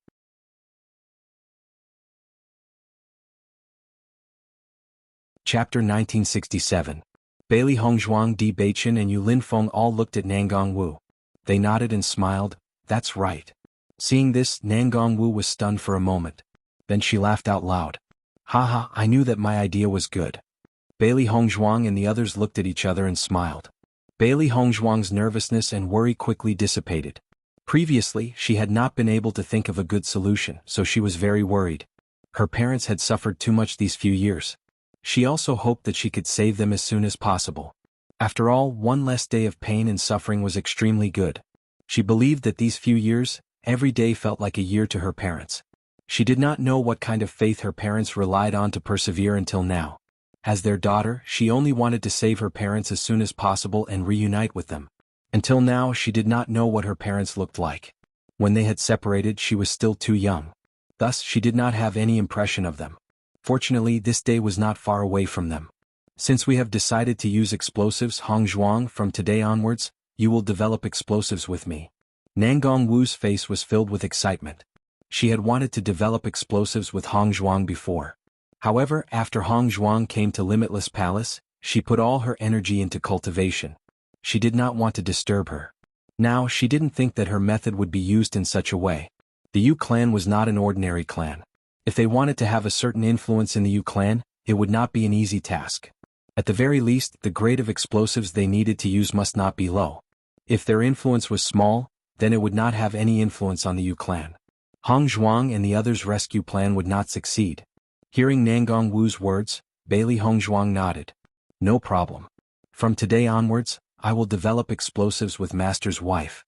A: Chapter 1967. Bailey Hongzhuang, Di Beichen and Yu Linfeng all looked at Nangong Wu. They nodded and smiled. That's right. Seeing this, Nangong Wu was stunned for a moment. Then she laughed out loud. Haha, I knew that my idea was good. Bailey Hongzhuang and the others looked at each other and smiled. Bailey Hongzhuang's nervousness and worry quickly dissipated. Previously, she had not been able to think of a good solution, so she was very worried. Her parents had suffered too much these few years. She also hoped that she could save them as soon as possible. After all, one less day of pain and suffering was extremely good. She believed that these few years, every day felt like a year to her parents. She did not know what kind of faith her parents relied on to persevere until now. As their daughter, she only wanted to save her parents as soon as possible and reunite with them. Until now, she did not know what her parents looked like. When they had separated, she was still too young. Thus, she did not have any impression of them. Fortunately, this day was not far away from them. Since we have decided to use explosives, Hongzhuang, from today onwards, you will develop explosives with me. Nangong Wu's face was filled with excitement. She had wanted to develop explosives with Hongzhuang before. However, after Hongzhuang came to Limitless Palace, she put all her energy into cultivation. She did not want to disturb her. Now, she didn't think that her method would be used in such a way. The Yu clan was not an ordinary clan. If they wanted to have a certain influence in the Yu clan, it would not be an easy task. At the very least, the grade of explosives they needed to use must not be low. If their influence was small, then it would not have any influence on the Yu clan. Hongzhuang and the others' rescue plan would not succeed. Hearing Nangong Wu's words, Bailey Hongzhuang nodded. No problem. From today onwards, I will develop explosives with Master's wife.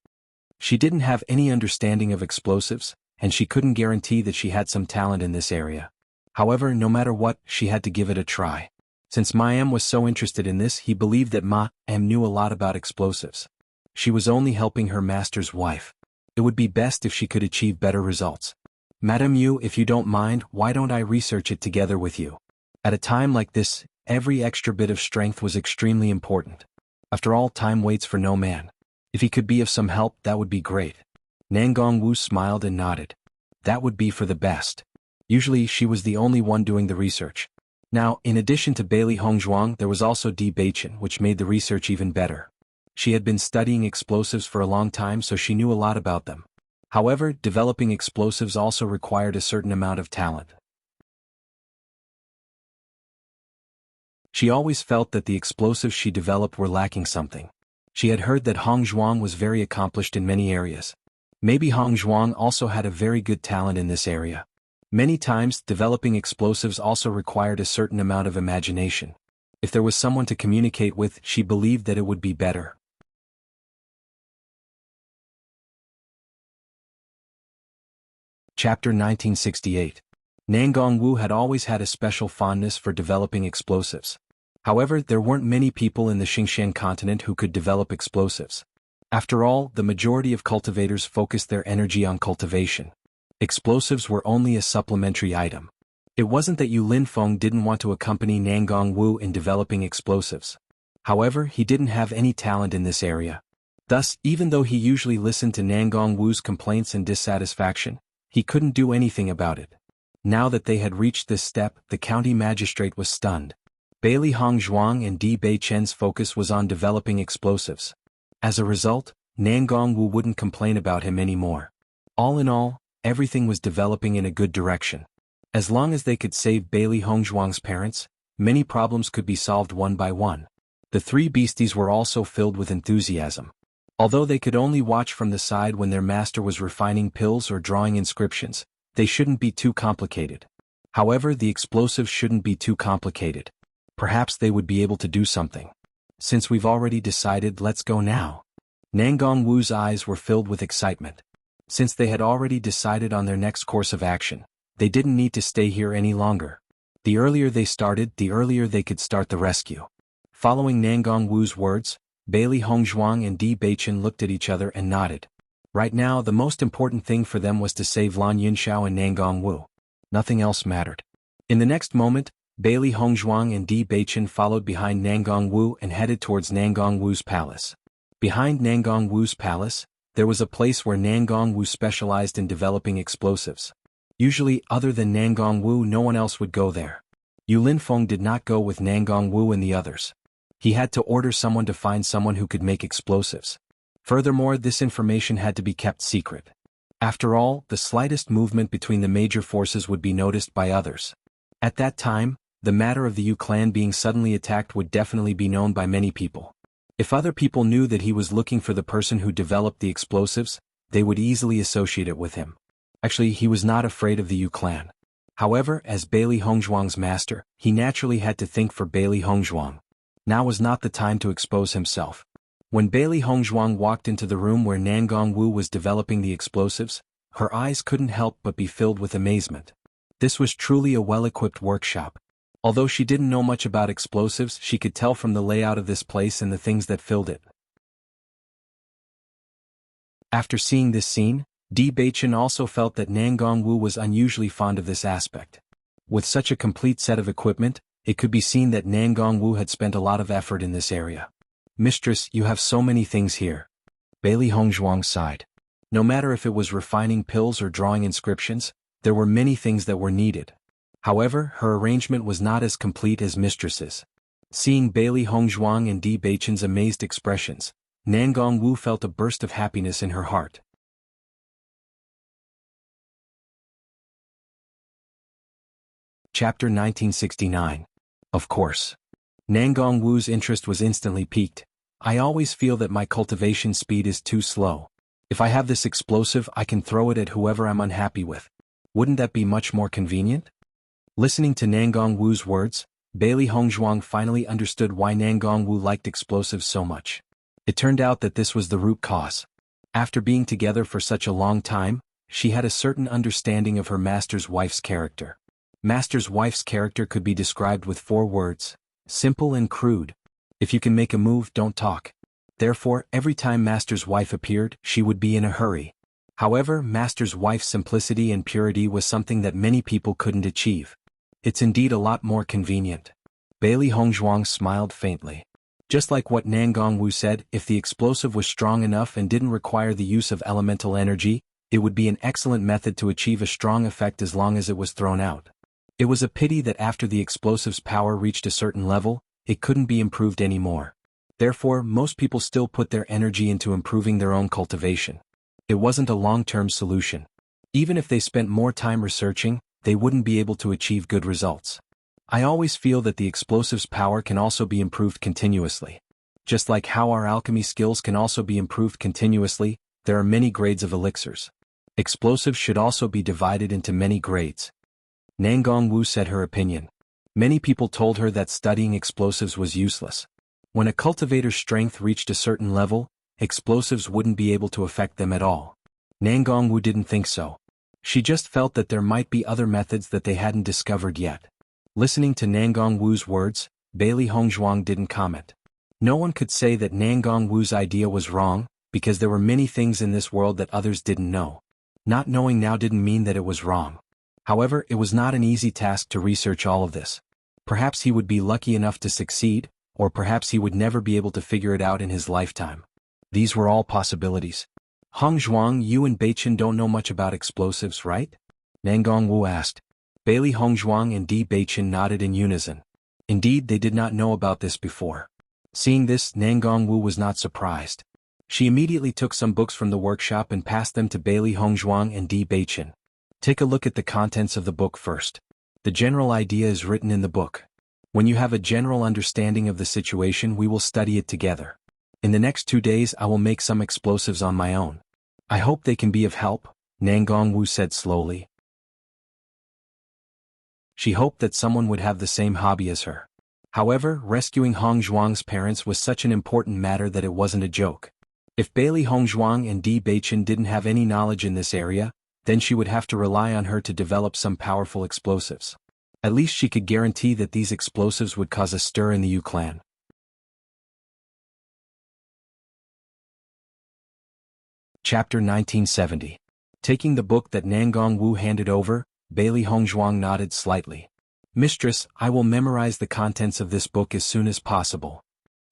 A: She didn't have any understanding of explosives, and she couldn't guarantee that she had some talent in this area. However, no matter what, she had to give it a try. Since Ma-Am was so interested in this, he believed that Ma-Am knew a lot about explosives. She was only helping her master's wife. It would be best if she could achieve better results. Madame Yu, if you don't mind, why don't I research it together with you? At a time like this, every extra bit of strength was extremely important. After all, time waits for no man. If he could be of some help, that would be great. Nangong Wu smiled and nodded. That would be for the best. Usually she was the only one doing the research. Now, in addition to Bailey Hongzhuang, there was also Di Beichen, which made the research even better. She had been studying explosives for a long time, so she knew a lot about them. However, developing explosives also required a certain amount of talent. She always felt that the explosives she developed were lacking something. She had heard that Hongzhuang was very accomplished in many areas. Maybe Hongzhuang also had a very good talent in this area. Many times, developing explosives also required a certain amount of imagination. If there was someone to communicate with, she believed that it would be better. Chapter 1968. Nangong Wu had always had a special fondness for developing explosives. However, there weren't many people in the Xinjiang continent who could develop explosives. After all, the majority of cultivators focused their energy on cultivation. Explosives were only a supplementary item. It wasn't that Yu Linfeng didn't want to accompany Nangong Wu in developing explosives. However, he didn't have any talent in this area. Thus, even though he usually listened to Nangong Wu's complaints and dissatisfaction, he couldn't do anything about it. Now that they had reached this step, the county magistrate was stunned. Bailey Hongzhuang and Di Beichen's focus was on developing explosives. As a result, Nangong Wu wouldn't complain about him anymore. All in all, everything was developing in a good direction. As long as they could save Bailey Hongzhuang's parents, many problems could be solved one by one. The three beasties were also filled with enthusiasm. Although they could only watch from the side when their master was refining pills or drawing inscriptions, they shouldn't be too complicated. However, the explosives shouldn't be too complicated. Perhaps they would be able to do something. Since we've already decided, let's go now. Nangong Wu's eyes were filled with excitement. Since they had already decided on their next course of action, they didn't need to stay here any longer. The earlier they started, the earlier they could start the rescue. Following Nangong Wu's words, Bailey Hongzhuang and Di Beichen looked at each other and nodded. Right now, the most important thing for them was to save Lan Yunxiao and Nangong Wu. Nothing else mattered. In the next moment, Bailey Hongzhuang and Di Beichen followed behind Nangong Wu and headed towards Nangong Wu's palace. Behind Nangong Wu's palace, there was a place where Nangong Wu specialized in developing explosives. Usually, other than Nangong Wu, no one else would go there. Yu Linfeng did not go with Nangong Wu and the others. He had to order someone to find someone who could make explosives. Furthermore, this information had to be kept secret. After all, the slightest movement between the major forces would be noticed by others. At that time, the matter of the Yu clan being suddenly attacked would definitely be known by many people. If other people knew that he was looking for the person who developed the explosives, they would easily associate it with him. Actually, he was not afraid of the Yu clan. However, as Bailey Hongzhuang's master, he naturally had to think for Bailey Hongzhuang. Now was not the time to expose himself. When Bailey Hongzhuang walked into the room where Nangong Wu was developing the explosives, her eyes couldn't help but be filled with amazement. This was truly a well-equipped workshop. Although she didn't know much about explosives, she could tell from the layout of this place and the things that filled it. After seeing this scene, Di Beichen also felt that Nangong Wu was unusually fond of this aspect. With such a complete set of equipment, it could be seen that Nangong Wu had spent a lot of effort in this area. Mistress, you have so many things here. Bailey Hongzhuang sighed. No matter if it was refining pills or drawing inscriptions, there were many things that were needed. However, her arrangement was not as complete as mistress's. Seeing Bailey Hongzhuang and Di Beichen's amazed expressions, Nangong Wu felt a burst of happiness in her heart. Chapter 1969. Of course. Nangong Wu's interest was instantly piqued. I always feel that my cultivation speed is too slow. If I have this explosive, I can throw it at whoever I'm unhappy with. Wouldn't that be much more convenient? Listening to Nangong Wu's words, Bailey Hongzhuang finally understood why Nangong Wu liked explosives so much. It turned out that this was the root cause. After being together for such a long time, she had a certain understanding of her master's wife's character. Master's wife's character could be described with 4 words: simple and crude. If you can make a move, don't talk. Therefore, every time Master's wife appeared, she would be in a hurry. However, Master's wife's simplicity and purity was something that many people couldn't achieve. It's indeed a lot more convenient. Bailey Hongzhuang smiled faintly. Just like what Nangong Wu said, if the explosive was strong enough and didn't require the use of elemental energy, It would be an excellent method to achieve a strong effect as long as it was thrown out. It was a pity that after the explosive's power reached a certain level, it couldn't be improved anymore. Therefore, most people still put their energy into improving their own cultivation. It wasn't a long-term solution. Even if they spent more time researching, they wouldn't be able to achieve good results. I always feel that the explosive's power can also be improved continuously. Just like how our alchemy skills can also be improved continuously, there are many grades of elixirs. Explosives should also be divided into many grades. Nangong Wu said her opinion. Many people told her that studying explosives was useless. When a cultivator's strength reached a certain level, explosives wouldn't be able to affect them at all. Nangong Wu didn't think so. She just felt that there might be other methods that they hadn't discovered yet. Listening to Nangong Wu's words, Bailey Hongzhuang didn't comment. No one could say that Nangong Wu's idea was wrong, because there were many things in this world that others didn't know. Not knowing now didn't mean that it was wrong. However, it was not an easy task to research all of this. Perhaps he would be lucky enough to succeed, or perhaps he would never be able to figure it out in his lifetime. These were all possibilities. Hongzhuang, you and Beichen don't know much about explosives, right? Nangong Wu asked. Bailey Hongzhuang and Di Beichen nodded in unison. Indeed, they did not know about this before. Seeing this, Nangong Wu was not surprised. She immediately took some books from the workshop and passed them to Bailey Hongzhuang and Di Beichen. Take a look at the contents of the book first. The general idea is written in the book. When you have a general understanding of the situation, we will study it together. In the next 2 days I will make some explosives on my own. I hope they can be of help, Nangong Wu said slowly. She hoped that someone would have the same hobby as her. However, rescuing Hongzhuang's parents was such an important matter that it wasn't a joke. If Bailey Hongzhuang and Di Beichen didn't have any knowledge in this area, then she would have to rely on her to develop some powerful explosives. At least she could guarantee that these explosives would cause a stir in the Yu clan. Chapter 1970. Taking the book that Nangong Wu handed over, Bailey Hongzhuang nodded slightly. Mistress, I will memorize the contents of this book as soon as possible.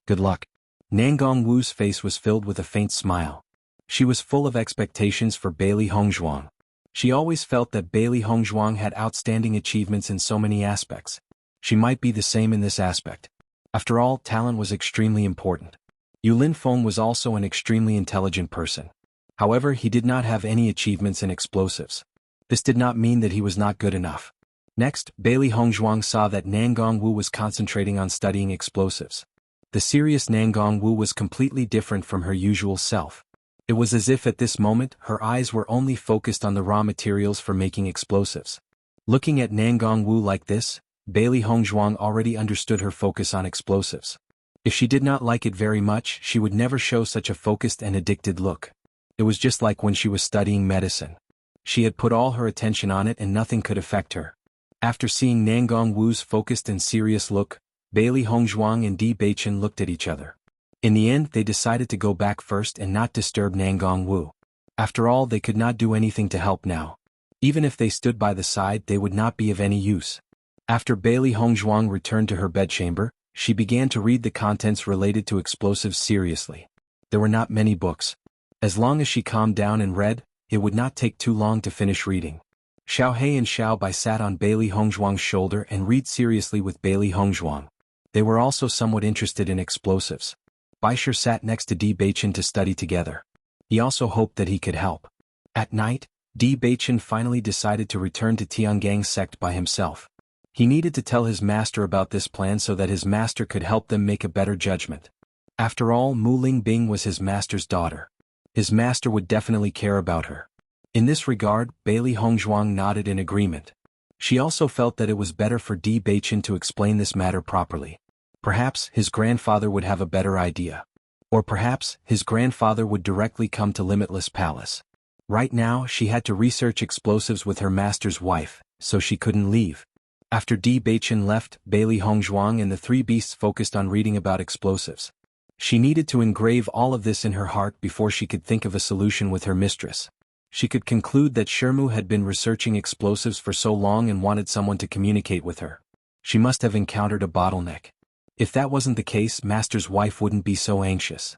A: Good luck. Nangong Wu's face was filled with a faint smile. She was full of expectations for Bailey Hongzhuang. She always felt that Bailey Hongzhuang had outstanding achievements in so many aspects. She might be the same in this aspect. After all, talent was extremely important. Yu Linfeng was also an extremely intelligent person. However, he did not have any achievements in explosives. This did not mean that he was not good enough. Next, Bailey Hongzhuang saw that Nangong Wu was concentrating on studying explosives. The serious Nangong Wu was completely different from her usual self. It was as if at this moment her eyes were only focused on the raw materials for making explosives. Looking at Nangong Wu like this, Bailey Hongzhuang already understood her focus on explosives. If she did not like it very much, she would never show such a focused and addicted look. It was just like when she was studying medicine. She had put all her attention on it and nothing could affect her. After seeing Nangong Wu's focused and serious look, Bailey Hongzhuang and Di Beichen looked at each other. In the end, they decided to go back first and not disturb Nangong Wu. After all, they could not do anything to help now. Even if they stood by the side, they would not be of any use. After Bailey Hongzhuang returned to her bedchamber, she began to read the contents related to explosives seriously. There were not many books. As long as she calmed down and read, it would not take too long to finish reading. Xiao He and Xiao Bai sat on Bailey Hongzhuang's shoulder and read seriously with Bailey Hongzhuang. They were also somewhat interested in explosives. Baisher sat next to Di Beichen to study together. He also hoped that he could help. At night, Di Beichen finally decided to return to Tiangang's sect by himself. He needed to tell his master about this plan so that his master could help them make a better judgment. After all, Mu Lingbing was his master's daughter. His master would definitely care about her. In this regard, Bailey Hongzhuang nodded in agreement. She also felt that it was better for Di Beichen to explain this matter properly. Perhaps his grandfather would have a better idea. Or perhaps his grandfather would directly come to Limitless Palace. Right now, she had to research explosives with her master's wife, so she couldn't leave. After Di Beichen left, Bailey Hongzhuang and the three beasts focused on reading about explosives. She needed to engrave all of this in her heart before she could think of a solution with her mistress. She could conclude that Shermu had been researching explosives for so long and wanted someone to communicate with her. She must have encountered a bottleneck. If that wasn't the case, Master's wife wouldn't be so anxious.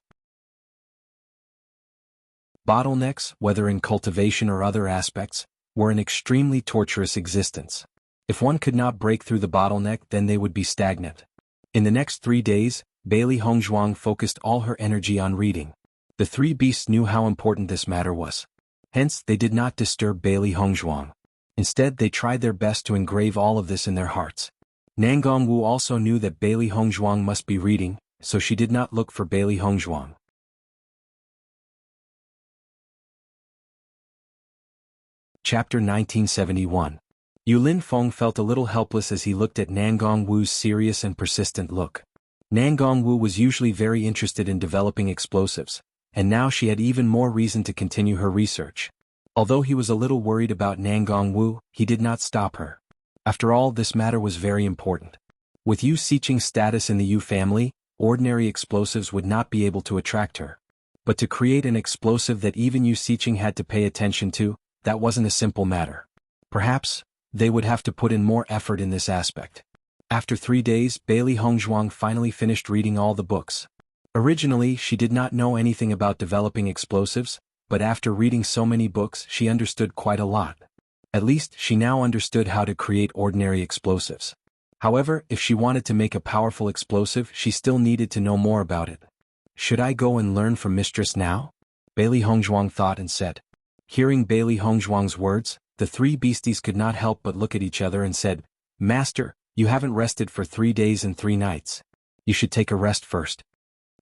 A: Bottlenecks, whether in cultivation or other aspects, were an extremely torturous existence. If one could not break through the bottleneck, then they would be stagnant. In the next 3 days, Bailey Hongzhuang focused all her energy on reading. The three beasts knew how important this matter was. Hence, they did not disturb Bailey Hongzhuang. Instead, they tried their best to engrave all of this in their hearts. Nangong Wu also knew that Bailey Hongzhuang must be reading, so she did not look for Bailey Hongzhuang. Chapter 1971. Yulin Feng felt a little helpless as he looked at Nangong Wu's serious and persistent look. Nangong Wu was usually very interested in developing explosives, and now she had even more reason to continue her research. Although he was a little worried about Nangong Wu, he did not stop her. After all, this matter was very important. With Yu Xiqing's status in the Yu family, ordinary explosives would not be able to attract her. But to create an explosive that even Yu Xiqing had to pay attention to, that wasn't a simple matter. Perhaps, they would have to put in more effort in this aspect. After 3 days, Bailey Hongzhuang finally finished reading all the books. Originally, she did not know anything about developing explosives, but after reading so many books, she understood quite a lot. At least, she now understood how to create ordinary explosives. However, if she wanted to make a powerful explosive, she still needed to know more about it. Should I go and learn from Mistress now? Bailey Hongzhuang thought and said. Hearing Bailey Hongzhuang's words, the three beasties could not help but look at each other and said, Master, you haven't rested for 3 days and 3 nights. You should take a rest first.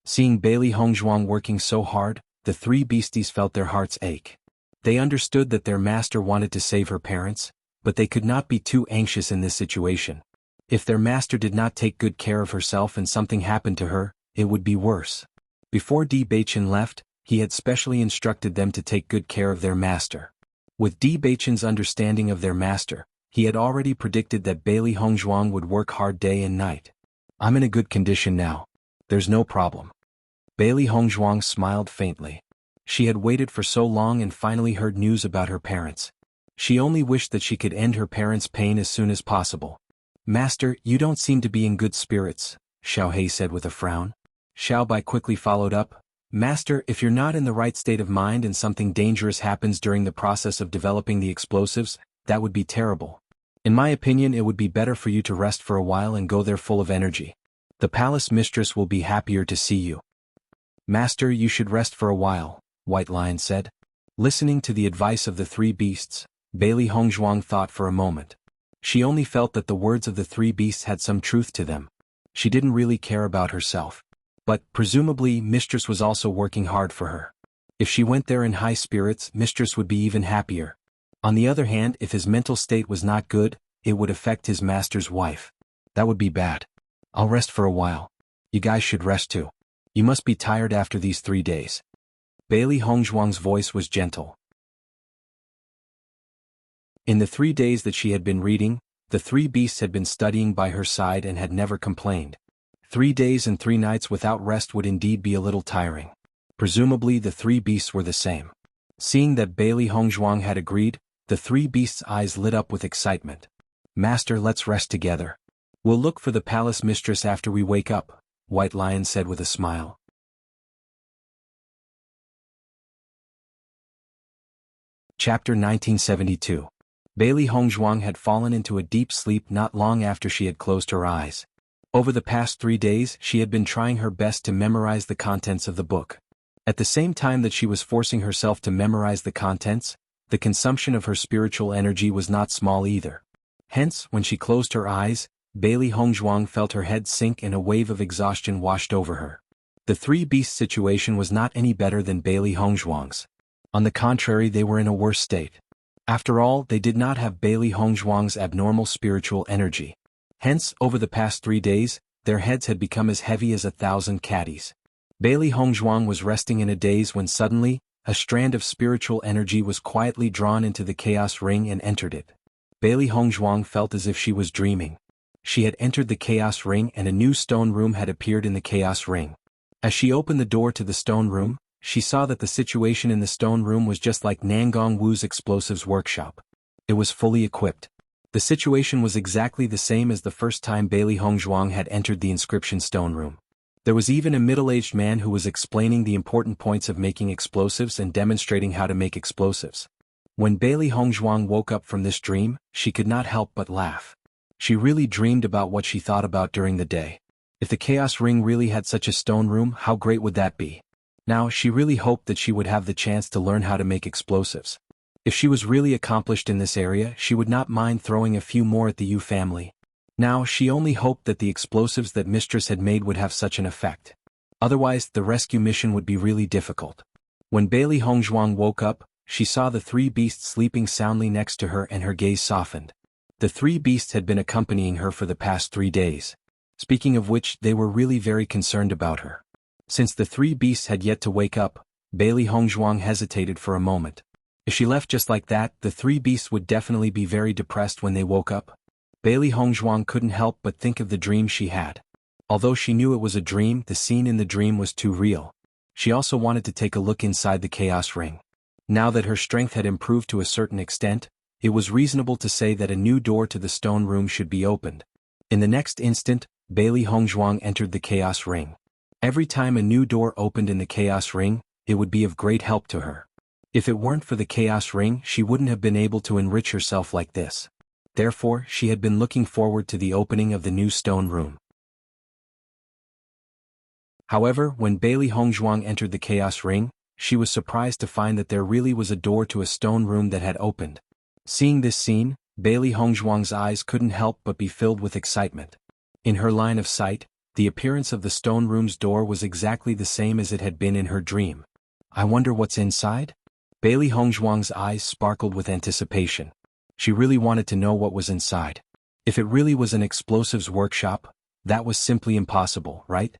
A: Seeing Bailey Hongzhuang working so hard, the three beasties felt their hearts ache. They understood that their master wanted to save her parents, but they could not be too anxious in this situation. If their master did not take good care of herself and something happened to her, it would be worse. Before Di Beichen left, he had specially instructed them to take good care of their master. With Di Beichen's understanding of their master, he had already predicted that Bailey Hongzhuang would work hard day and night. I'm in a good condition now. There's no problem. Bailey Hongzhuang smiled faintly. She had waited for so long and finally heard news about her parents. She only wished that she could end her parents' pain as soon as possible. Master, you don't seem to be in good spirits, Xiao He said with a frown. Xiao Bai quickly followed up. Master, if you're not in the right state of mind and something dangerous happens during the process of developing the explosives, that would be terrible. In my opinion, it would be better for you to rest for a while and go there full of energy. The palace mistress will be happier to see you. Master, you should rest for a while, White Lion said. Listening to the advice of the three beasts, Bailey Hongzhuang thought for a moment. She only felt that the words of the three beasts had some truth to them. She didn't really care about herself. But, presumably, Mistress was also working hard for her. If she went there in high spirits, Mistress would be even happier. On the other hand, if his mental state was not good, it would affect his master's wife. That would be bad. I'll rest for a while. You guys should rest too. You must be tired after these 3 days. Bailey Hongzhuang's voice was gentle. In the 3 days that she had been reading, the three beasts had been studying by her side and had never complained. 3 days and 3 nights without rest would indeed be a little tiring. Presumably the three beasts were the same. Seeing that Bailey Hongzhuang had agreed, the three beasts' eyes lit up with excitement. Master, let's rest together. We'll look for the palace mistress after we wake up, White Lion said with a smile. Chapter 1972. Bailey Hongzhuang had fallen into a deep sleep not long after she had closed her eyes. Over the past 3 days, she had been trying her best to memorize the contents of the book. At the same time that she was forcing herself to memorize the contents, the consumption of her spiritual energy was not small either. Hence, when she closed her eyes, Bailey Hongzhuang felt her head sink and a wave of exhaustion washed over her. The three beasts' situation was not any better than Bailey Hongzhuang's. On the contrary, they were in a worse state. After all, they did not have Bailey Hongzhuang's abnormal spiritual energy. Hence, over the past 3 days, their heads had become as heavy as 1,000 caddies. Bailey Hongzhuang was resting in a daze when suddenly, a strand of spiritual energy was quietly drawn into the chaos ring and entered it. Bailey Hongzhuang felt as if she was dreaming. She had entered the chaos ring and a new stone room had appeared in the chaos ring. As she opened the door to the stone room, she saw that the situation in the stone room was just like Nangong Wu's explosives workshop. It was fully equipped. The situation was exactly the same as the first time Bailey Hongzhuang had entered the inscription stone room. There was even a middle-aged man who was explaining the important points of making explosives and demonstrating how to make explosives. When Bailey Hongzhuang woke up from this dream, she could not help but laugh. She really dreamed about what she thought about during the day. If the Chaos Ring really had such a stone room, how great would that be? Now, she really hoped that she would have the chance to learn how to make explosives. If she was really accomplished in this area, she would not mind throwing a few more at the Yu family. Now, she only hoped that the explosives that Mistress had made would have such an effect. Otherwise, the rescue mission would be really difficult. When Bailey Hongzhuang woke up, she saw the three beasts sleeping soundly next to her and her gaze softened. The three beasts had been accompanying her for the past 3 days. Speaking of which, they were really very concerned about her. Since the three beasts had yet to wake up, Bailey Hongzhuang hesitated for a moment. If she left just like that, the three beasts would definitely be very depressed when they woke up. Bailey Hongzhuang couldn't help but think of the dream she had. Although she knew it was a dream, the scene in the dream was too real. She also wanted to take a look inside the Chaos Ring. Now that her strength had improved to a certain extent, it was reasonable to say that a new door to the stone room should be opened. In the next instant, Bailey Hongzhuang entered the Chaos Ring. Every time a new door opened in the Chaos Ring, it would be of great help to her. If it weren't for the Chaos Ring, she wouldn't have been able to enrich herself like this. Therefore, she had been looking forward to the opening of the new stone room. However, when Bailey Hongzhuang entered the Chaos Ring, she was surprised to find that there really was a door to a stone room that had opened. Seeing this scene, Bailey Hongzhuang's eyes couldn't help but be filled with excitement. In her line of sight, the appearance of the stone room's door was exactly the same as it had been in her dream. I wonder what's inside? Bailey Hongzhuang's eyes sparkled with anticipation. She really wanted to know what was inside. If it really was an explosives workshop, that was simply impossible, right?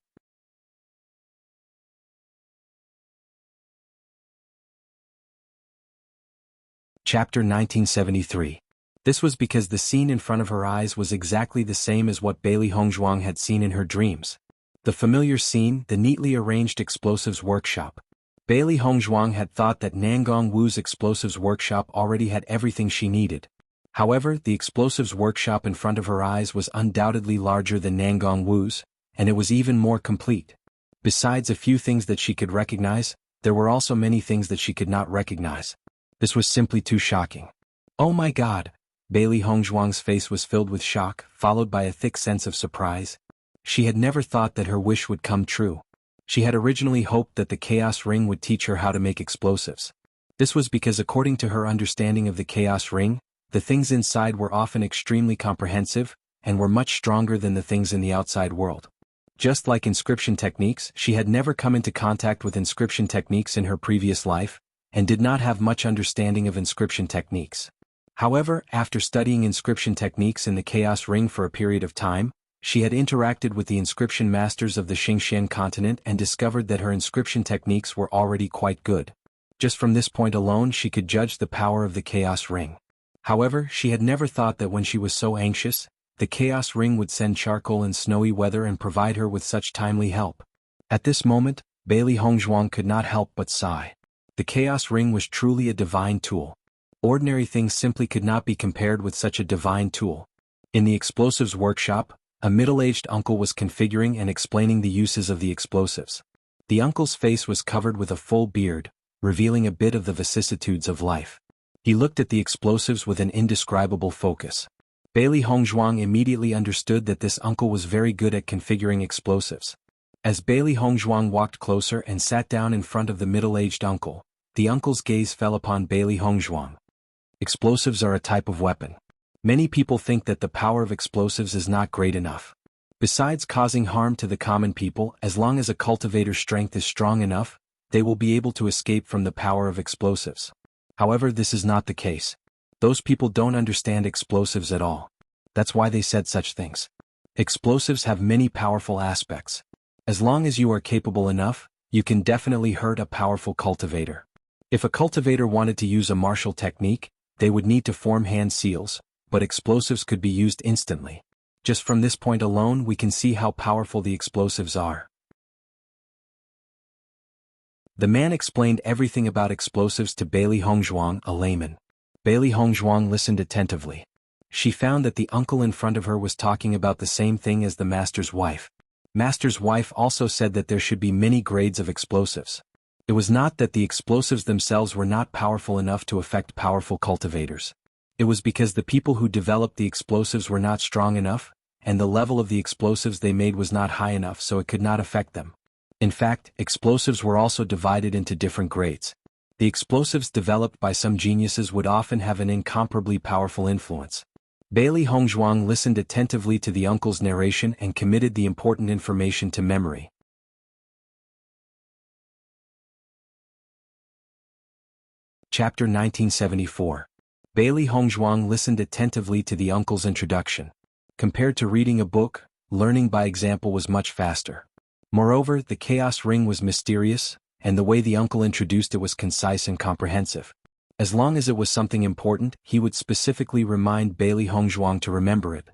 A: Chapter 1973. This was because the scene in front of her eyes was exactly the same as what Bailey Hongzhuang had seen in her dreams. The familiar scene, the neatly arranged explosives workshop. Bailey Hongzhuang had thought that Nangong Wu's explosives workshop already had everything she needed. However, the explosives workshop in front of her eyes was undoubtedly larger than Nangong Wu's, and it was even more complete. Besides a few things that she could recognize, there were also many things that she could not recognize. This was simply too shocking. Oh my God! Bailey Hongzhuang's face was filled with shock, followed by a thick sense of surprise. She had never thought that her wish would come true. She had originally hoped that the Chaos Ring would teach her how to make explosives. This was because according to her understanding of the Chaos Ring, the things inside were often extremely comprehensive, and were much stronger than the things in the outside world. Just like inscription techniques, she had never come into contact with inscription techniques in her previous life, and did not have much understanding of inscription techniques. However, after studying inscription techniques in the Chaos Ring for a period of time, she had interacted with the inscription masters of the Xingxian continent and discovered that her inscription techniques were already quite good. Just from this point alone she could judge the power of the Chaos Ring. However, she had never thought that when she was so anxious, the Chaos Ring would send charcoal in snowy weather and provide her with such timely help. At this moment, Bailey Hongzhuang could not help but sigh. The Chaos Ring was truly a divine tool. Ordinary things simply could not be compared with such a divine tool. In the explosives workshop, a middle-aged uncle was configuring and explaining the uses of the explosives. The uncle's face was covered with a full beard, revealing a bit of the vicissitudes of life. He looked at the explosives with an indescribable focus. Bailey Hongzhuang immediately understood that this uncle was very good at configuring explosives. As Bailey Hongzhuang walked closer and sat down in front of the middle-aged uncle, the uncle's gaze fell upon Bailey Hongzhuang. Explosives are a type of weapon. Many people think that the power of explosives is not great enough. Besides causing harm to the common people, as long as a cultivator's strength is strong enough, they will be able to escape from the power of explosives. However, this is not the case. Those people don't understand explosives at all. That's why they said such things. Explosives have many powerful aspects. As long as you are capable enough, you can definitely hurt a powerful cultivator. If a cultivator wanted to use a martial technique, they would need to form hand seals, but explosives could be used instantly. Just from this point alone we can see how powerful the explosives are. The man explained everything about explosives to Bailey Hongzhuang, a layman. Bailey Hongzhuang listened attentively. She found that the uncle in front of her was talking about the same thing as the master's wife. Master's wife also said that there should be many grades of explosives. It was not that the explosives themselves were not powerful enough to affect powerful cultivators. It was because the people who developed the explosives were not strong enough, and the level of the explosives they made was not high enough so it could not affect them. In fact, explosives were also divided into different grades. The explosives developed by some geniuses would often have an incomparably powerful influence. Bailey Hongzhuang listened attentively to the uncle's narration and committed the important information to memory. Chapter 1974. Bailey Hongzhuang listened attentively to the uncle's introduction. Compared to reading a book, learning by example was much faster. Moreover, the chaos ring was mysterious, and the way the uncle introduced it was concise and comprehensive. As long as it was something important, he would specifically remind Bailey Hongzhuang to remember it.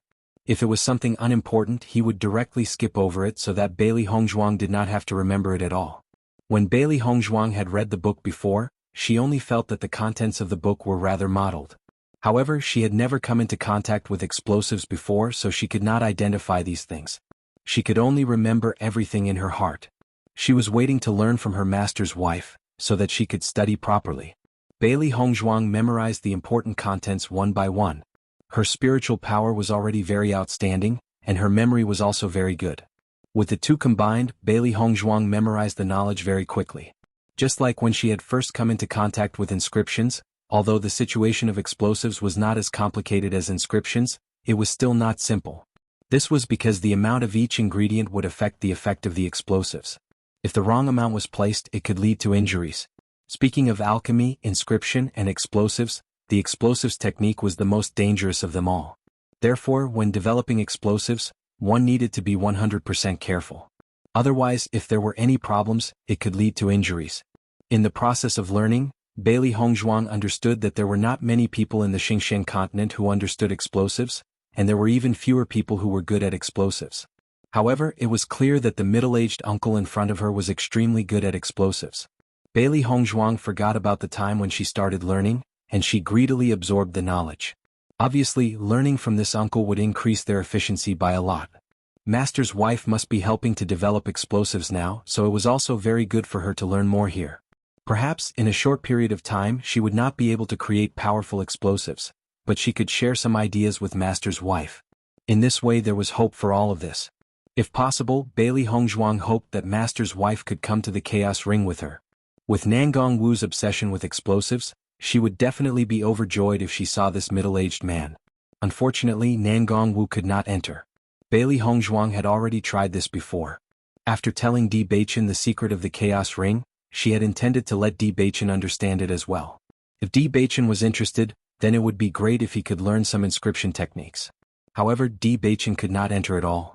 A: If it was something unimportant, he would directly skip over it so that Bailey Hongzhuang did not have to remember it at all. When Bailey Hongzhuang had read the book before, she only felt that the contents of the book were rather mottled. However, she had never come into contact with explosives before, so she could not identify these things. She could only remember everything in her heart. She was waiting to learn from her master's wife, so that she could study properly. Bailey Hongzhuang memorized the important contents one by one. Her spiritual power was already very outstanding, and her memory was also very good. With the two combined, Bailey Hongzhuang memorized the knowledge very quickly. Just like when she had first come into contact with inscriptions, although the situation of explosives was not as complicated as inscriptions, it was still not simple. This was because the amount of each ingredient would affect the effect of the explosives. If the wrong amount was placed, it could lead to injuries. Speaking of alchemy, inscription, and explosives, the explosives technique was the most dangerous of them all. Therefore, when developing explosives, one needed to be 100% careful. Otherwise, if there were any problems, it could lead to injuries. In the process of learning, Bailey Hongzhuang understood that there were not many people in the Xinjiang continent who understood explosives, and there were even fewer people who were good at explosives. However, it was clear that the middle-aged uncle in front of her was extremely good at explosives. Bailey Hongzhuang forgot about the time when she started learning, and she greedily absorbed the knowledge. Obviously, learning from this uncle would increase their efficiency by a lot. Master's wife must be helping to develop explosives now, so it was also very good for her to learn more here. Perhaps, in a short period of time, she would not be able to create powerful explosives, but she could share some ideas with Master's wife. In this way there was hope for all of this. If possible, Bailey Hongzhuang hoped that Master's wife could come to the Chaos Ring with her. With Nangong Wu's obsession with explosives, she would definitely be overjoyed if she saw this middle-aged man. Unfortunately, Nangong Wu could not enter. Bailey Hongzhuang had already tried this before. After telling Di Beichen the secret of the Chaos Ring, she had intended to let Di Beichen understand it as well. If Di Beichen was interested, then it would be great if he could learn some inscription techniques. However, Di Beichen could not enter at all.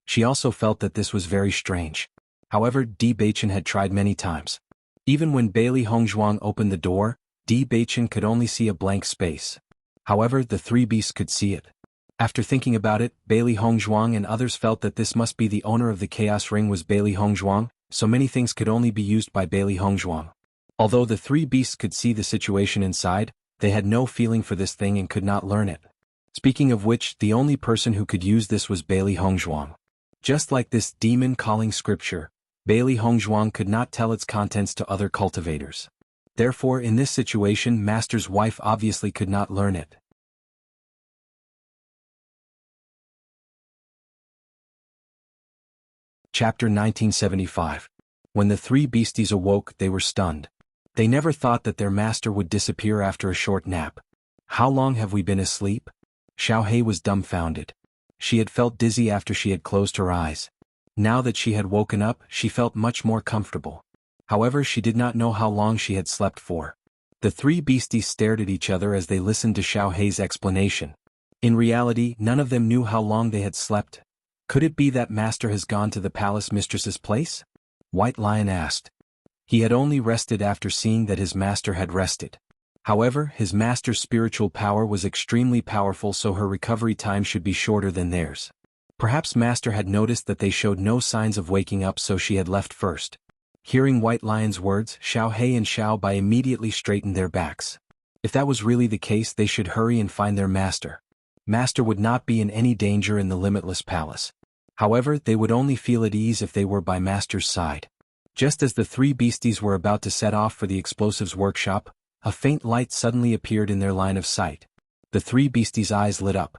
A: She also felt that this was very strange. However, Di Beichen had tried many times. Even when Bailey Hongzhuang opened the door, Di Beichen could only see a blank space. However, the three beasts could see it. After thinking about it, Bailey Hongzhuang and others felt that this must be the owner of the Chaos Ring was Bailey Hongzhuang, so many things could only be used by Bailey Hongzhuang. Although the three beasts could see the situation inside, they had no feeling for this thing and could not learn it. Speaking of which, the only person who could use this was Bailey Hongzhuang. Just like this demon calling scripture, Bailey Hongzhuang could not tell its contents to other cultivators. Therefore, in this situation, Master's wife obviously could not learn it. Chapter 1975. When the three beasties awoke, they were stunned. They never thought that their master would disappear after a short nap. How long have we been asleep? Xiaohei was dumbfounded. She had felt dizzy after she had closed her eyes. Now that she had woken up, she felt much more comfortable. However, she did not know how long she had slept for. The three beasties stared at each other as they listened to Xiaohei's explanation. In reality, none of them knew how long they had slept. Could it be that Master has gone to the palace mistress's place? White Lion asked. He had only rested after seeing that his master had rested. However, his master's spiritual power was extremely powerful, so her recovery time should be shorter than theirs. Perhaps Master had noticed that they showed no signs of waking up, so she had left first. Hearing White Lion's words, Xiaohei and Xiao Bai immediately straightened their backs. If that was really the case, they should hurry and find their master. Master would not be in any danger in the limitless palace. However, they would only feel at ease if they were by Master's side. Just as the three beasties were about to set off for the explosives workshop, a faint light suddenly appeared in their line of sight. The three beasties' eyes lit up.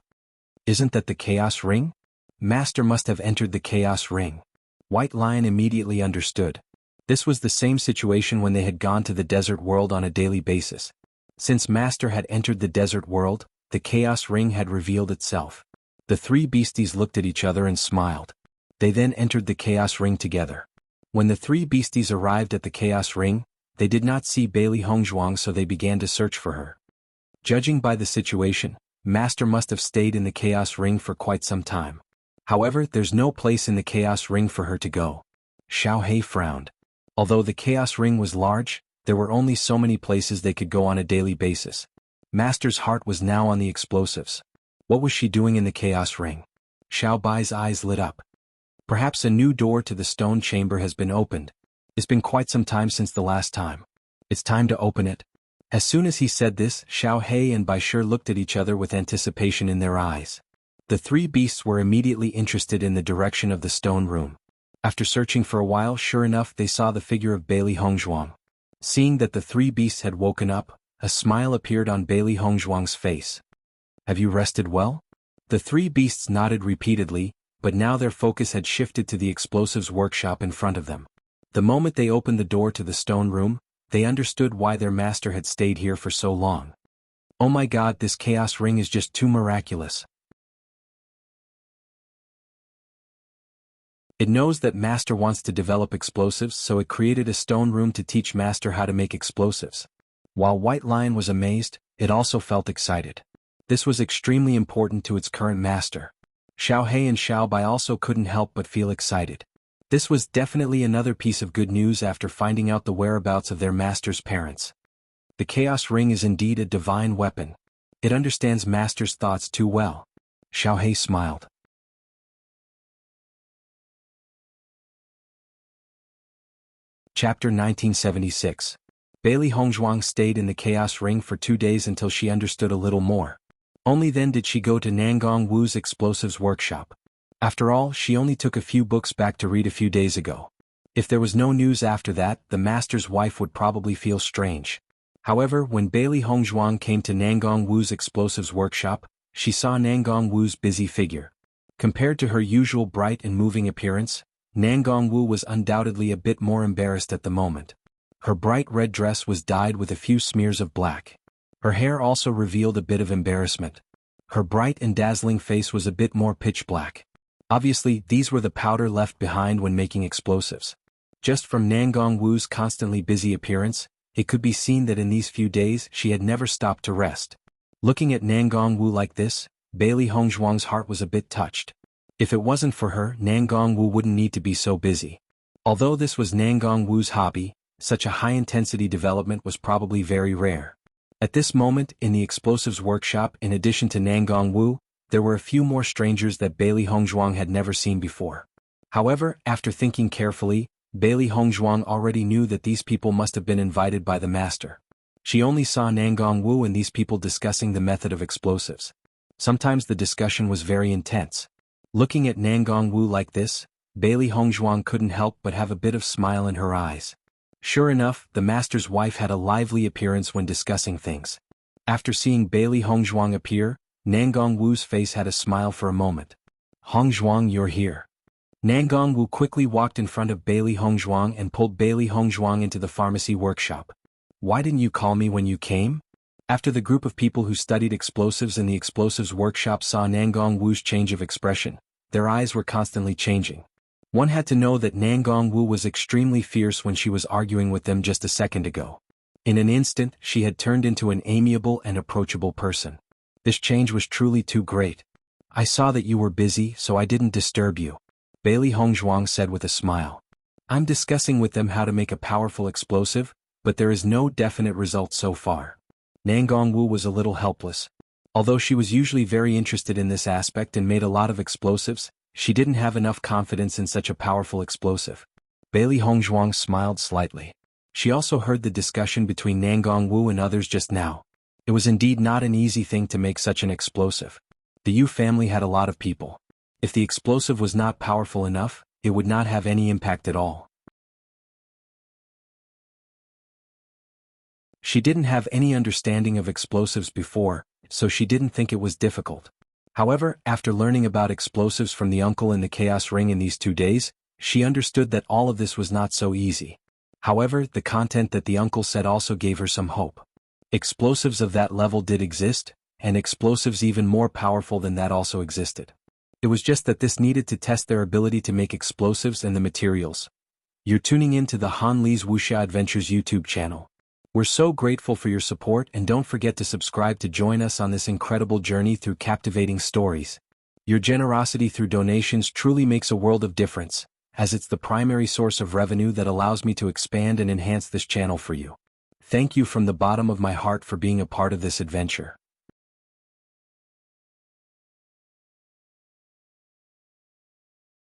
A: Isn't that the Chaos Ring? Master must have entered the Chaos Ring. White Lion immediately understood. This was the same situation when they had gone to the desert world on a daily basis. Since Master had entered the desert world, the Chaos Ring had revealed itself. The three beasties looked at each other and smiled. They then entered the Chaos Ring together. When the three beasties arrived at the Chaos Ring, they did not see Bailey Hongzhuang, so they began to search for her. Judging by the situation, Master must have stayed in the Chaos Ring for quite some time. However, there's no place in the Chaos Ring for her to go. Xiao He frowned. Although the Chaos Ring was large, there were only so many places they could go on a daily basis. Master's heart was now on the explosives. What was she doing in the Chaos Ring? Xiao Bai's eyes lit up. Perhaps a new door to the stone chamber has been opened. It's been quite some time since the last time. It's time to open it. As soon as he said this, Xiao He and Bai Shi looked at each other with anticipation in their eyes. The three beasts were immediately interested in the direction of the stone room. After searching for a while, sure enough, they saw the figure of Bailey Hongzhuang. Seeing that the three beasts had woken up, a smile appeared on Bailey Hongzhuang's face. Have you rested well? The three beasts nodded repeatedly, but now their focus had shifted to the explosives workshop in front of them. The moment they opened the door to the stone room, they understood why their master had stayed here for so long. Oh my God, this Chaos Ring is just too miraculous. It knows that Master wants to develop explosives, so it created a stone room to teach Master how to make explosives. While White Lion was amazed, it also felt excited. This was extremely important to its current master. Xiao He and Xiao Bai also couldn't help but feel excited. This was definitely another piece of good news after finding out the whereabouts of their master's parents. The Chaos Ring is indeed a divine weapon. It understands Master's thoughts too well. Xiao He smiled. Chapter 1976. Bailey Hongzhuang stayed in the Chaos Ring for 2 days until she understood a little more. Only then did she go to Nangong Wu's explosives workshop. After all, she only took a few books back to read a few days ago. If there was no news after that, the master's wife would probably feel strange. However, when Bailey Hongzhuang came to Nangong Wu's explosives workshop, she saw Nangong Wu's busy figure. Compared to her usual bright and moving appearance, Nangong Wu was undoubtedly a bit more embarrassed at the moment. Her bright red dress was dyed with a few smears of black. Her hair also revealed a bit of embarrassment. Her bright and dazzling face was a bit more pitch black. Obviously, these were the powder left behind when making explosives. Just from Nangong Wu's constantly busy appearance, it could be seen that in these few days she had never stopped to rest. Looking at Nangong Wu like this, Bailey Hongzhuang's heart was a bit touched. If it wasn't for her, Nangong Wu wouldn't need to be so busy. Although this was Nangong Wu's hobby, such a high-intensity development was probably very rare. At this moment, in the explosives workshop, in addition to Nangong Wu, there were a few more strangers that Bailey Hongzhuang had never seen before. However, after thinking carefully, Bailey Hongzhuang already knew that these people must have been invited by the master. She only saw Nangong Wu and these people discussing the method of explosives. Sometimes the discussion was very intense. Looking at Nangong Wu like this, Bailey Hongzhuang couldn't help but have a bit of smile in her eyes. Sure enough, the master's wife had a lively appearance when discussing things. After seeing Bailey Hongzhuang appear, Nangong Wu's face had a smile for a moment. Hongzhuang, you're here. Nangong Wu quickly walked in front of Bailey Hongzhuang and pulled Bailey Hongzhuang into the pharmacy workshop. Why didn't you call me when you came? After the group of people who studied explosives in the explosives workshop saw Nangong Wu's change of expression, their eyes were constantly changing. One had to know that Nangong Wu was extremely fierce when she was arguing with them just a second ago. In an instant, she had turned into an amiable and approachable person. This change was truly too great. I saw that you were busy, so I didn't disturb you, Bailey Hongzhuang said with a smile. I'm discussing with them how to make a powerful explosive, but there is no definite result so far. Nangong Wu was a little helpless. Although she was usually very interested in this aspect and made a lot of explosives, she didn't have enough confidence in such a powerful explosive. Bailey Hongzhuang smiled slightly. She also heard the discussion between Nangong Wu and others just now. It was indeed not an easy thing to make such an explosive. The Yu family had a lot of people. If the explosive was not powerful enough, it would not have any impact at all. She didn't have any understanding of explosives before, so she didn't think it was difficult. However, after learning about explosives from the uncle in the Chaos Ring in these 2 days, she understood that all of this was not so easy. However, the content that the uncle said also gave her some hope. Explosives of that level did exist, and explosives even more powerful than that also existed. It was just that this needed to test their ability to make explosives and the materials. You're tuning in to the Han Li's Wuxia Adventures YouTube channel. We're so grateful for your support, and don't forget to subscribe to join us on this incredible journey through captivating stories. Your generosity through donations truly makes a world of difference, as it's the primary source of revenue that allows me to expand and enhance this channel for you. Thank you from the bottom of my heart for being a part of this adventure.